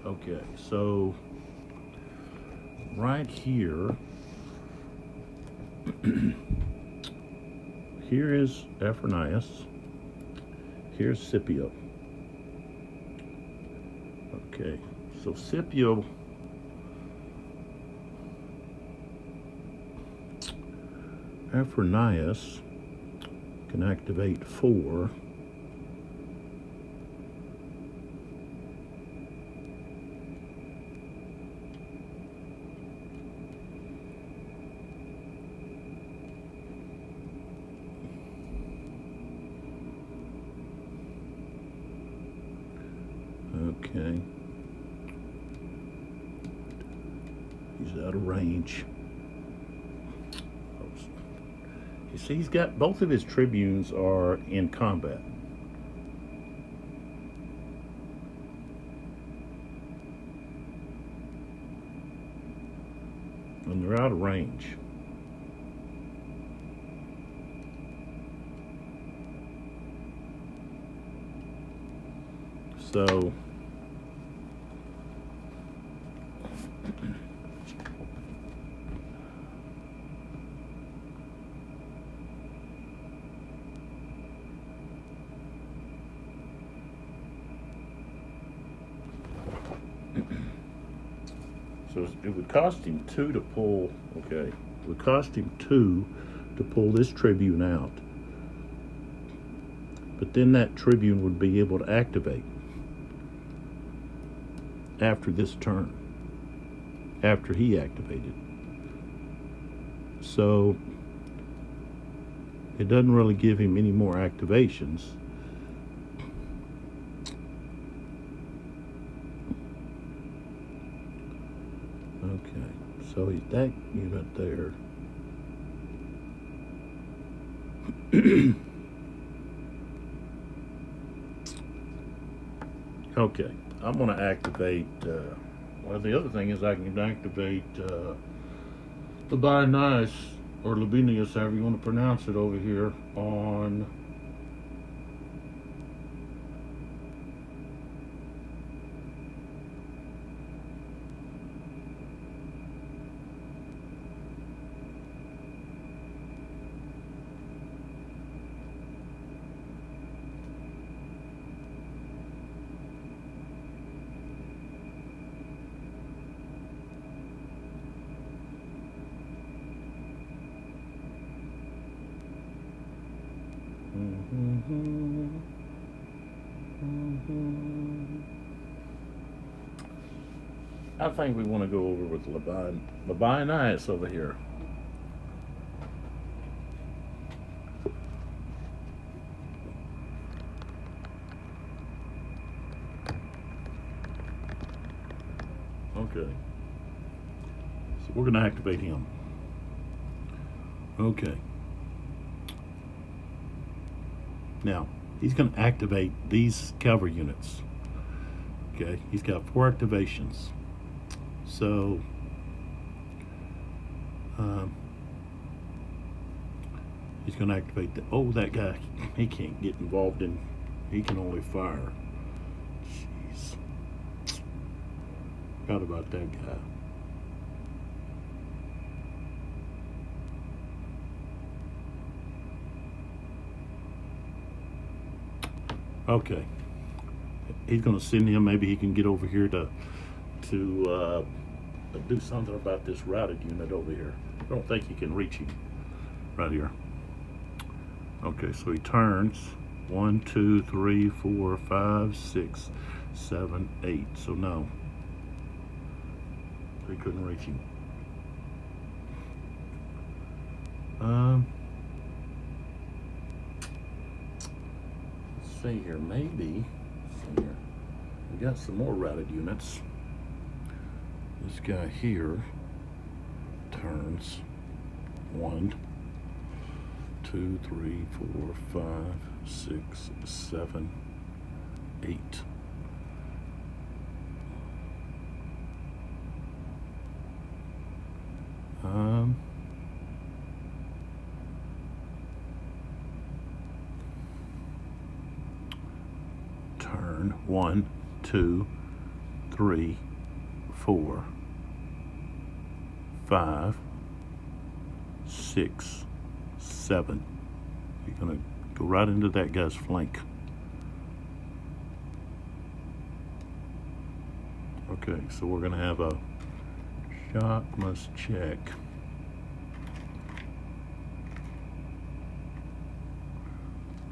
Okay, so right here, here is Aphrenius. Here's Scipio. Okay, so Scipio, Aphrenius can activate 4. Okay. He's out of range. You see, he's got both of his tribunes are in combat. And they're out of range. So it would cost him 2 to pull, okay, it would cost him 2 to pull this tribune out. But then that tribune would be able to activate after this turn, after he activated. So it doesn't really give him any more activations. Okay, so he's that unit there. Okay, I'm going to activate, well, the other thing is I can activate Labienus, or Labienus, however you want to pronounce it over here, on I think we want to go over with Labienus over here. Okay. So we're going to activate him. Okay. Now, he's going to activate these cavalry units. Okay, he's got 4 activations. So, he's going to activate that guy, he can't get involved in, he can only fire. Jeez. Forgot about that guy. Okay. He's going to send him, maybe he can get over here to do something about this routed unit over here. I don't think he can reach him right here. Okay, so he turns 1, 2, 3, 4, 5, 6, 7, 8. So no, he couldn't reach him. Let's see here, maybe. Let's see here. We got some more routed units. This guy here turns 1, 2, 3, 4, 5, 6, 7, 8. Turn 1, 2, 3, 4, 5, 6, 7. You're gonna go right into that guy's flank. Okay, so we're gonna have a shot must check.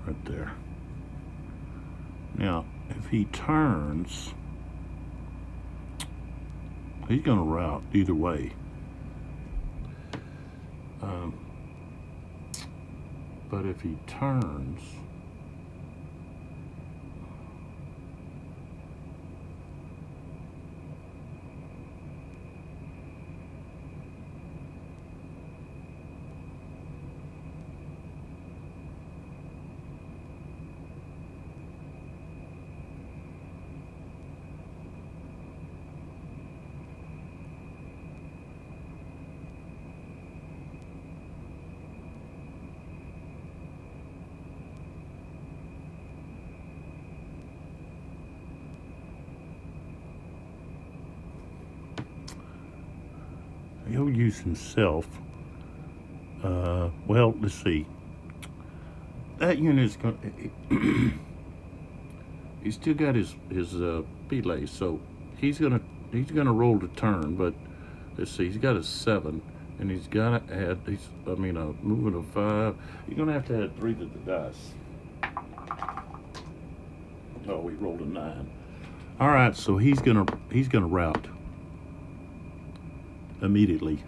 Right there. Now, if he turns, he's going to rout either way. But if he turns, he'll use himself. Well, let's see. That unit is going. He's still got his belay, so he's gonna roll the turn. But let's see, he's got a 7, and he's gotta add. Moving a 5. You're gonna have to add 3 to the dice. Oh, he rolled a 9. All right, so he's gonna rout immediately.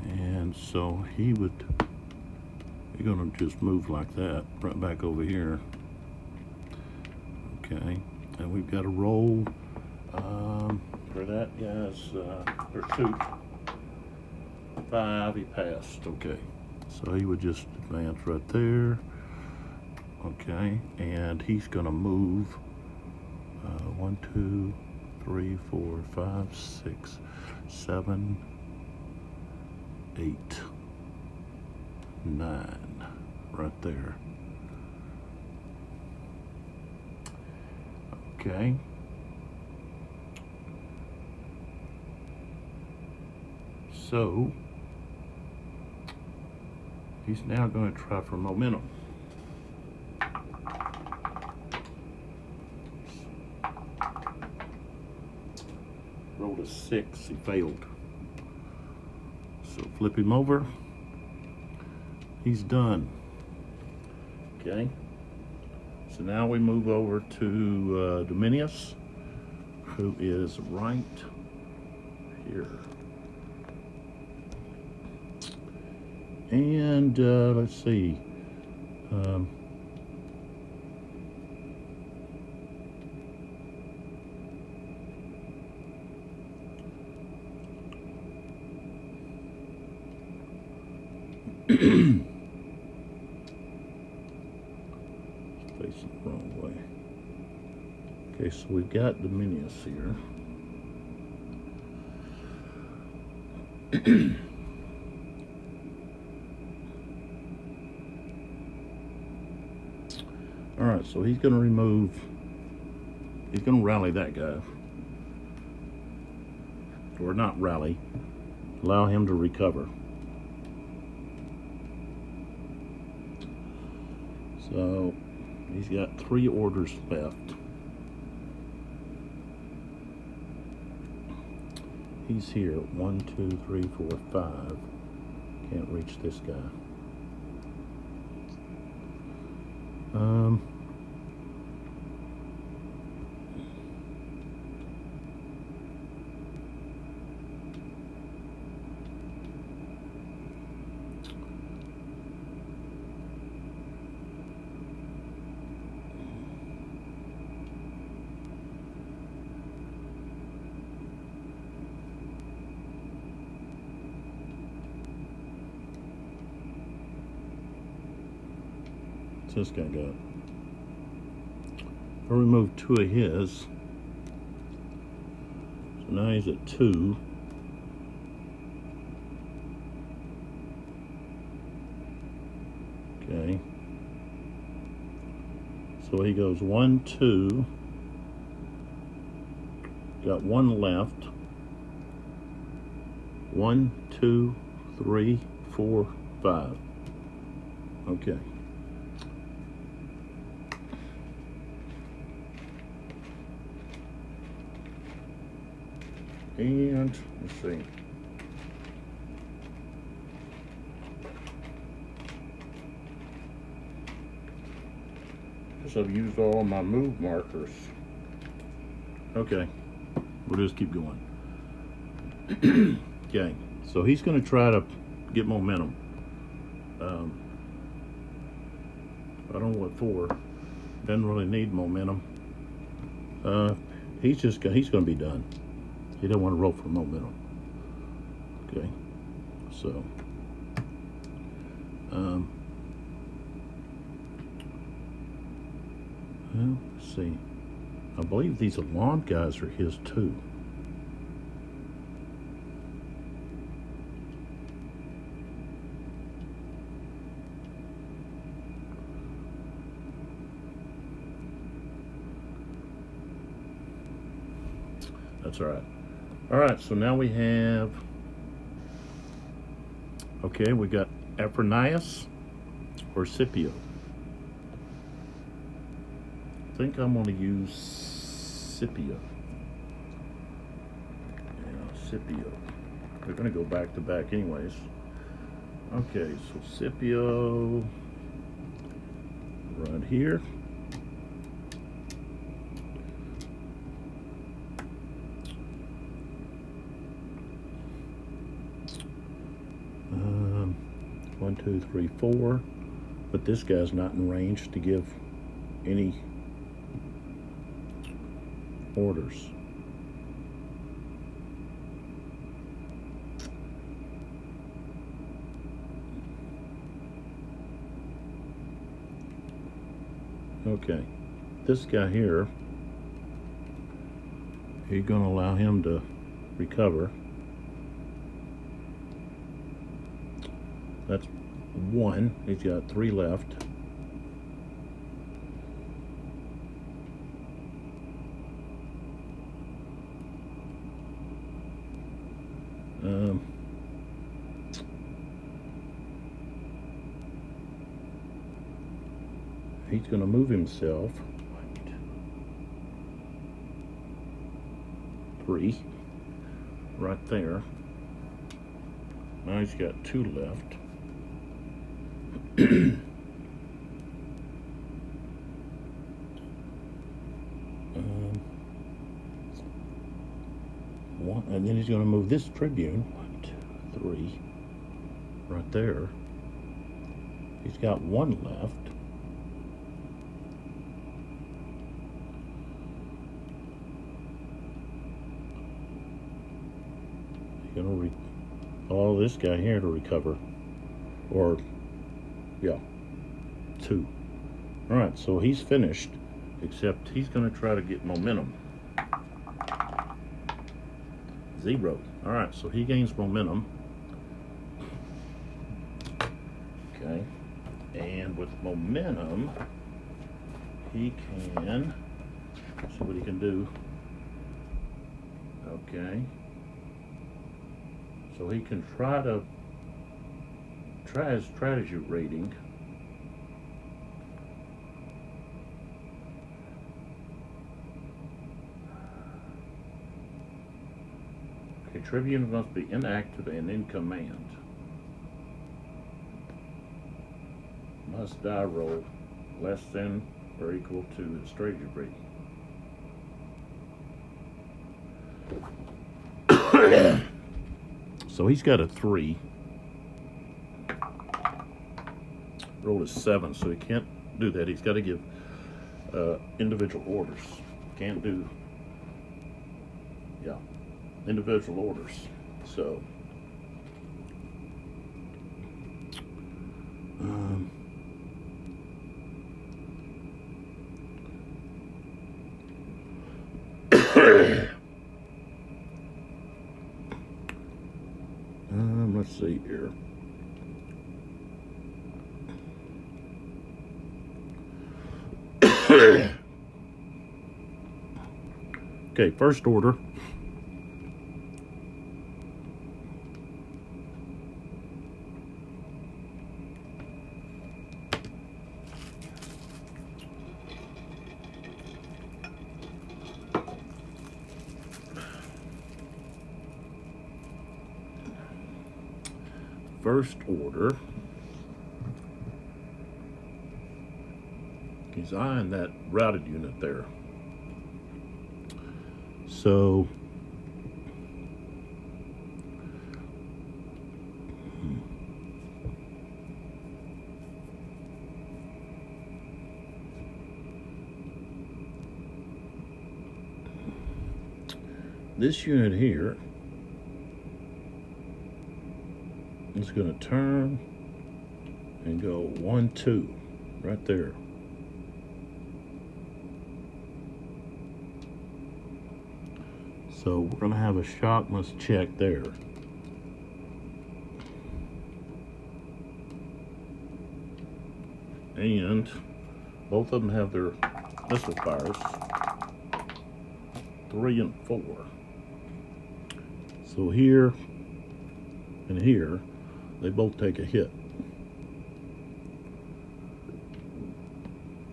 And so you're gonna just move like that right back over here. Okay, and we've got a roll for that guy's or 2. 5, he passed. Okay, so he would just advance right there. Okay, and he's gonna move 1, 2, 3, 4, 5, 6, 7, 8, 9, right there. Okay. So he's now going to try for momentum. Rolled a 6, he failed. So flip him over. He's done. Okay. So now we move over to Dominius, who is right here. And let's see. Facing the wrong way. Okay, so we've got Dominius here. All right, so he's going to rally that guy. Or not rally, allow him to recover. So he's got 3 orders left. He's here. 1, 2, 3, 4, 5. Can't reach this guy. What's this guy got? I removed 2 of his. So now he's at 2. Okay. So he goes 1, 2. Got 1 left. 1, 2, 3, 4, 5. Okay. And let's see. Guess I've used all my move markers. Okay, we'll just keep going. Okay, so he's going to try to get momentum. I don't know what for. Doesn't really need momentum. He's going to be done. He don't want to roll for momentum. Okay, so well, let's see. I believe these alarm guys are his too. That's all right. All right, so now we have, okay, we got Aphronius or Scipio. I think I'm going to use Scipio. Yeah, Scipio. They're going to go back to back anyways. Okay, so Scipio right here. One, two, three, four. But this guy's not in range to give any orders. Okay, this guy here, you're going to allow him to recover. That's one. He's got 3 left. He's going to move himself. 3 right there. Now he's got 2 left. One, and then he's going to move this tribune. 1, 2, 3 right there. He's got 1 left. He's going to all this guy here to recover, or yeah, 2. All right, so he's finished, except he's going to try to get momentum. 0. All right, so he gains momentum. Okay, and with momentum, he can, let's see what he can do. Okay, so he can try his strategy rating. Okay, tribune must be inactive and in command. Must die roll less than or equal to his strategy rating. So he's got a 3. Roll is 7, so he can't do that. He's got to give individual orders. Can't do, yeah, individual orders. So, let's see here. Okay, first order. First order. He's eyeing that routed unit there. So this unit here is going to turn and go 1, 2 right there. So we're going to have a shock must check there. And both of them have their missile fires, 3 and 4. So here and here, they both take a hit.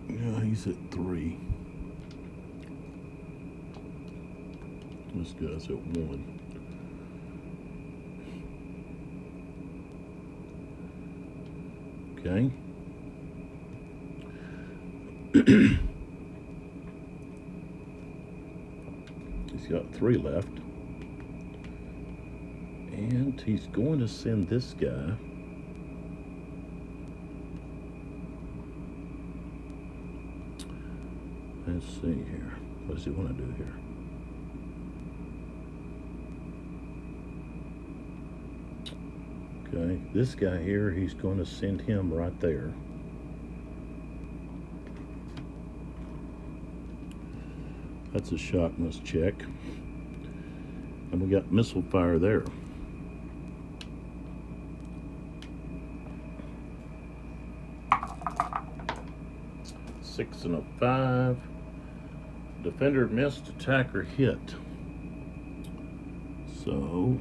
Yeah, he's at 3. This guy's at 1. Okay. He's got 3 left. And he's going to send this guy. Let's see here. What does he want to do here? Okay, this guy here, he's going to send him right there. That's a sharpness check. And we got missile fire there. Six and a 5. Defender missed, attacker hit. So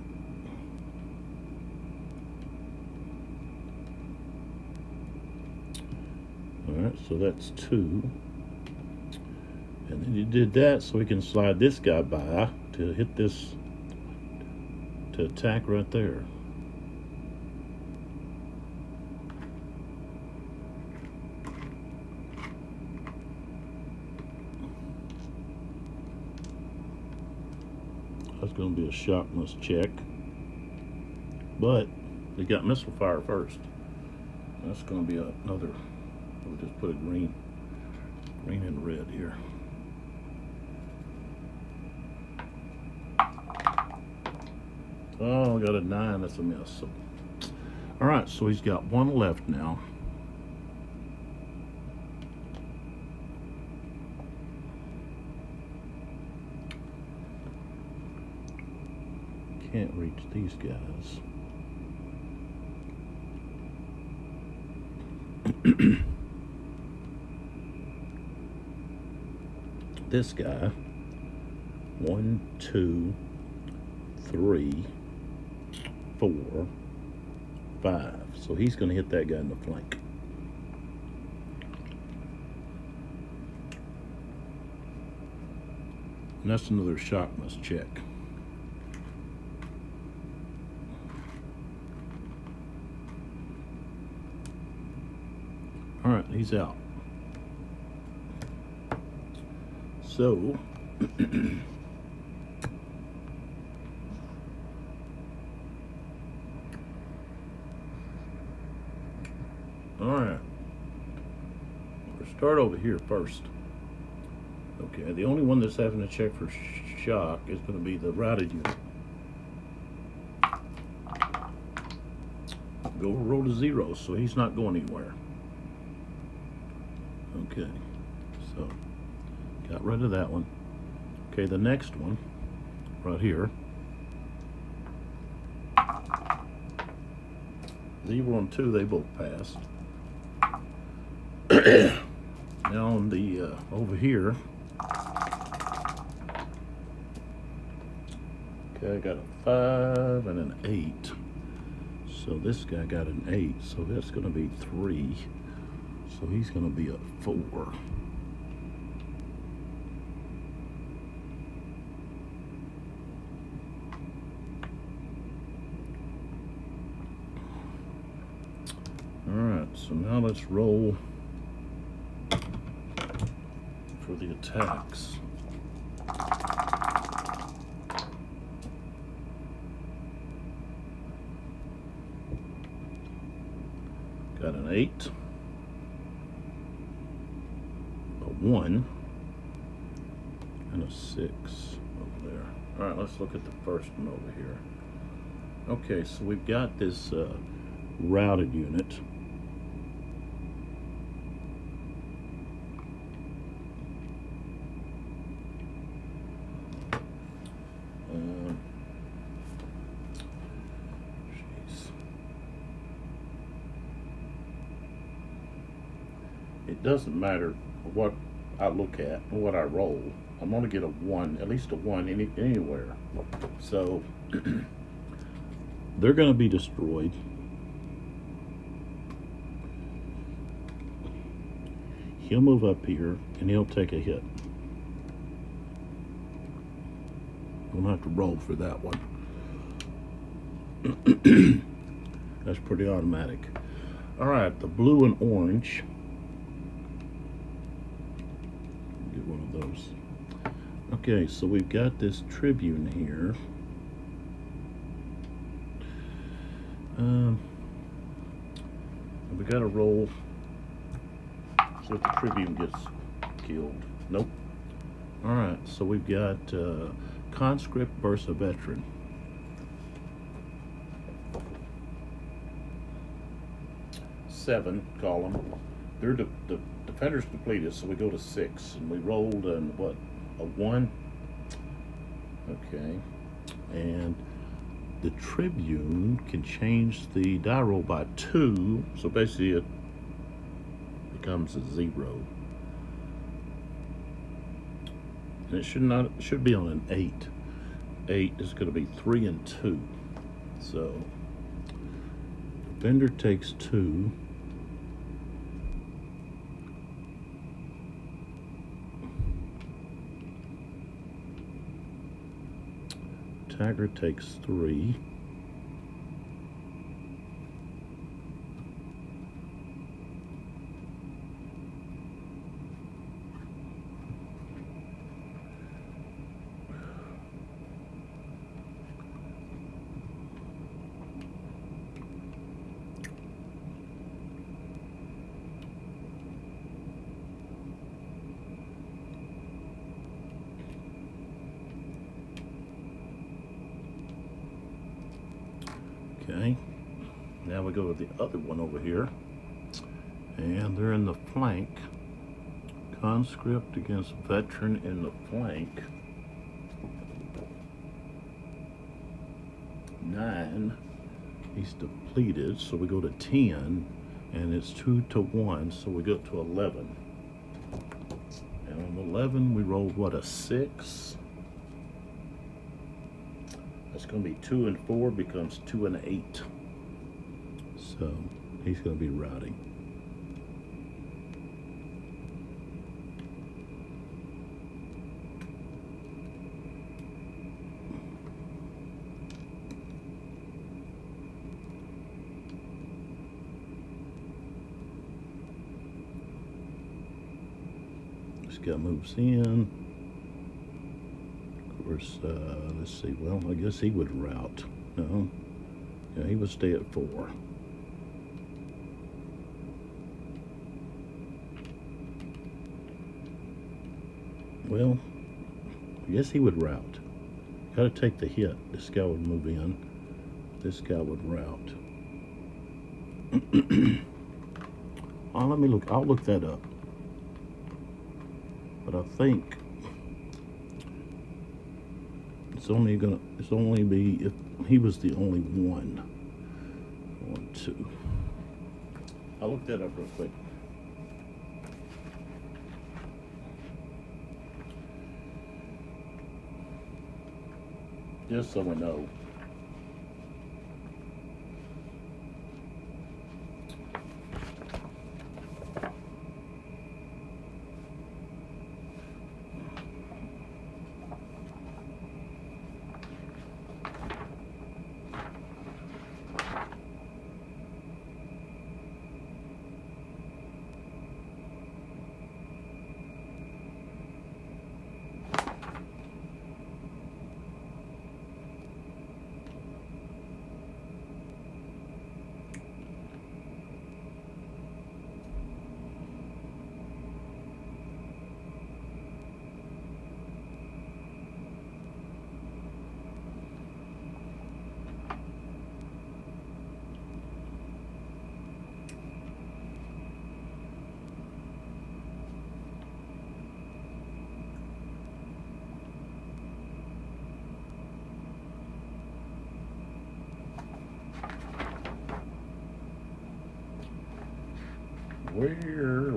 alright, so that's 2. And then you did that so we can slide this guy by to hit this, to attack right there. That's going to be a sharpness check. But they got missile fire first. That's going to be another, we'll just put a green and red here. Oh, I got a 9, that's a miss. So, all right, so he's got 1 left now. Can't reach these guys. This guy, 1, 2, 3, 4, 5. So he's going to hit that guy in the flank. And that's another sharpness check. All right, he's out. So all right, we'll start over here first. Okay, the only one that's having to check for shock is going to be the routed unit. Go roll to 0, so he's not going anywhere. Okay, so got rid of that one. Okay, the next one right here, 0 and 2, they both passed. Now on the over here, okay, I got a 5 and an 8. So this guy got an 8, so that's going to be 3. So he's going to be a 4. Alright, so now let's roll for the attacks. Got an 8. 1 and a 6 over there. All right, let's look at the first one over here. Okay, so we've got this routed unit. It doesn't matter what I look at and what I roll, I'm going to get a 1, at least a 1 anywhere. So they're going to be destroyed. He'll move up here and he'll take a hit. I'm going to have to roll for that one. That's pretty automatic. All right, the blue and orange. Get one of those. Okay, so we've got this tribune here. We got to roll so that the tribune gets killed. Nope. All right, so we've got conscript versus a veteran. Seven column. They're the defenders depleted, so we go to 6, and we rolled what, a 1. Okay, and the tribune can change the die roll by 2, so basically it becomes a 0. And it should be on an 8. 8 is going to be 3 and 2. So defender takes 2. Attacker takes 3. Okay, now we go to the other one over here, and they're in the flank. Conscript against veteran in the flank. 9, he's depleted, so we go to 10, and it's 2 to 1, so we go to 11. And on 11, we rolled what, a 6? That's going to be 2 and 4 becomes 2 and 8. So he's going to be routing. This guy moves in. Let's see, well, I guess he would rout. No, yeah, he would stay at 4. Well, I guess he would rout. Got to take the hit. This guy would move in. This guy would rout. Oh, let me look. I'll look that up. But I think it's only be if he was the only one. 1, 2. I'll look that up real quick. Just so we know. Where?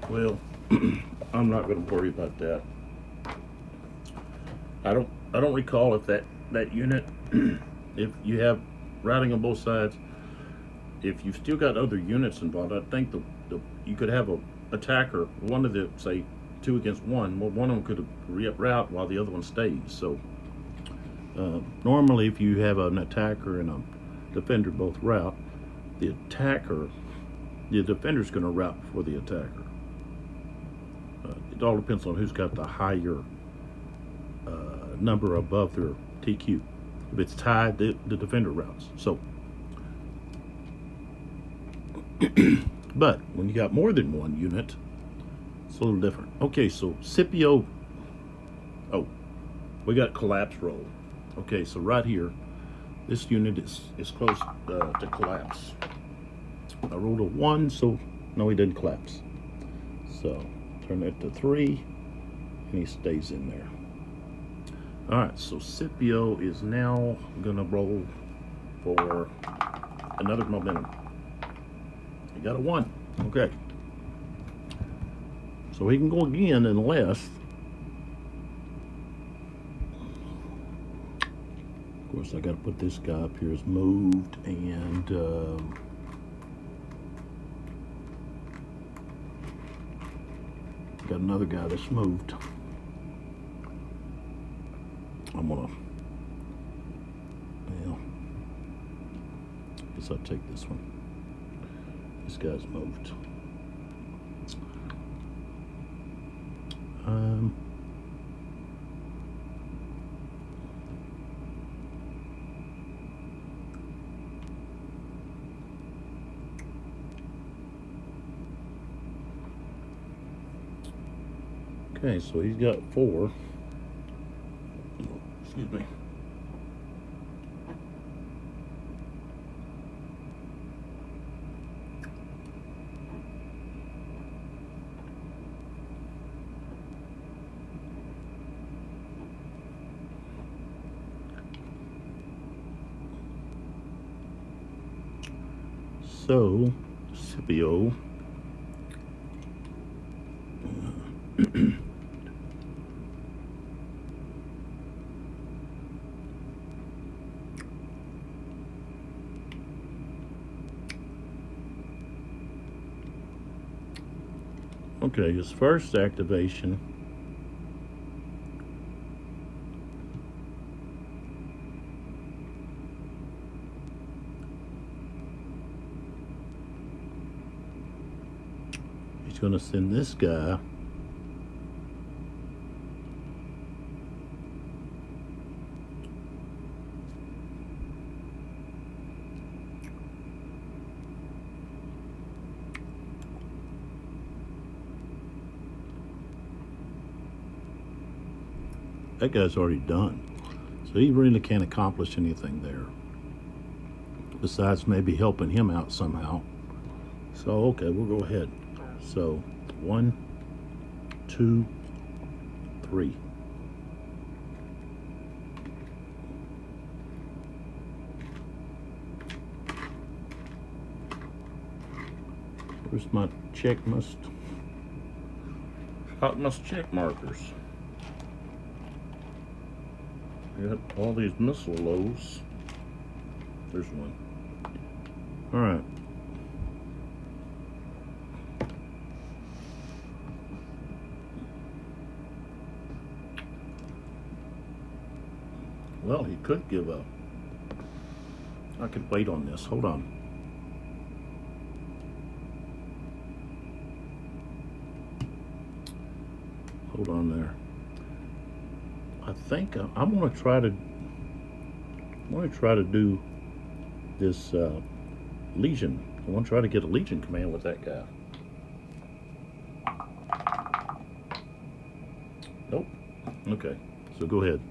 Well, I'm not going to worry about that. I don't recall if that unit, if you have routing on both sides, if you've still got other units involved, I think the you could have a attacker, one of the, say, 2 against 1. Well, one of them could route while the other one stays. So normally, if you have an attacker and a defender both route, the defender's going to route before the attacker. It all depends on who's got the higher number above their TQ. If it's tied, the defender routes. So, but when you got more than one unit, it's a little different. Okay, so Scipio. Oh, we got collapse roll. Okay, so right here, this unit is close to collapse. I rolled a 1, so no, he didn't collapse. So turn that to 3, and he stays in there. All right, so Scipio is now gonna roll for another momentum. He got a 1. Okay. So he can go again unless, of course, I got to put this guy up here as moved, and got another guy that's moved. I'm gonna, well, guess I'll take this one. This guy's moved. Okay, so he's got 4. Excuse me. So, Scipio. Okay, his first activation he's going to send this guy that guy's already done. So he really can't accomplish anything there. Besides maybe helping him out somehow. So, okay, we'll go ahead. So, 1, 2, 3. Where's my check must check markers? Got all these missile lows. There's one. All right. Well, he could give up. I could wait on this. Hold on. Hold on there. I think I'm going to try to. I'm going to try to do this Legion. I want to try to get a Legion command with that guy. Nope. Okay. So go ahead.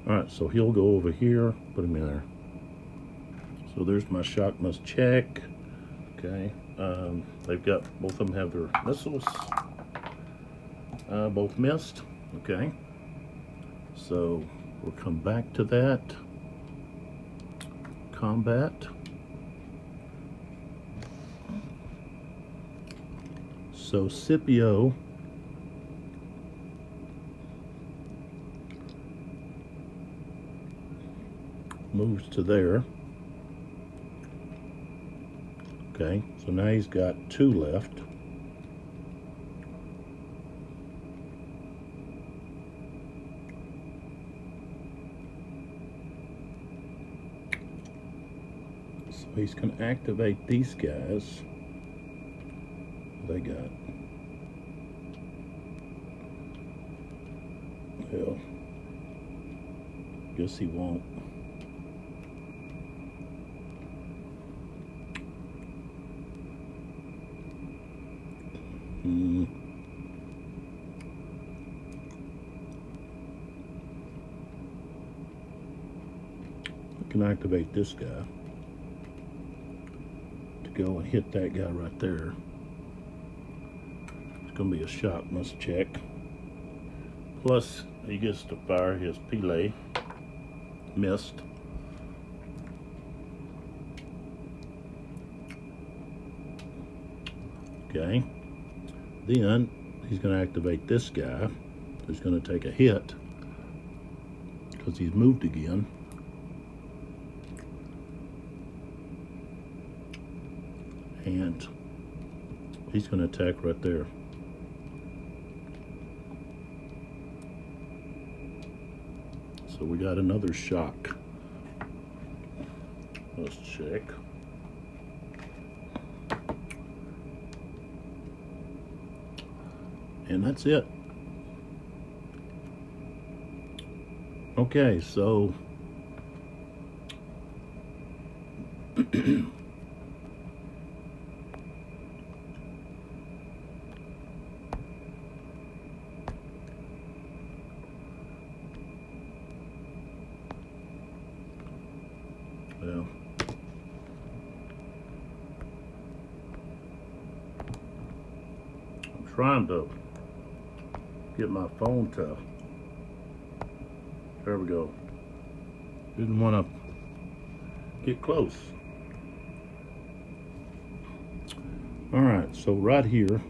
All right. So he'll go over here. Put him in there. So there's my shock must check. Okay. They've got both of them have their missiles. Both missed. Okay. So we'll come back to that. Combat. So Scipio moves to there. Okay, so now he's got 2 left. So he's going to activate these guys. They got, well, guess he won't. I can activate this guy to go and hit that guy right there. It's going to be a shot, must check. Plus, he gets to fire his Pele. Missed. Okay. Then he's going to activate this guy, who's going to take a hit because he's moved again. And he's going to attack right there. So we got another shock. Let's check. And that's it. Okay, so well, I'm trying to get my phone to, there we go. Didn't want to get close. All right, so right here,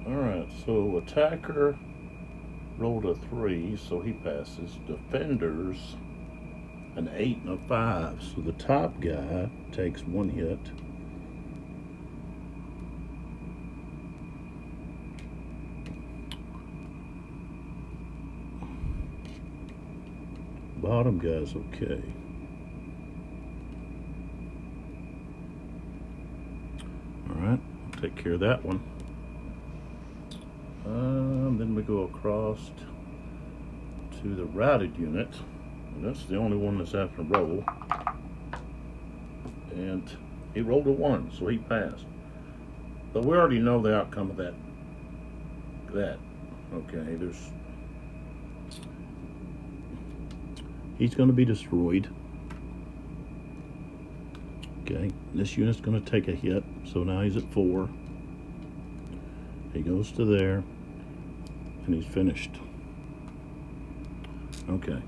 all right, so attacker rolled a 3, so he passes. Defenders, an 8 and a 5, so the top guy takes 1 hit. Bottom guy's okay. All right, I'll take care of that one. Then we go across to the routed unit, and that's the only one that's having to roll. And he rolled a 1, so he passed. But we already know the outcome of that. Okay, he's going to be destroyed. Okay, this unit's going to take a hit, so now he's at 4. He goes to there, and he's finished. Okay.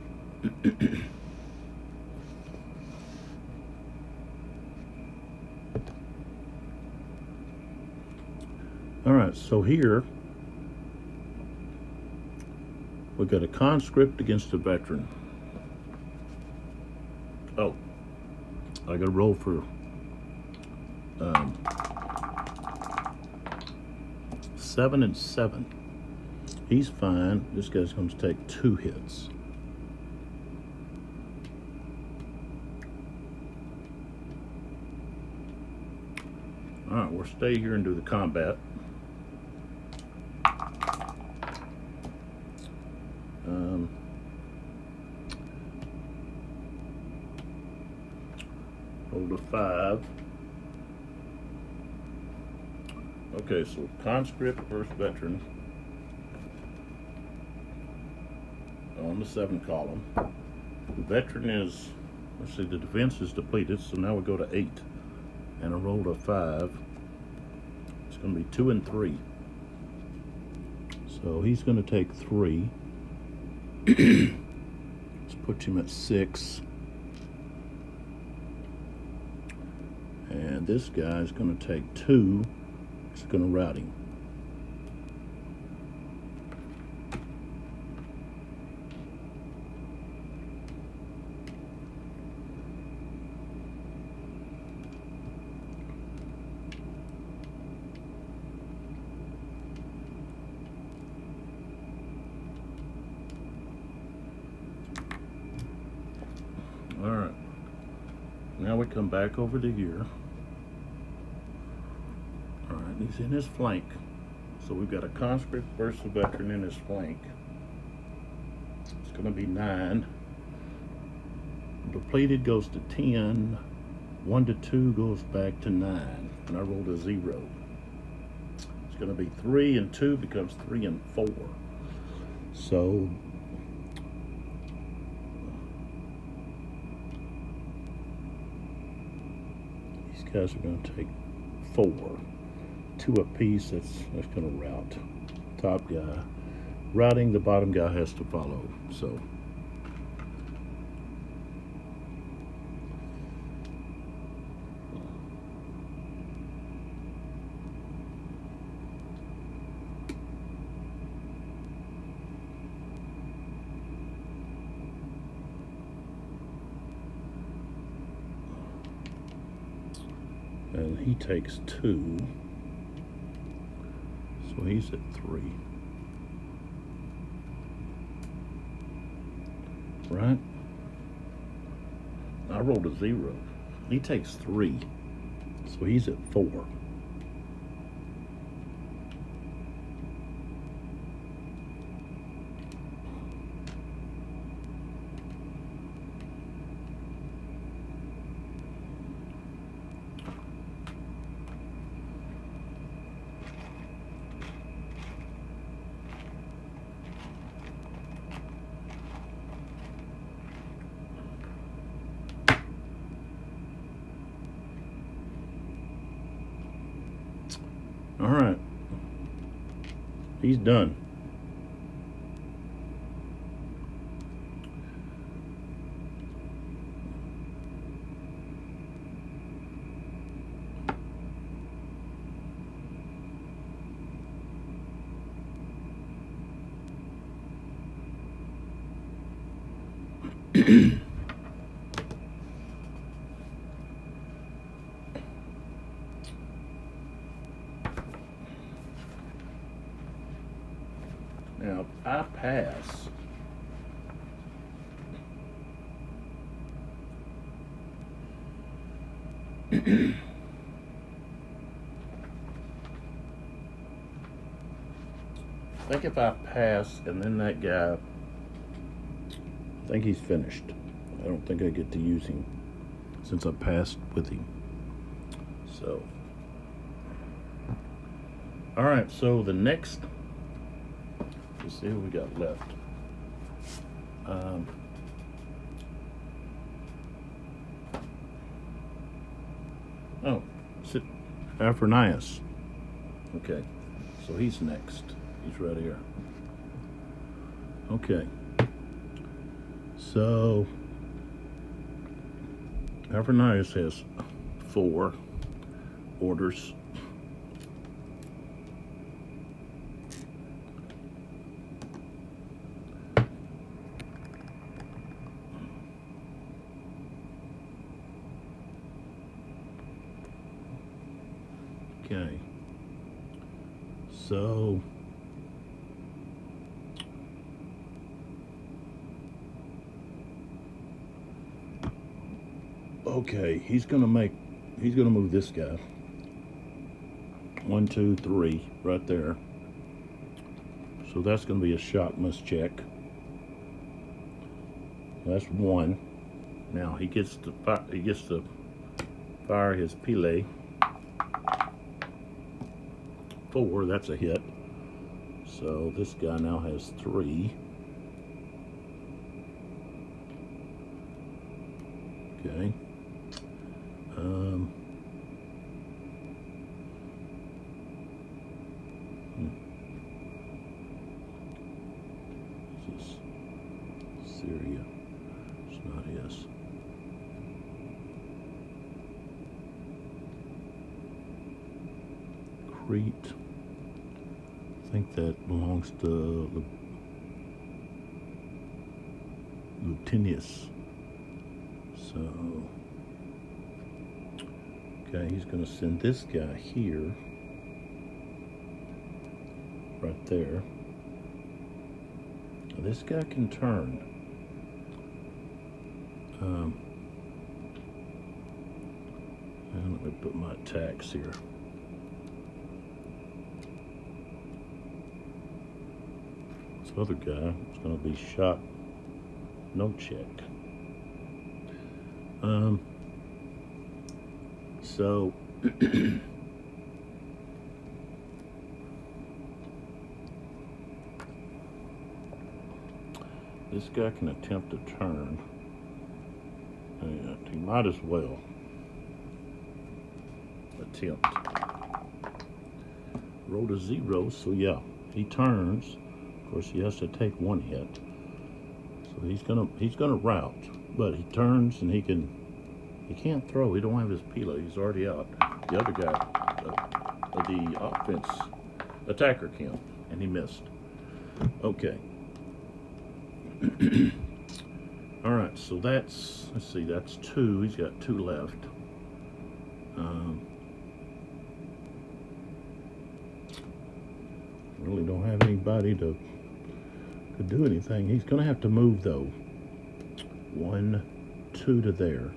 All right, so here we got a conscript against a veteran. Oh, I got to roll for 7 and 7. He's fine. This guy's going to take 2 hits. All right, we'll stay here and do the combat. Rolled a 5. Okay, so conscript versus veteran on the 7 column. The veteran is, let's see, the defense is depleted, so now we go to 8. And I rolled a 5. It's going to be 2 and 3. So he's going to take 3. Let's put him at 6. And this guy is going to take 2. It's going to rout him. All right. Now we come back over to here. All right, he's in his flank. So we've got a conscript versus a veteran in his flank. It's going to be 9. Depleted goes to 10. 1 to 2 goes back to 9. And I rolled a 0. It's going to be 3 and 2 becomes 3 and 4. So these guys are going to take 4. 2 apiece. That's going to rout. Top guy routing, the bottom guy has to follow. So and he takes 2. So he's at 3. Right? I rolled a 0. He takes 3. So he's at 4. All right. He's done. Now, I pass. I think if I pass and then that guy, I think he's finished. I don't think I get to use him since I passed with him. So, all right, so the next, let's see what we got left. Oh, sit, Aphronius. Okay, so he's next. He's right here. Okay. So, Aphronius has 4 orders. Okay. So, okay, he's gonna move this guy. 1, 2, 3, right there. So that's gonna be a shock must check. That's 1. Now he gets to fire his pile. 4, that's a hit. So this guy now has 3. Okay. This is Syria. It's not his. Crete. I think that belongs to Lieutenus. So, okay, he's going to send this guy here, right there. Now, this guy can turn. And let me put my attacks here. This other guy is going to be shot, no check. So this guy can attempt to turn, and he might as well attempt. Rolled a 0, so yeah, he turns. Of course, he has to take one hit, so he's gonna rout, but he turns and he can't throw. He don't have his pila. He's already out. The other guy, the offense attacker can, and he missed. Okay. All right. So let's see. That's 2. He's got 2 left. Really don't have anybody to do anything. He's going to have to move though. 1, 2 to there.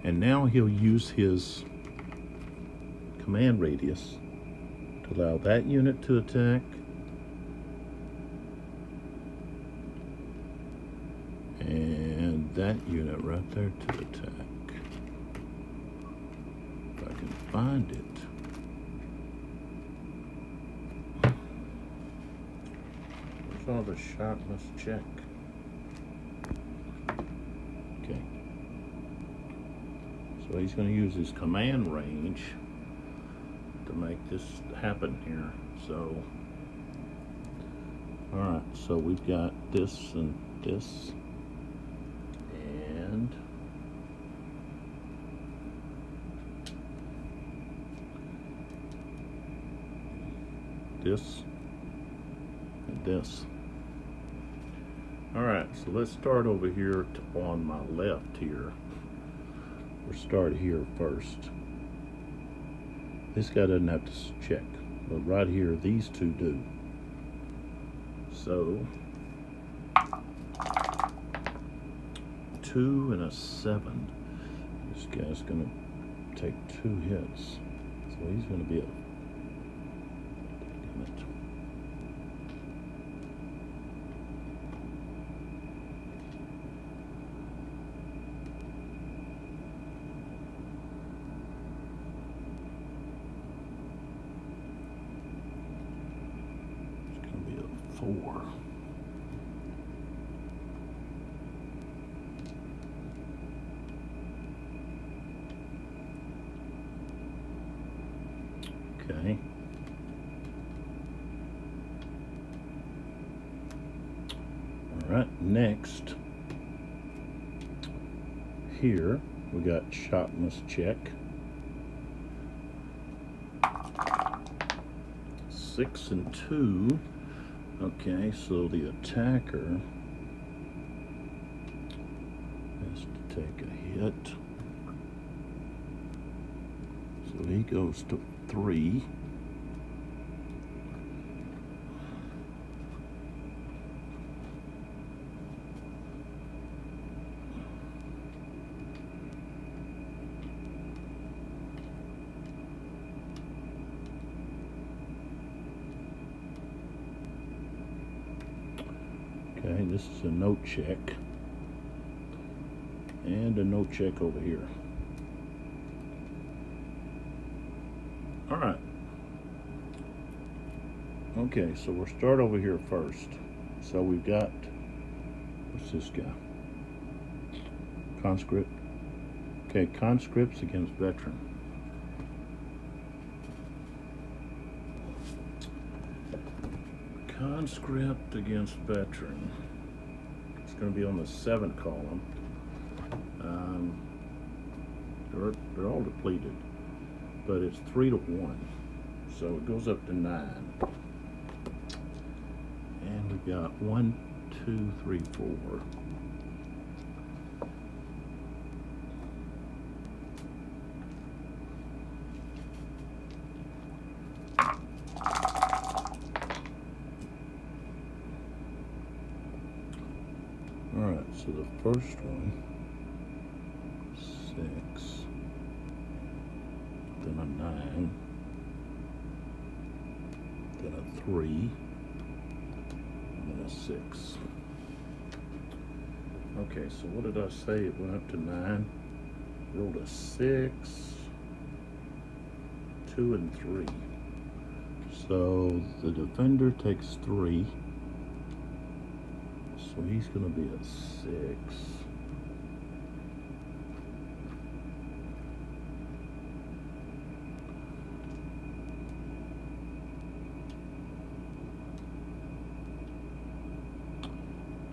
And now he'll use his command radius to allow that unit to attack. And that unit right there to attack. If I can find it. Where's all the shot must check? Okay. So he's going to use his command range to make this happen here. So, all right. So we've got this and this, and this and this. All right. So let's start over here on my left here. We'll start here first. This guy doesn't have to check, but right here, these two do. So, 2 and a 7. This guy's gonna take 2 hits, so he's gonna be a. Damn it. It's gonna be a 4. Okay. All right, next, here we got shot must check. 6 and 2. Okay, so the attacker has to take a hit. So he goes to 3. Okay, this is a no check. And a no check over here. All right. Okay, so we'll start over here first. So we've got, what's this guy? Conscript. Okay, conscripts against veteran. Conscript against veteran. It's going to be on the 7 column. They're all depleted. but it's 3-1. So it goes up to 9. And we've got 1, 2, 3, 4. Alright, so the first one, 6, then a 9, then a 3, and then a 6. Okay, so what did I say? It went up to 9, rolled a 6, 2, and 3. So the defender takes 3. So he's going to be at 6.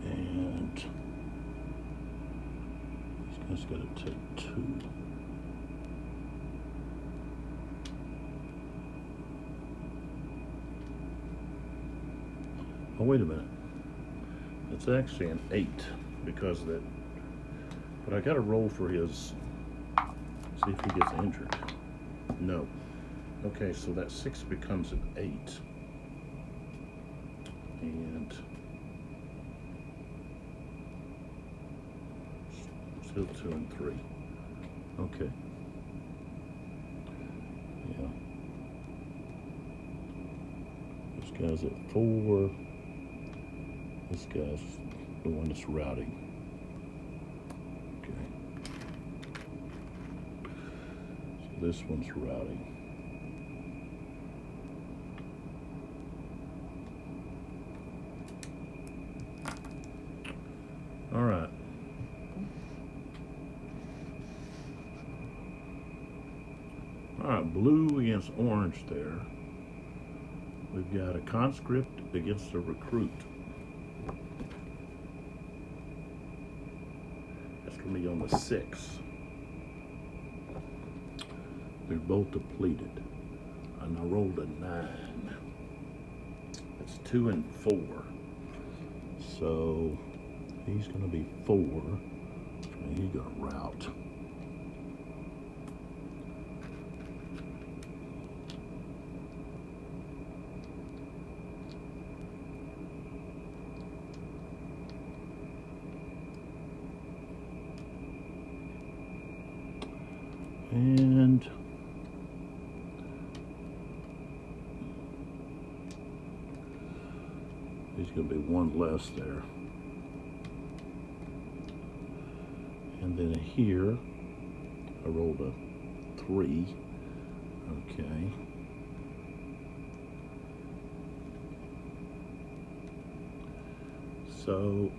And he's going to take 2. Oh, wait a minute. It's actually an 8 because that, but I got to roll for his, see if he gets injured. No. Okay, so that 6 becomes an 8. And still 2 and 3. Okay. Yeah. This guy's at 4. This guy's the one that's routing. Okay. So this one's routing. All right. All right, blue against orange there. We've got a conscript against a recruit. Me on the 6. They're both depleted. And I rolled a 9. That's 2 and 4. So he's going to be 4. And he's going to rout. And he's going to be 1 less there. And then here, I rolled a 3. Okay. So,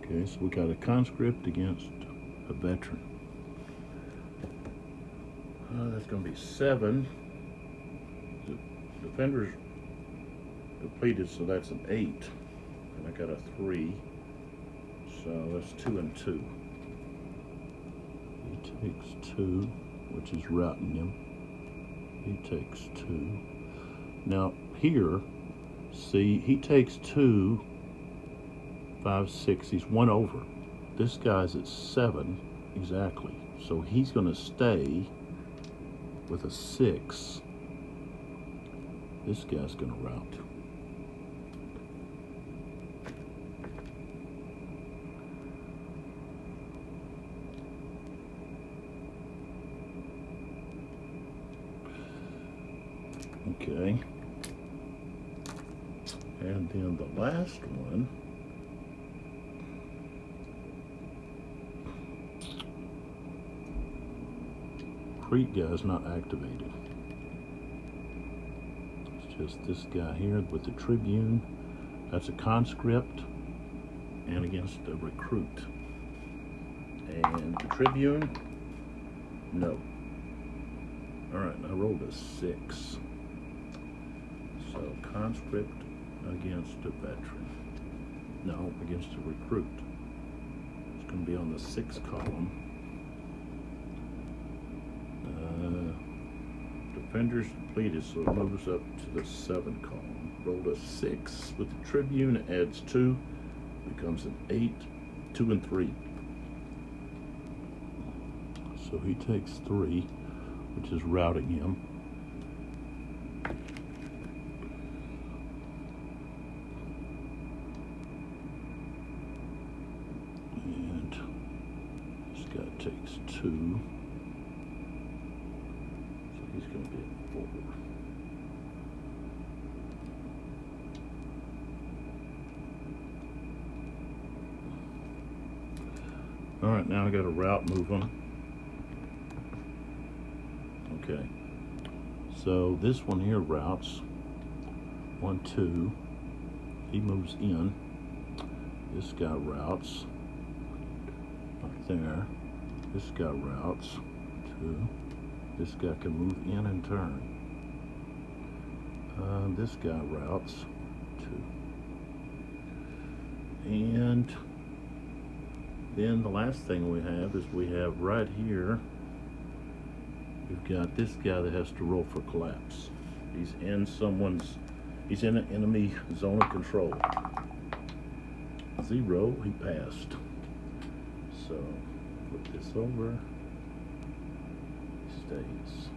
okay, so we got a conscript against a veteran. That's going to be 7. The defender's depleted, so that's an 8. And I got a 3. So that's 2 and 2. He takes 2, which is routing him. He takes 2. Now here, see, he takes 2, 5, 6. He's 1 over. This guy's at 7 exactly. So he's going to stay with a 6. This guy's going to rout. Okay. And then the last one, Crete guy is not activated. It's just this guy here with the Tribune. That's a conscript and against a recruit. And the Tribune, no. All right, I rolled a 6. So conscript against a veteran. No, against a recruit. It's going to be on the 6th column. Defenders depleted, so it moves up to the 7th column. Rolled a 6 with the Tribune, adds 2, becomes an 8, 2 and 3. So he takes 3, which is routing him. And this guy takes 2. So he's going to be at 4. All right, now I got a route move him. Okay, so this one here routes 1, 2. He moves in. This guy routes right there. This guy routes 2. This guy can move in and turn. This guy routes 2. And then the last thing we have is we have right here, we've got this guy that has to roll for collapse. He's in an enemy zone of control. 0, he passed. So put this over, he stays.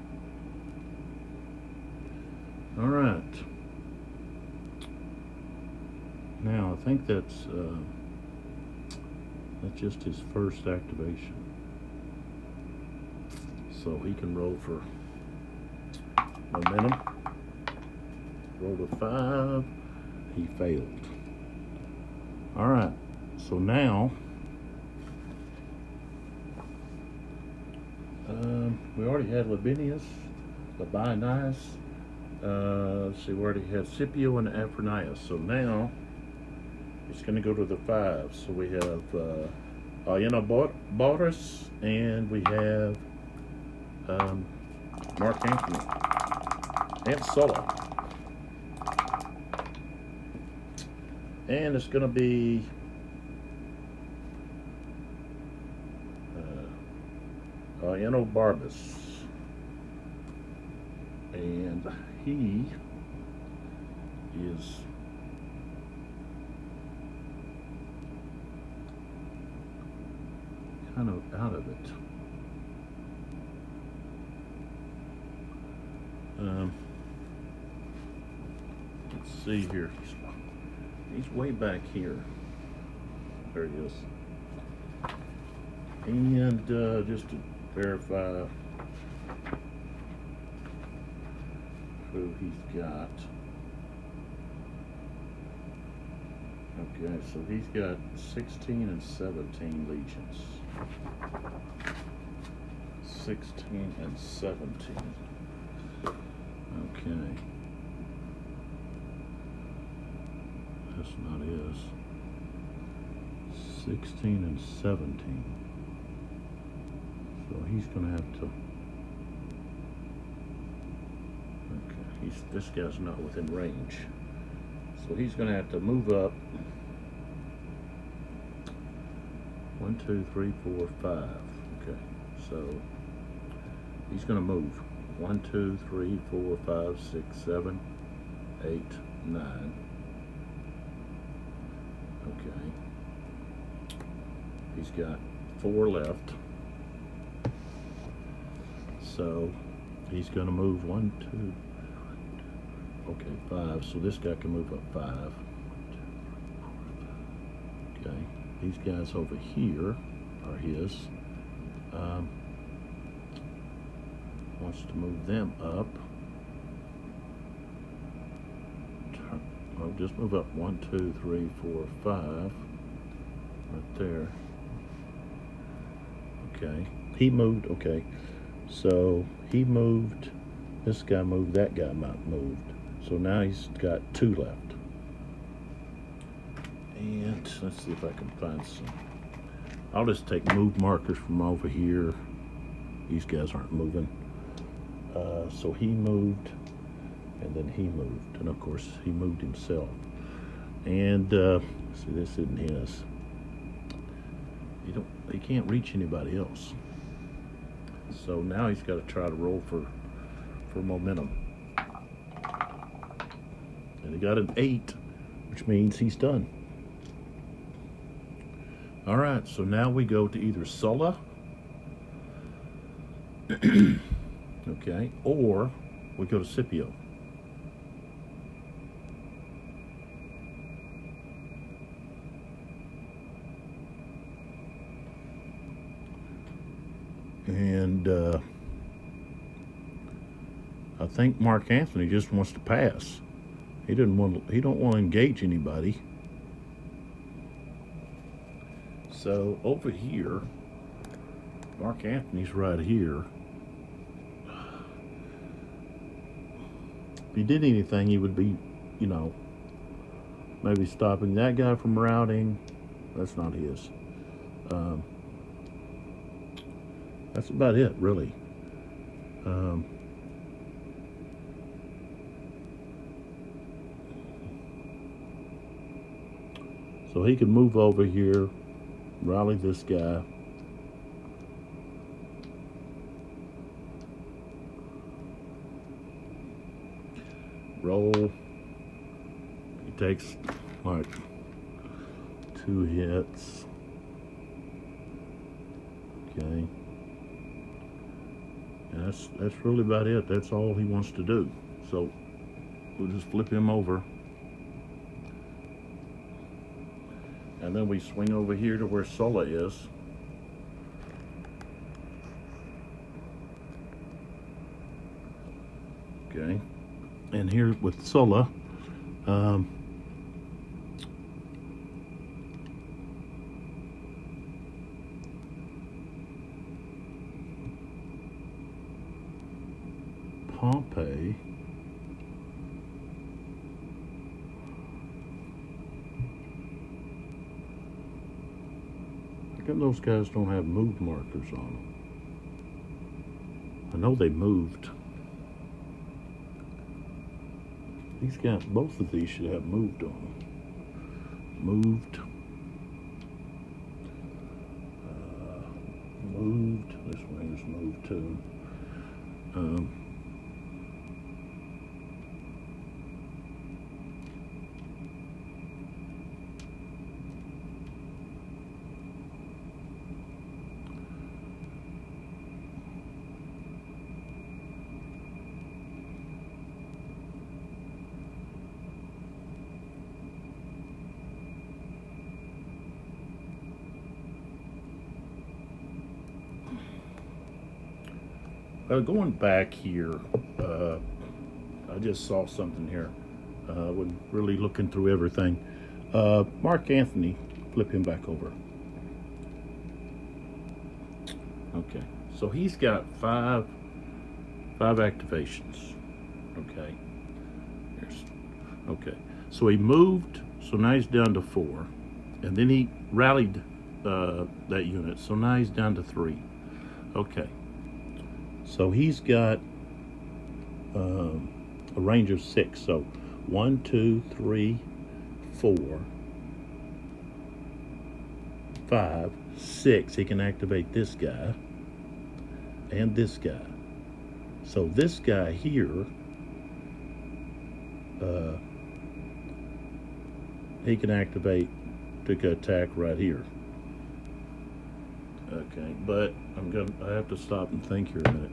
All right. Now I think that's just his first activation. So he can roll for momentum. Rolled a 5. He failed. All right. So now we already had Labienus, Labienus. Let's see, we already had Scipio and Afranius. So now it's going to go to the 5. So we have Aenobotus, and we have Mark Antony and Sulla. And it's going to be Aenobarbus. And he is kind of out of it. Let's see here. He's way back here. There he is. And just to verify who he's got. Okay, so he's got 16 and 17 legions. 16 and 17. Okay. That's not his. 16 and 17. So he's going to have to. Okay, this guy's not within range. So he's going to have to move up. 1, 2, 3, 4, 5. Okay, so he's going to move 1, 2, 3, 4, 5, 6, 7, 8, 9. Okay. He's got 4 left. So he's going to move 1, 2. Okay, 5. So this guy can move up 5. Okay. These guys over here are his. Wants to move them up. Well, just move up 1, 2, 3, 4, 5. Right there. Okay. He moved. Okay. So he moved. This guy moved. That guy moved. So now he's got 2 left. And let's see if I can find some. I'll just take move markers from over here. These guys aren't moving. So he moved, and then he moved, and of course he moved himself. And see, this isn't his. He can't reach anybody else. So now he's got to try to roll for momentum. And he got an 8, which means he's done. All right, so now we go to either Sulla, okay, or we go to Scipio. And I think Mark Antony just wants to pass. He don't want to engage anybody. So over here, Mark Antony's right here. If he did anything, he would be, maybe stopping that guy from routing. That's not his. That's about it, really. So he can move over here, rally this guy. Roll. He takes like 2 hits. Okay. And that's really about it. That's all he wants to do. So we'll just flip him over. And then we swing over here to where Sulla is. Okay. And here with Sulla, Pompey. How come those guys don't have move markers on them? I know they moved. These guys, both of these should have moved on them. Moved. Moved. This wing is moved too. Going back here, I just saw something here. When really looking through everything. Mark Antony, flip him back over. Okay, so he's got five activations. Okay, okay. So he moved, so now he's down to 4, and then he rallied that unit, so now he's down to 3. Okay. So he's got a range of 6. So 1, 2, 3, 4, 5, 6. He can activate this guy and this guy. So this guy here, he can activate to attack right here. Okay, but I have to stop and think here a minute.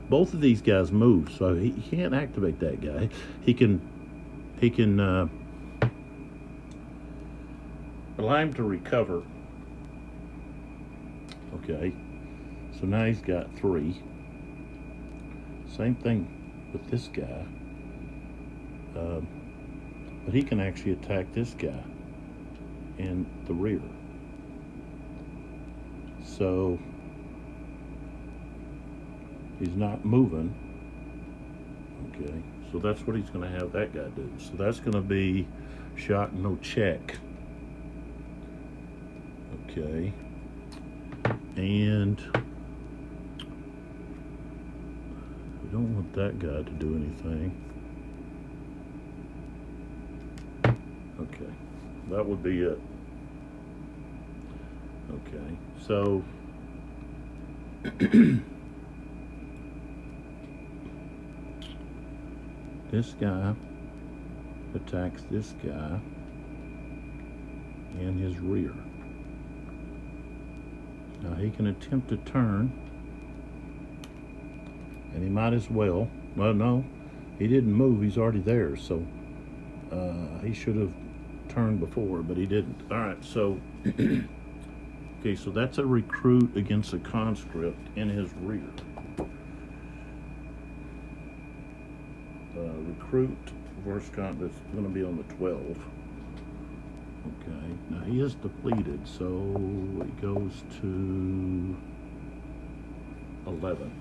Both of these guys move, so he can't activate that guy. He can allow him to recover. Okay, so now he's got 3. Same thing with this guy, but he can actually attack this guy in the rear. So he's not moving. Okay, so that's what he's going to have that guy do. So that's going to be shot, no check. Okay, and we don't want that guy to do anything. Okay, that would be it. Okay, so this guy attacks this guy in his rear. Now he can attempt to turn, and he might as well. Well, no, he didn't move. He's already there, so he should have turned before, but he didn't. All right, so okay, so that's a recruit against a conscript in his rear. Recruit versus conscript is going to be on the 12. Okay, now he is depleted, so it goes to 11.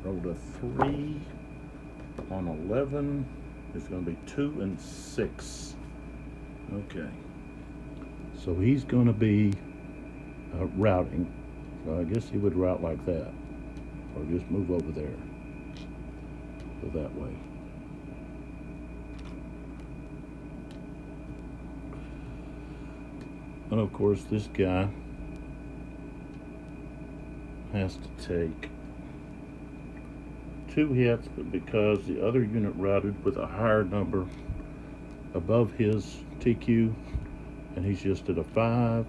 Rolled a 3 on 11. It's going to be 2 and 6. Okay, so he's going to be routing. So I guess he would route like that, or just move over there. So that way. And of course, this guy has to take 2 hits, but because the other unit routed with a higher number above his TQ, and he's just at a 5,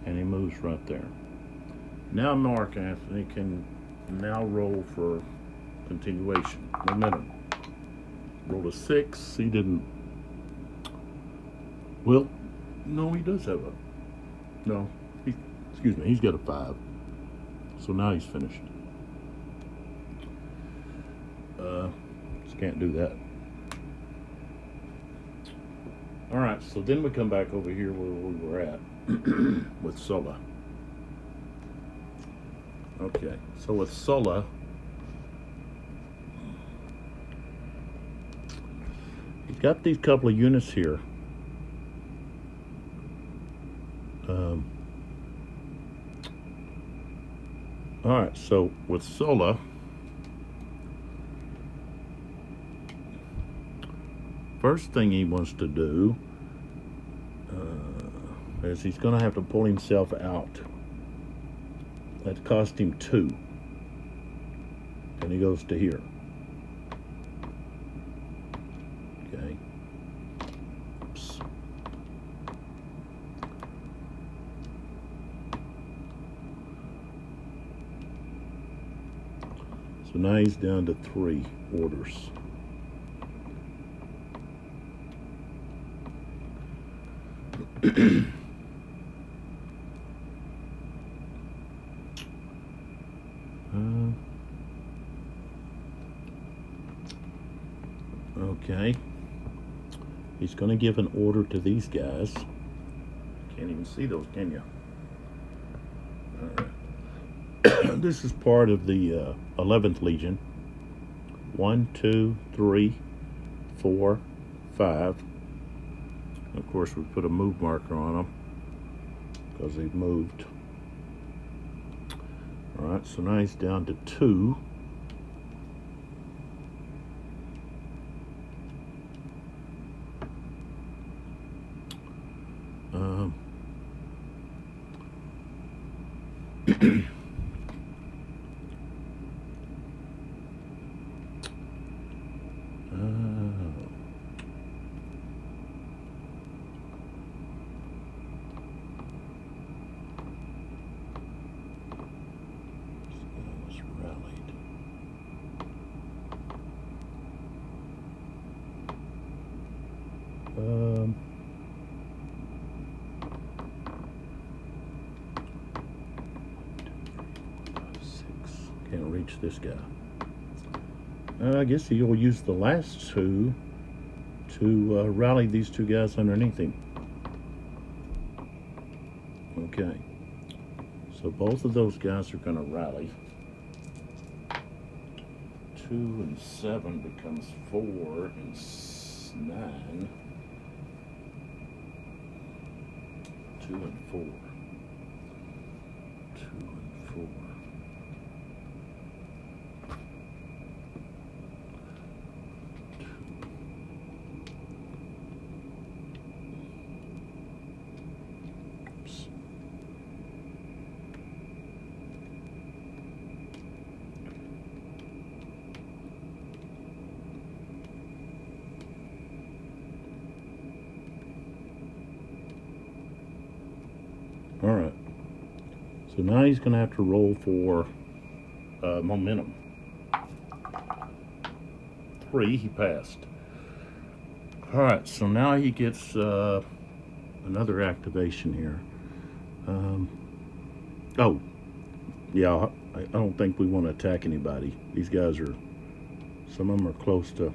and he moves right there. Now Mark Anthony can now roll for continuation, momentum. Rolled a 6. He didn't. Well, no, he does have a. No, excuse me. He's got a 5. So now he's finished. Just can't do that. All right. So then we come back over here where we were at with Sulla. Okay. So with Sulla, he's got these couple of units here. All right, so with Sulla, first thing he wants to do is he's going to have to pull himself out. That cost him 2. And he goes to here. Okay. Oops. So now he's down to 3 orders. Okay. He's going to give an order to these guys. Can't even see those, can you? All right. This is part of the 11th Legion. 1, 2, 3, 4, 5. Of course, we put a move marker on them because they've moved. All right, so now he's down to 2. Can't reach this guy. I guess he'll use the last 2 to rally these 2 guys underneath him. Okay. So both of those guys are going to rally. 2 and 7 becomes 4 and 9. 2 and 4. 2 and 4. So now he's going to have to roll for momentum. 3, he passed. Alright, so now he gets another activation here. Oh, yeah, I don't think we want to attack anybody. These guys are, some of them are close to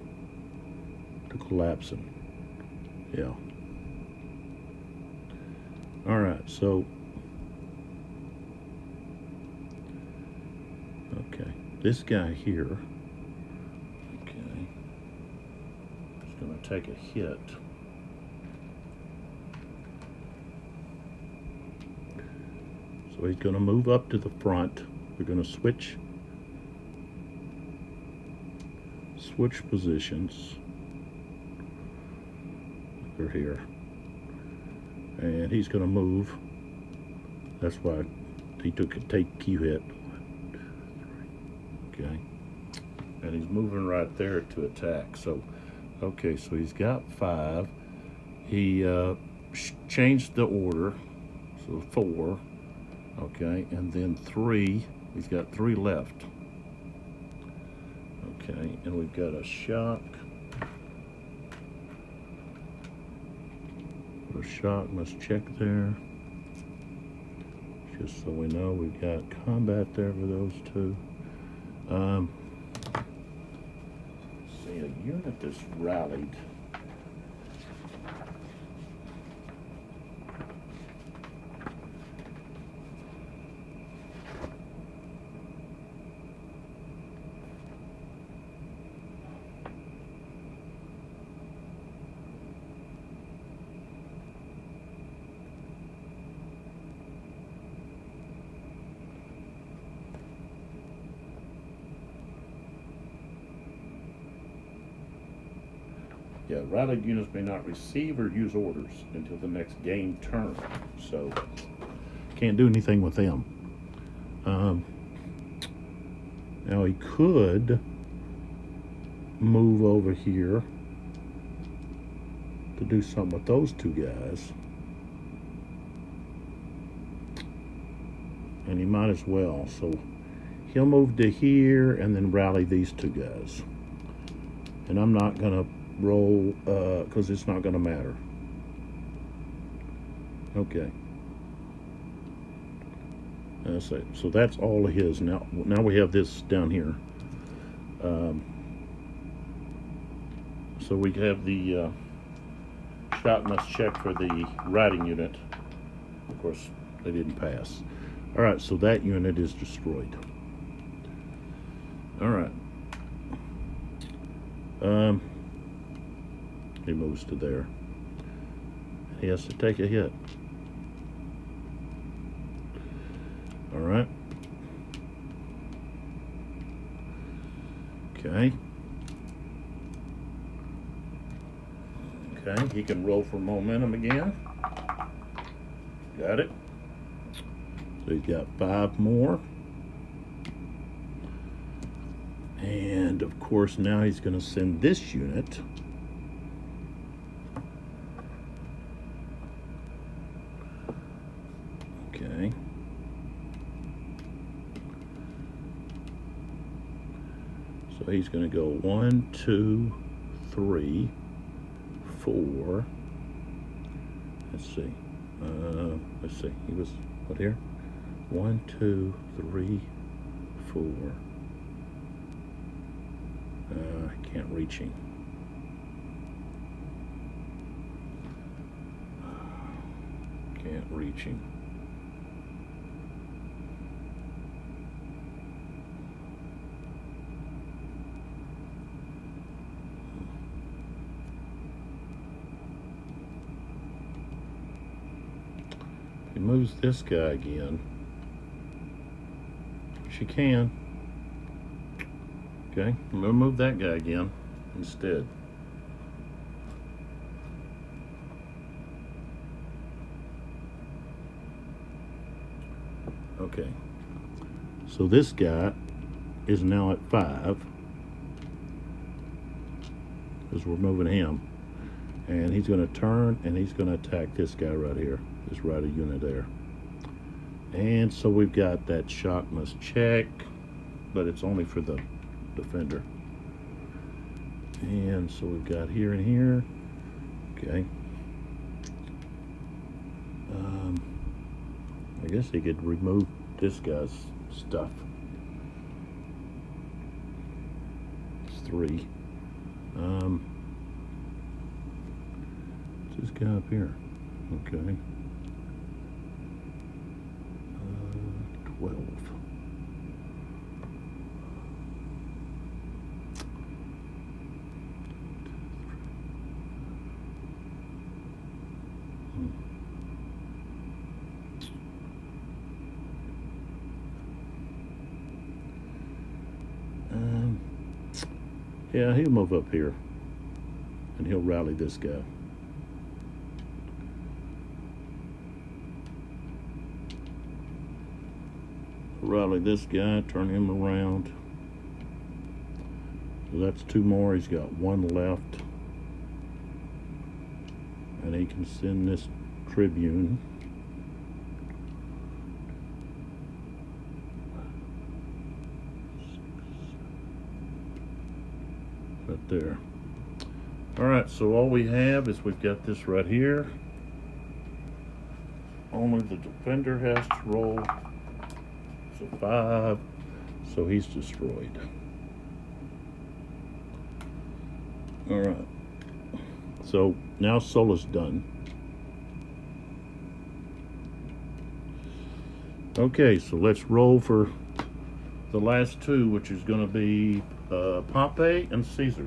collapsing. Yeah. Alright, so, okay, this guy here, okay, is going to take a hit. So he's going to move up to the front. We're going to switch positions. They're here. And he's going to move. That's why he took a key hit. Okay. And he's moving right there to attack. So, okay, so he's got 5. He changed the order. So 4. Okay, and then 3. He's got 3 left. Okay, and we've got a shock. A shock must check there. Just so we know, we've got combat there for those 2. See, a unit that's rallied. Yeah, rallied units may not receive or use orders until the next game turn. So, can't do anything with them. Now he could move over here to do something with those 2 guys. And he might as well. So he'll move to here and then rally these 2 guys. And I'm not going to roll because it's not going to matter. Okay. So that's all of his. Now we have this down here. So we have the shot must check for the riding unit. Of course, they didn't pass. All right, so that unit is destroyed. All right. He moves to there. He has to take a hit. All right. Okay. Okay, he can roll for momentum again. Got it. So he's got 5 more. And of course now he's going to send this unit okay. So he's going to go 1, 2, 3, 4. Let's see. He was what here? 1, 2, 3, 4. I can't reach him. Can't reach him. He moves this guy again. She can. Okay, I'm going to move that guy again instead. Okay, so this guy is now at 5 because we're moving him. And he's going to turn and he's going to attack this guy right here, this rider unit there. And so we've got that shock must check, but it's only for the defender. And so we've got here and here. Okay. I guess he could remove this guy's stuff. It's 3. What's this guy up here? Okay. 12. Yeah, he'll move up here and he'll rally this guy. Rally this guy, turn him around. So that's 2 more. He's got 1 left. And he can send this tribune. Right there. Alright, so all we have is we've got this right here. Only the defender has to roll. So 5. So he's destroyed. Alright. So now Sola's done. Okay, so let's roll for the last 2, which is going to be Pompey and Caesar.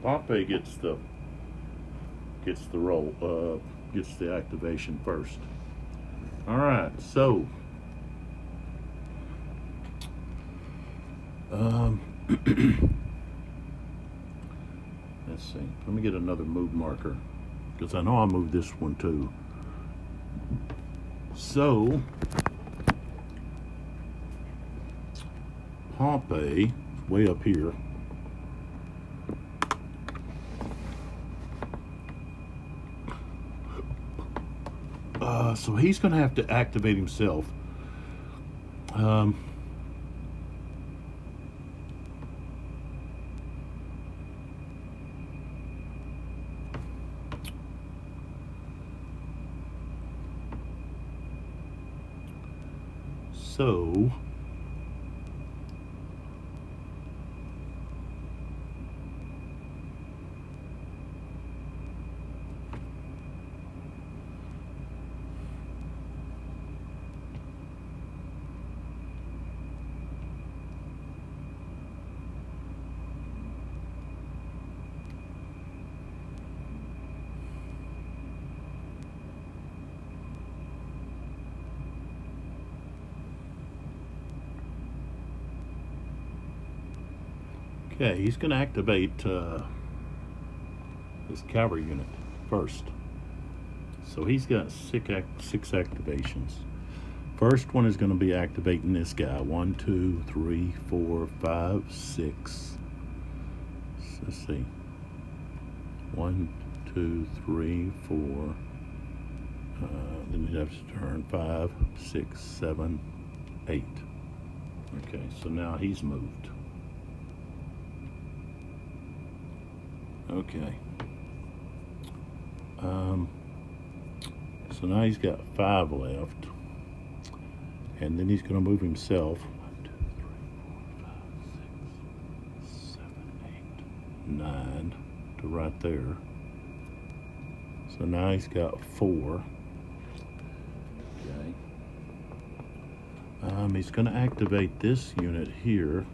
Pompey gets the roll, gets the activation first. All right, so let's see. Let me get another move marker because I know I moved this one too. So Pompey is way up here. So he's going to have to activate himself. So okay, he's going to activate his cavalry unit first. So he's got 6 activations. First one is going to be activating this guy. 1, 2, 3, 4, 5, 6. Let's see. 1, 2, 3, 4. Then you have to turn 5, 6, 7, 8. Okay, so now he's moved. Okay. So now he's got 5 left. And then he's going to move himself. 1, 2, 3, 4, 5, 6, 7, 8, 9 to right there. So now he's got 4. Okay. He's going to activate this unit here.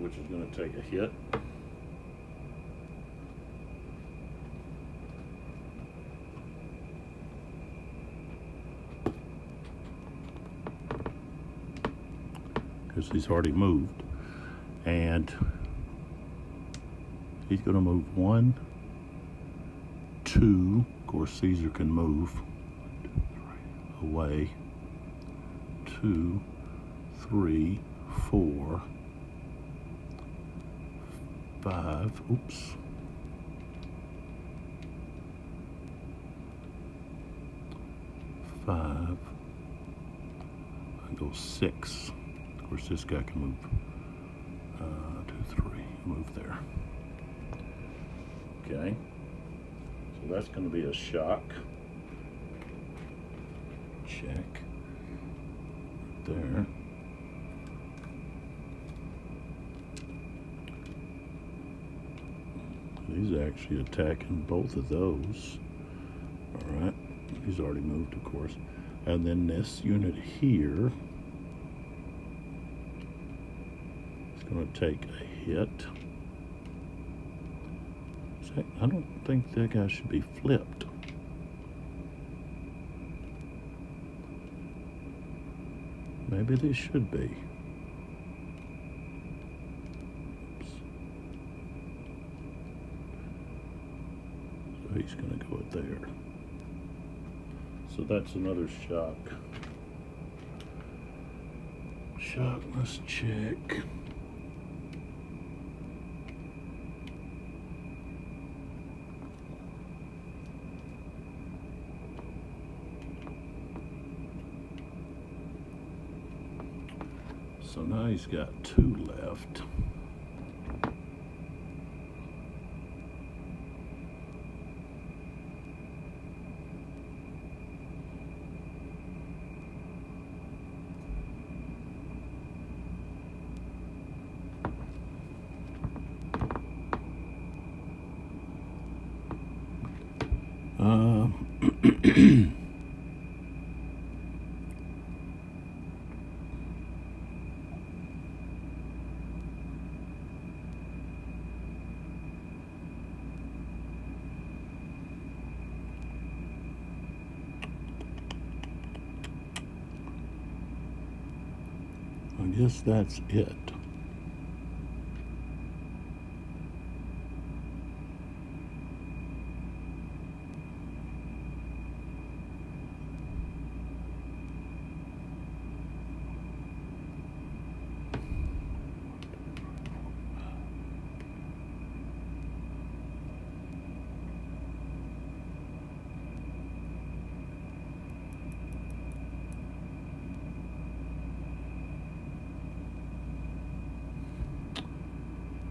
Which is going to take a hit. Because he's already moved. And he's going to move 1, 2. Of course, Caesar can move. 1, 2, 3. away. 2, 3, 4, 5. Oops. 5. I go 6. Of course, this guy can move. 2, 3. Move there. Okay. So that's going to be a shock. Check. There. He's actually attacking both of those. Alright. He's already moved, of course. And then this unit here is going to take a hit. I don't think that guy should be flipped. Maybe they should be. Oops. So he's going to go there. So that's another shock. Shock, let's check. So now he's got 2 left. I guess that's it.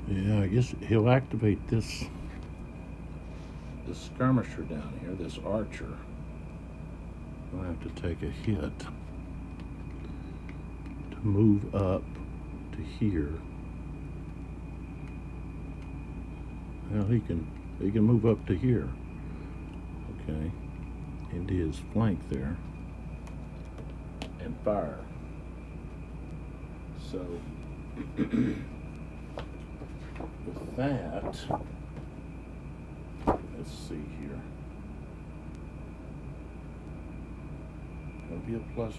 Yeah, I guess he'll activate this skirmisher down here, this archer. I'll have to take a hit to move up to here. Well, he can move up to here. Okay, into his flank there, and fire. So. With that, let's see here. It'll be a +1.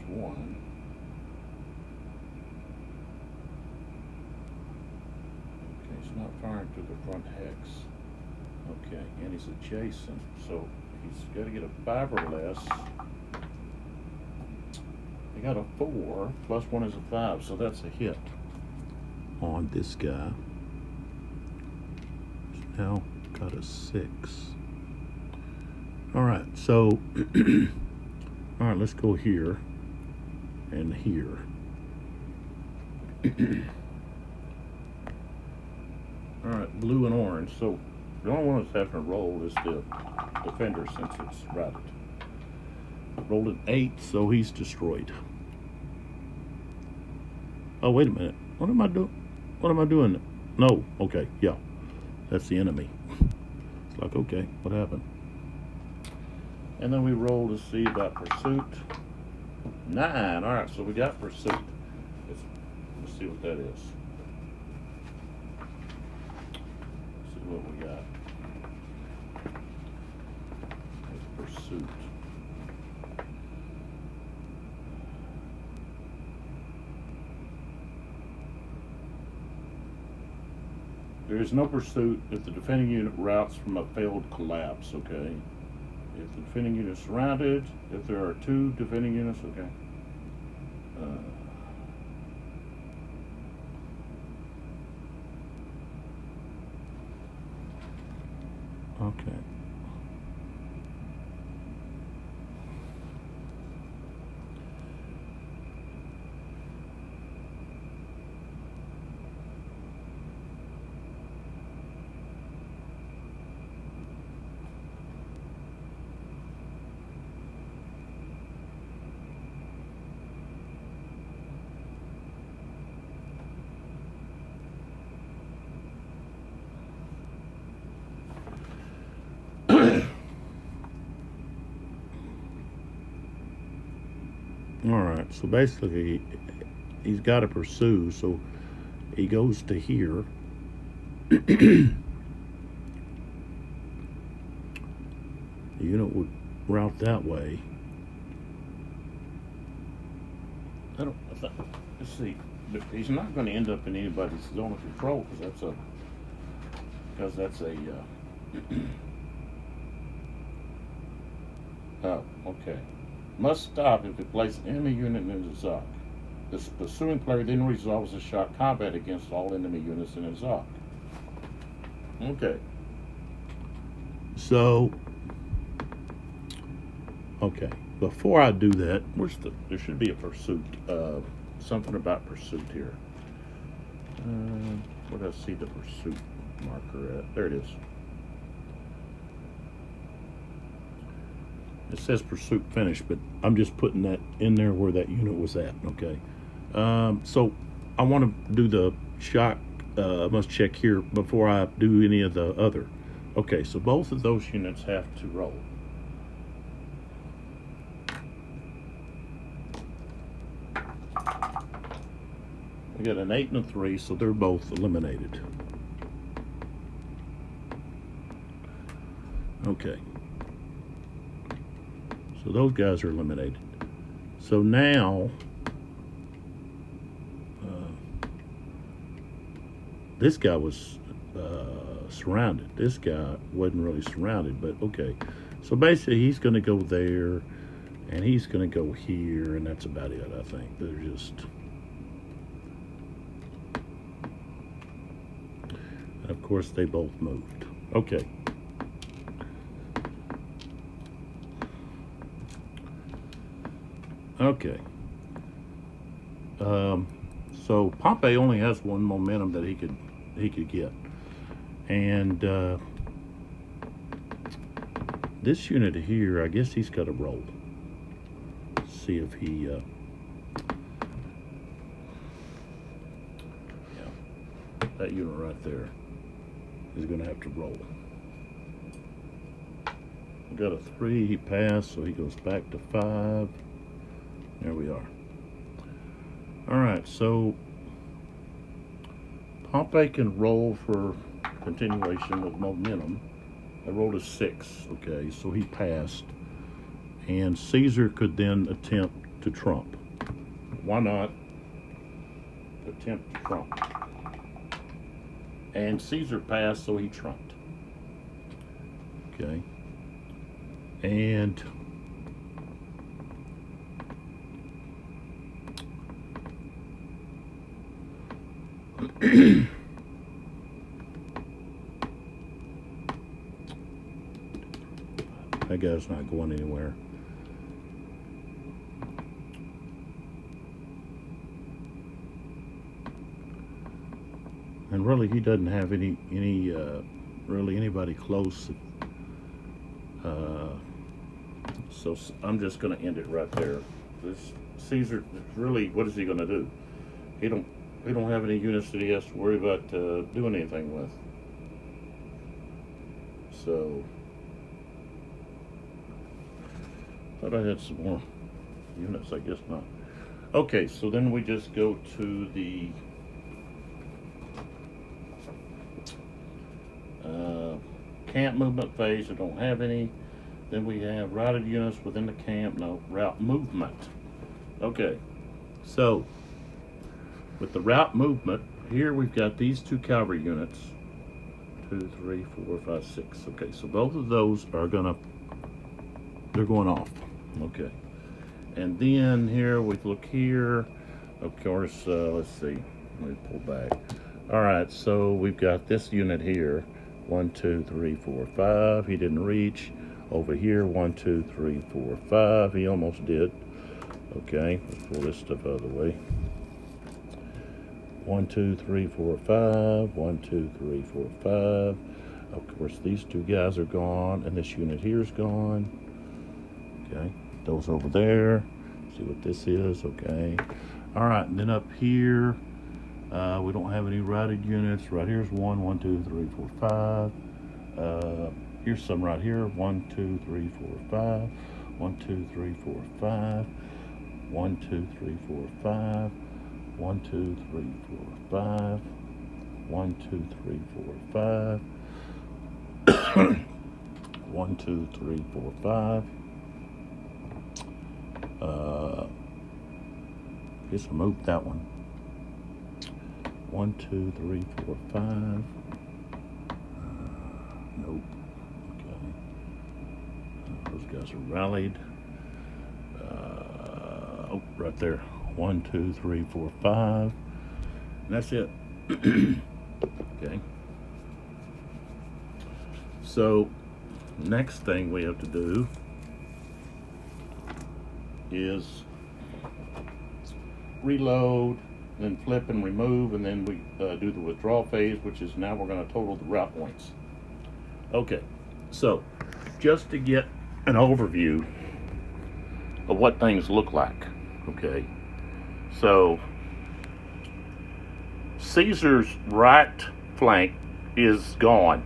Okay, he's not firing to the front hex. Okay, and he's adjacent, so he's got to get a 5 or less. He got a 4, +1 is a 5, so that's a hit on this guy. Now got a 6. All right, so all right, let's go here and here. All right, blue and orange. So the only one that's having to roll is the defender, since it's routed. Rolled an 8, so he's destroyed. Oh, wait a minute. What am I doing? What am I doing? No. Okay. Yeah. That's the enemy. It's like, okay, what happened? And then we roll to see about pursuit. 9. All right, so we got pursuit. Let's see what that is. Let's see what we got. It's pursuit. There is no pursuit if the defending unit routes from a failed collapse, okay? If the defending unit is surrounded, if there are 2 defending units, okay. Okay. All right, so basically he's got to pursue, so he goes to here. The unit would route that way. Let's see. He's not going to end up in anybody's zone of control because that's a. Oh, okay. Must stop if it places an enemy unit in his zoc. The pursuing player then resolves a shock combat against all enemy units in his zoc. Okay. So, okay. Before I do that, there should be a pursuit. Something about pursuit here. Where do I see the pursuit marker at? There it is. It says pursuit finished, but I'm just putting that in there where that unit was at, okay? So I want to do the shock, I must check here before I do any of the other. Okay, so both of those units have to roll. We got an 8 and a 3, so they're both eliminated. Okay. So those guys are eliminated. So now, this guy was surrounded. This guy wasn't really surrounded, but okay. So basically, he's going to go there, and he's going to go here, and that's about it, I think. They're just... And of course, they both moved. Okay. Okay. So Pompey only has 1 momentum that he could get, and this unit here, I guess he's got to roll. See if he. Yeah, that unit right there is going to have to roll. We got a 3. He passed, so he goes back to 5. There we are. All right, so Pompey can roll for continuation of momentum. I rolled a 6, okay, so he passed. And Caesar could then attempt to trump. Why not attempt to trump? And Caesar passed, so he trumped. Okay. And that guy's not going anywhere. And really, he doesn't have really anybody close. So I'm just going to end it right there. This Caesar, really, what is he going to do? He don't have any units that he has to worry about doing anything with. So, thought I had some more units. I guess not. Okay, so then we just go to the camp movement phase. I don't have any. Then we have routed units within the camp. No, route movement. Okay, so with the route movement, here we've got these 2 cavalry units. 2, 3, 4, 5, 6. Okay, so both of those are gonna They're going off. Okay. And then here we look here. Of course, let's see. Let me pull back. All right, so we've got this unit here. 1, 2, 3, 4, 5. He didn't reach. Over here, 1, 2, 3, 4, 5. He almost did. Okay, let's pull this stuff out of the way. 1, 2, 3, 4, 5. 1, 2, 3, 4, 5. Of course, these two guys are gone, and this unit here is gone. Okay, those over there. See what this is. Okay. All right, and then up here, we don't have any routed units. Right here's 1, 1, 2, 3, 4, 5. Here's some right here. 1, 2, 3, 4, 5. 1, 2, 3, 4, 5. 1, 2, 3, 4, 5. 1, 2, 3, 4, 5. 1, 2, 3, 4, 5. 1, 2, 3, 4, 5. Guess I moved that one. 1, 2, 3, 4, 5. Nope. Okay. Those guys are rallied. Oh, right there. 1, 2, 3, 4, 5. And that's it. Okay. So, next thing we have to do is reload, then flip and remove, and then we do the withdrawal phase, which is now we're going to total the route points. Okay, so just to get an overview of what things look like, okay, so Caesar's right flank is gone,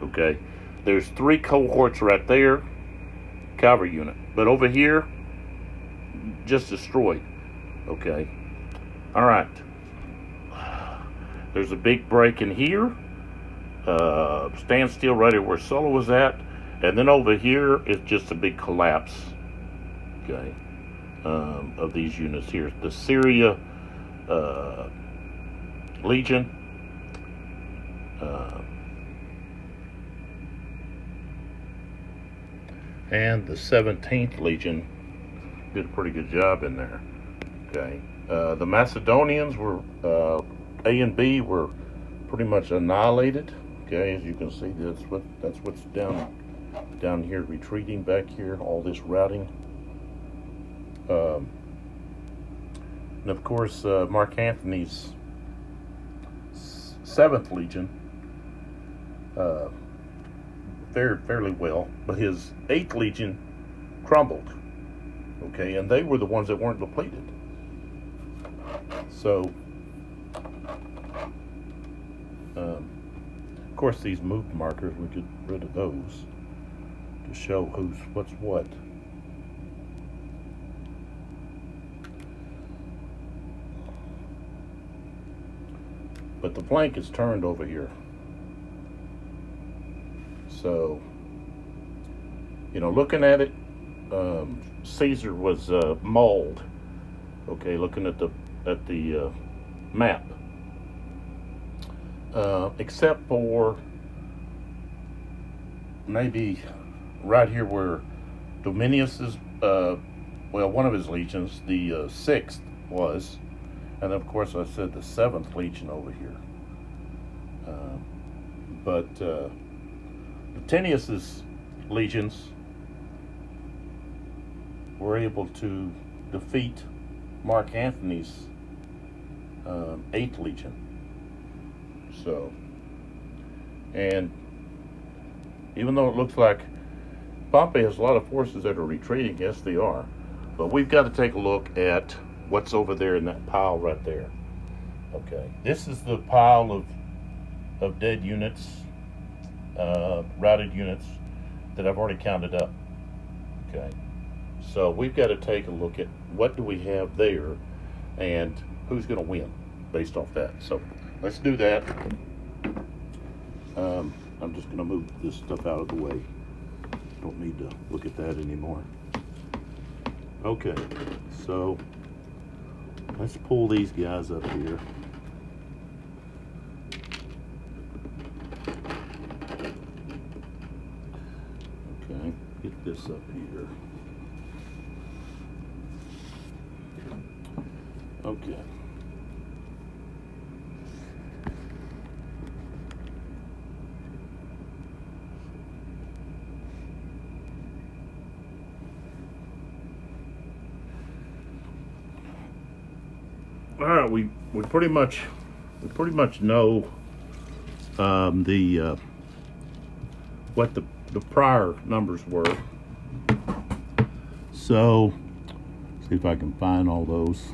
okay, there's 3 cohorts right there, cavalry unit, but over here, just destroyed. Okay. All right. There's a big break in here. Stand still right at where Sulla was at. And then over here is just a big collapse. Okay. Of these units here. The Syria Legion. And the 17th Legion did a pretty good job in there. Okay, the Macedonians were A and B were pretty much annihilated. Okay, as you can see, that's what's down here, retreating back here. All this routing, and of course Mark Antony's 7th Legion fared fairly well, but his 8th Legion crumbled. Okay, and they were the ones that weren't depleted. So, of course, these moved markers, we get rid of those to show who's what's what. But the flank is turned over here. So, you know, looking at it, Caesar was mauled. Okay, looking at the map, except for maybe right here where Dominius's, well, one of his legions, the 6th was, and of course I said the 7th Legion over here. But Latinius's legions were able to defeat Mark Antony's 8th Legion. So, and even though it looks like Pompey has a lot of forces that are retreating, yes they are, but we've got to take a look at what's over there in that pile right there. Okay, this is the pile of dead units, routed units that I've already counted up. Okay, so we've got to take a look at what do we have there and who's going to win based off that. So let's do that. I'm just going to move this stuff out of the way. Don't need to look at that anymore. Okay, so let's pull these guys up here. Okay, get this this up here. Okay. All right, we pretty much know the what the prior numbers were. So see if I can find all those.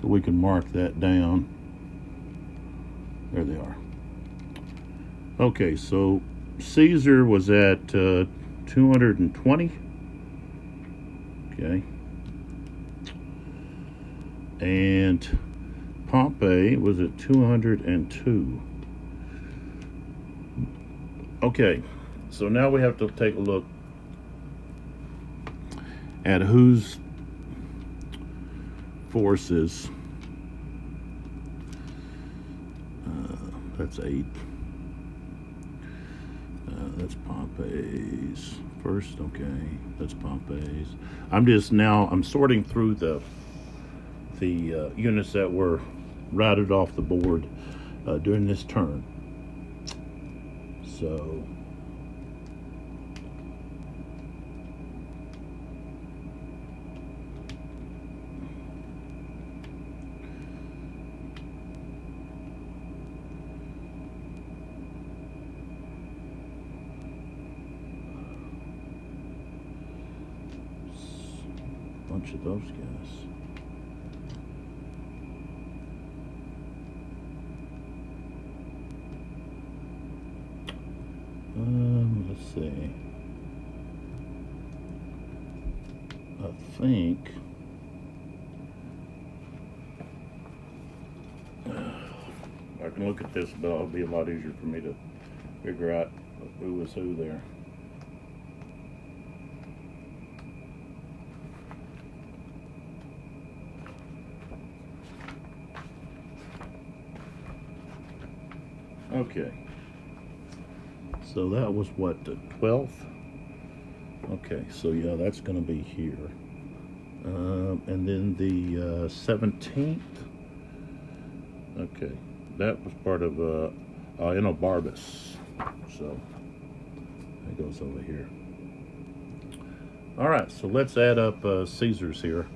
So we can mark that down. There they are. Okay, so Caesar was at 220. Okay. And Pompey was at 202. Okay, so now we have to take a look at whose forces. That's 8. That's Pompey's first. Okay, that's Pompey's. I'm sorting through the units that were routed off the board during this turn. So a bunch of those guys. Let's see. I think I can look at this, but it'll be a lot easier for me to figure out who was who there. Okay. So that was what, the 12th? Okay, so yeah, that's going to be here. And then the 17th. Okay, that was part of Enobarbus. So that goes over here. All right, so let's add up Caesar's here.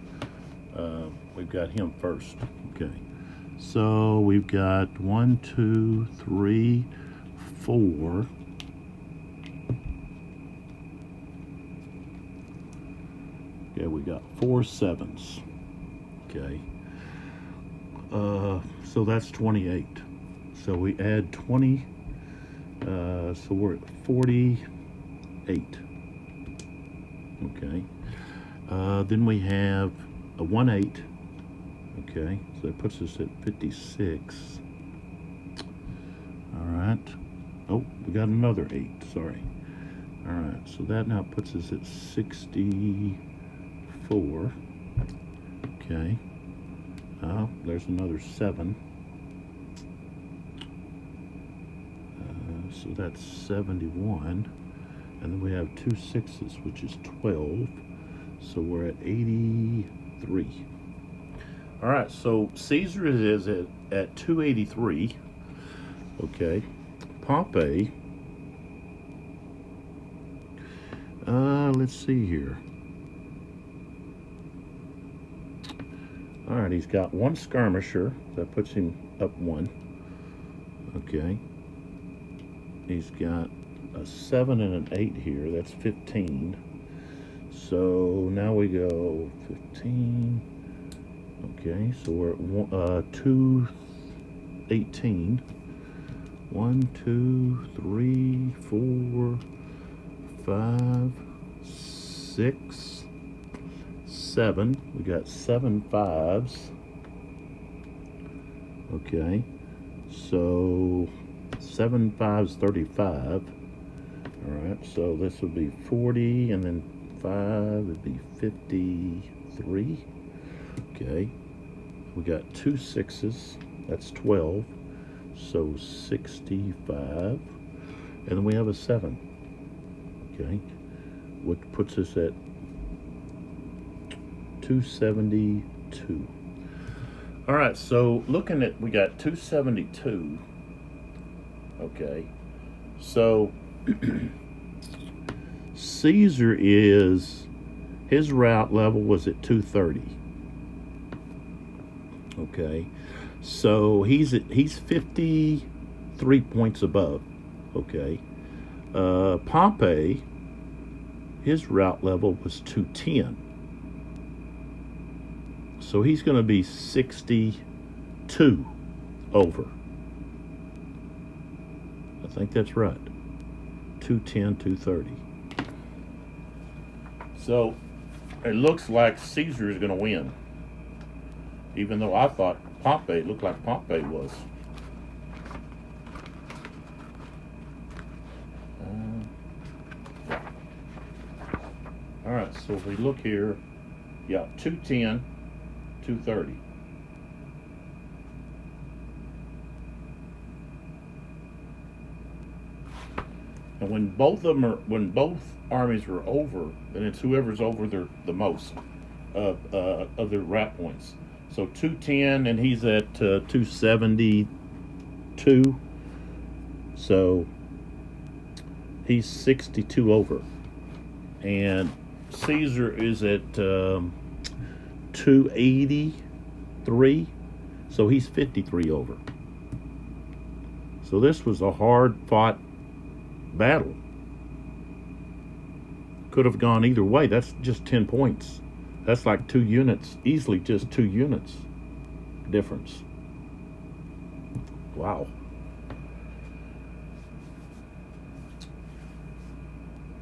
We've got him first. Okay, so we've got 1, 2, 3, 4. Okay, we got 4 7s. Okay. So that's 28. So we add 20. So we're at 48. Okay. Then we have a 1 8. Okay. So that puts us at 56. All right. Oh, we got another 8. Sorry. All right. So that now puts us at 64. Okay. There's another 7. So that's 71. And then we have 2 6s, which is 12. So we're at 83. All right. So Caesar is at 283. Okay. Pompey. Let's see here. All right, he's got 1 skirmisher. That puts him up 1. Okay. He's got a 7 and an 8 here. That's 15. So now we go 15. Okay, so we're at 218. 1, 2, 3, 4, 5, 6, 7. We got 7 5s. Okay, so 7 5s, 35. All right, so this would be 40, and then 5 would be 53. Okay, we got 2 6s. That's 12. So 65, and then we have a 7, okay, which puts us at 272. All right, so looking at, we got 272, okay, so Caesar is, his route level was at 230, okay, so he's 53 points above, okay. Pompey, his route level was 210, so he's going to be 62 over. I think that's right. 210, 230. So it looks like Caesar is going to win, even though I thought Pompey looked like Pompey was. Yeah. All right, so if we look here, yeah, 210, 230. And when both of them are, when both armies are over, then it's whoever's over the most of their Rout points. So 210, and he's at 272. So he's 62 over, and Caesar is at 283. So he's 53 over. So this was a hard-fought battle. Could have gone either way. That's just 10 points. That's like 2 units, easily just 2 units difference. Wow.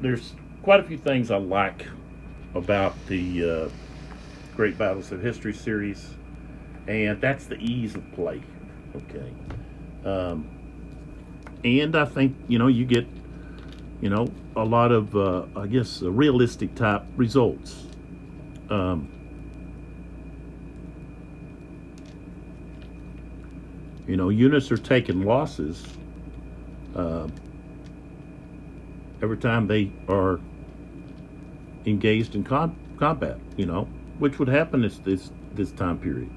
There's quite a few things I like about the Great Battles of History series, and that's the ease of play. Okay. And I think, you get, a lot of, I guess, realistic type results. Units are taking losses every time they are engaged in combat, which would happen this time period.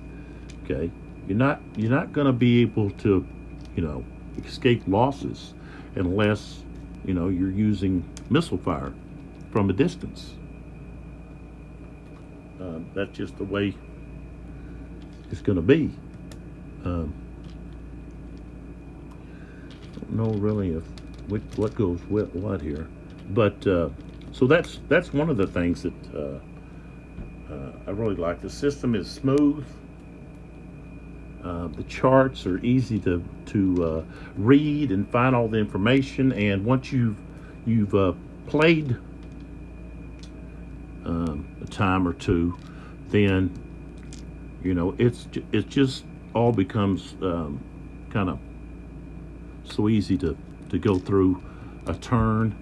Okay, you're not going to be able to, escape losses unless you're using missile fire from a distance. That's just the way it's going to be. Don't know really if what goes with what here, but so that's one of the things that I really like. The system is smooth. The charts are easy to read and find all the information, and once you've played a time or two, then it's just all becomes kind of so easy to go through a turn,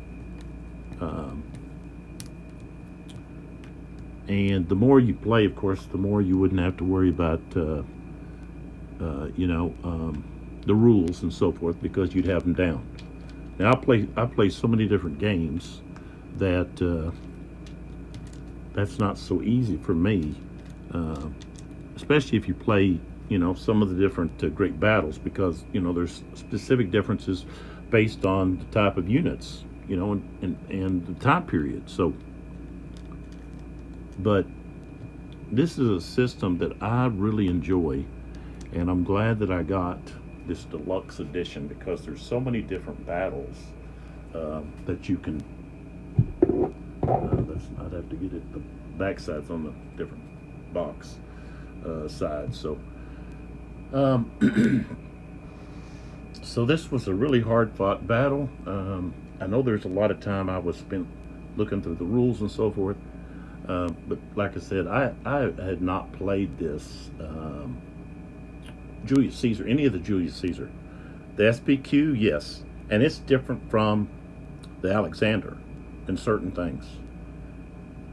and the more you play, of course, the more you wouldn't have to worry about the rules and so forth, because you'd have them down. Now I play so many different games that that's not so easy for me, especially if you play some of the different great battles, because there's specific differences based on the type of units, and the time period. So, but this is a system that I really enjoy, and I'm glad that I got this deluxe edition, because there's so many different battles that you can. I'd have to get it. The back side's on the different box side. So, so this was a really hard-fought battle. I know there's a lot of time I was spent looking through the rules and so forth. But like I said, I had not played this Julius Caesar, any of the Julius Caesar. The SPQ, yes, and it's different from the Alexander in certain things.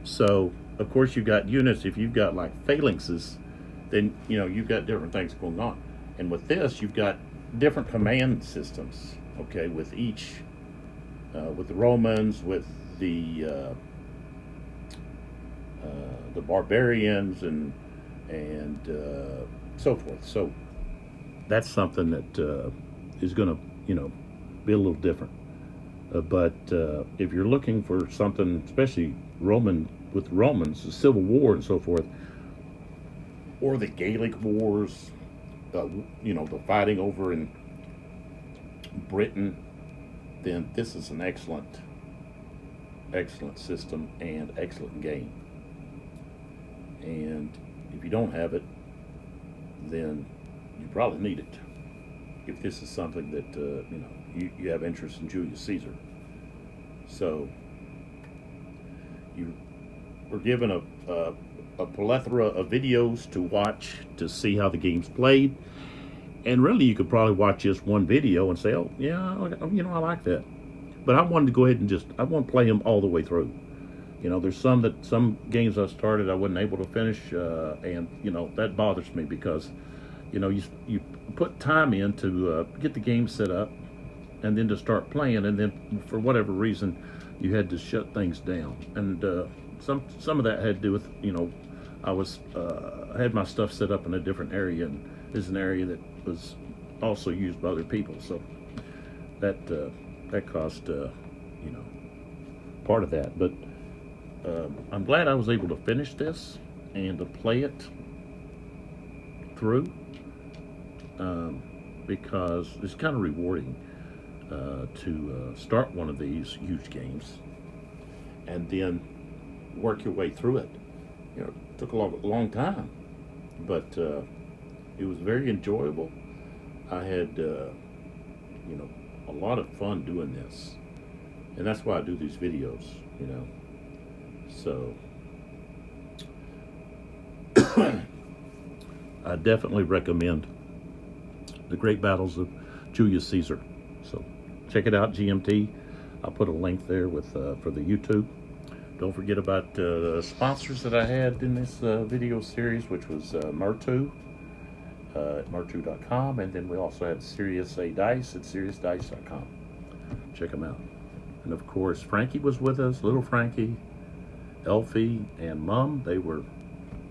So, of course, you've got units. If you've got like phalanxes, then you've got different things going on. And with this, you've got different command systems. Okay, with each, with the Romans, with the barbarians, and so forth. So that's something that is going to, be a little different. But if you're looking for something, especially with Romans, the Civil War and so forth, or the Gaelic Wars, the fighting over in Britain, then this is an excellent system and excellent game. And if you don't have it, then you probably need it. If this is something that you have interest in Julius Caesar, so you were given a plethora of videos to watch to see how the game's played, and really you could probably watch just one video and say, oh yeah, I like that. But I wanted to go ahead and I want to play them all the way through. There's some games I started I wasn't able to finish, and that bothers me because you put time in to get the game set up and then to start playing, and then for whatever reason you had to shut things down. And some of that had to do with I had my stuff set up in a different area, and this is an area that was also used by other people, so that caused part of that. But I'm glad I was able to finish this and to play it through, because it's kind of rewarding to start one of these huge games and then work your way through it. It took a long time, but it was very enjoyable. I had a lot of fun doing this, and that's why I do these videos. So I definitely recommend The Great Battles of Julius Caesar. So check it out, GMT. I'll put a link there for the YouTube. Don't forget about the sponsors that I had in this video series, which was Mertu at mertu.com, and then we also had Serious A Dice at seriousdice.com. Check them out. And of course, Frankie was with us, little Frankie, Elfie, and Mom. They were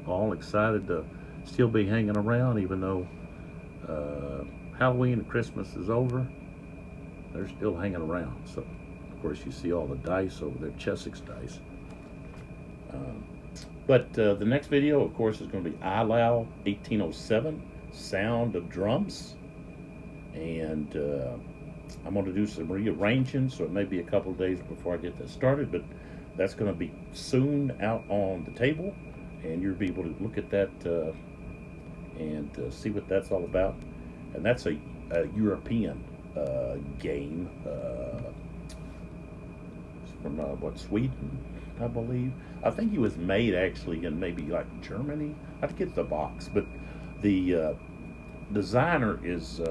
all excited to still be hanging around, even though Halloween and Christmas is over. They're still hanging around. So, of course, you see all the dice over there, Chessex dice. But the next video, of course, is going to be ILAO 1807, Sound of Drums. And I'm going to do some rearranging, so it may be a couple of days before I get that started, but that's going to be soon out on the table, and you'll be able to look at that and see what that's all about. And that's a European game. It's from Sweden, I believe. I think he was made actually in maybe like Germany. I have to get the box, but the designer is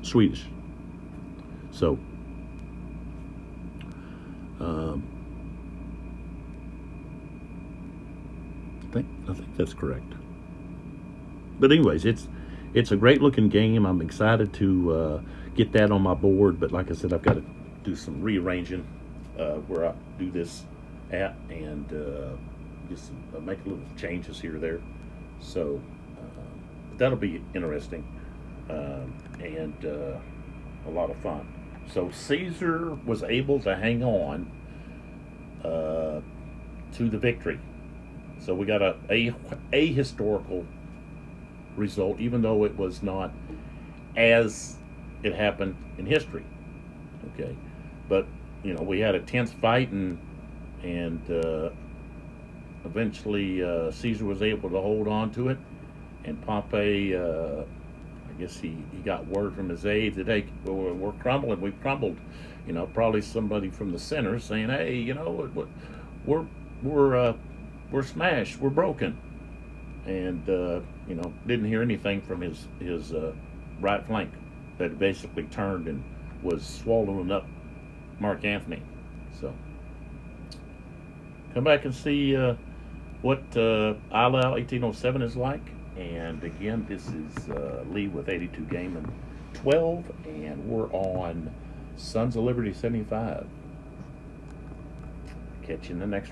Swedish. So I think that's correct. But anyways, it's a great looking game. I'm excited to get that on my board, but like I said, I've got to do some rearranging where I do this at, and just make a little changes here or there. So that'll be interesting and a lot of fun. So Caesar was able to hang on to the victory. So we got a historical result, even though it was not as it happened in history. Okay, but we had a tense fight, and eventually Caesar was able to hold on to it, and Pompey, I guess he got word from his aides that, hey, we're crumbling, we've crumbled. Probably somebody from the center saying, hey, we're smashed, we're broken, and didn't hear anything from his right flank that basically turned and was swallowing up Mark Antony. So come back and see what ILAO 1807 is like. And again, this is Lee with 82 Game and 12, and we're on Sons of Liberty 75. Catch you in the next one.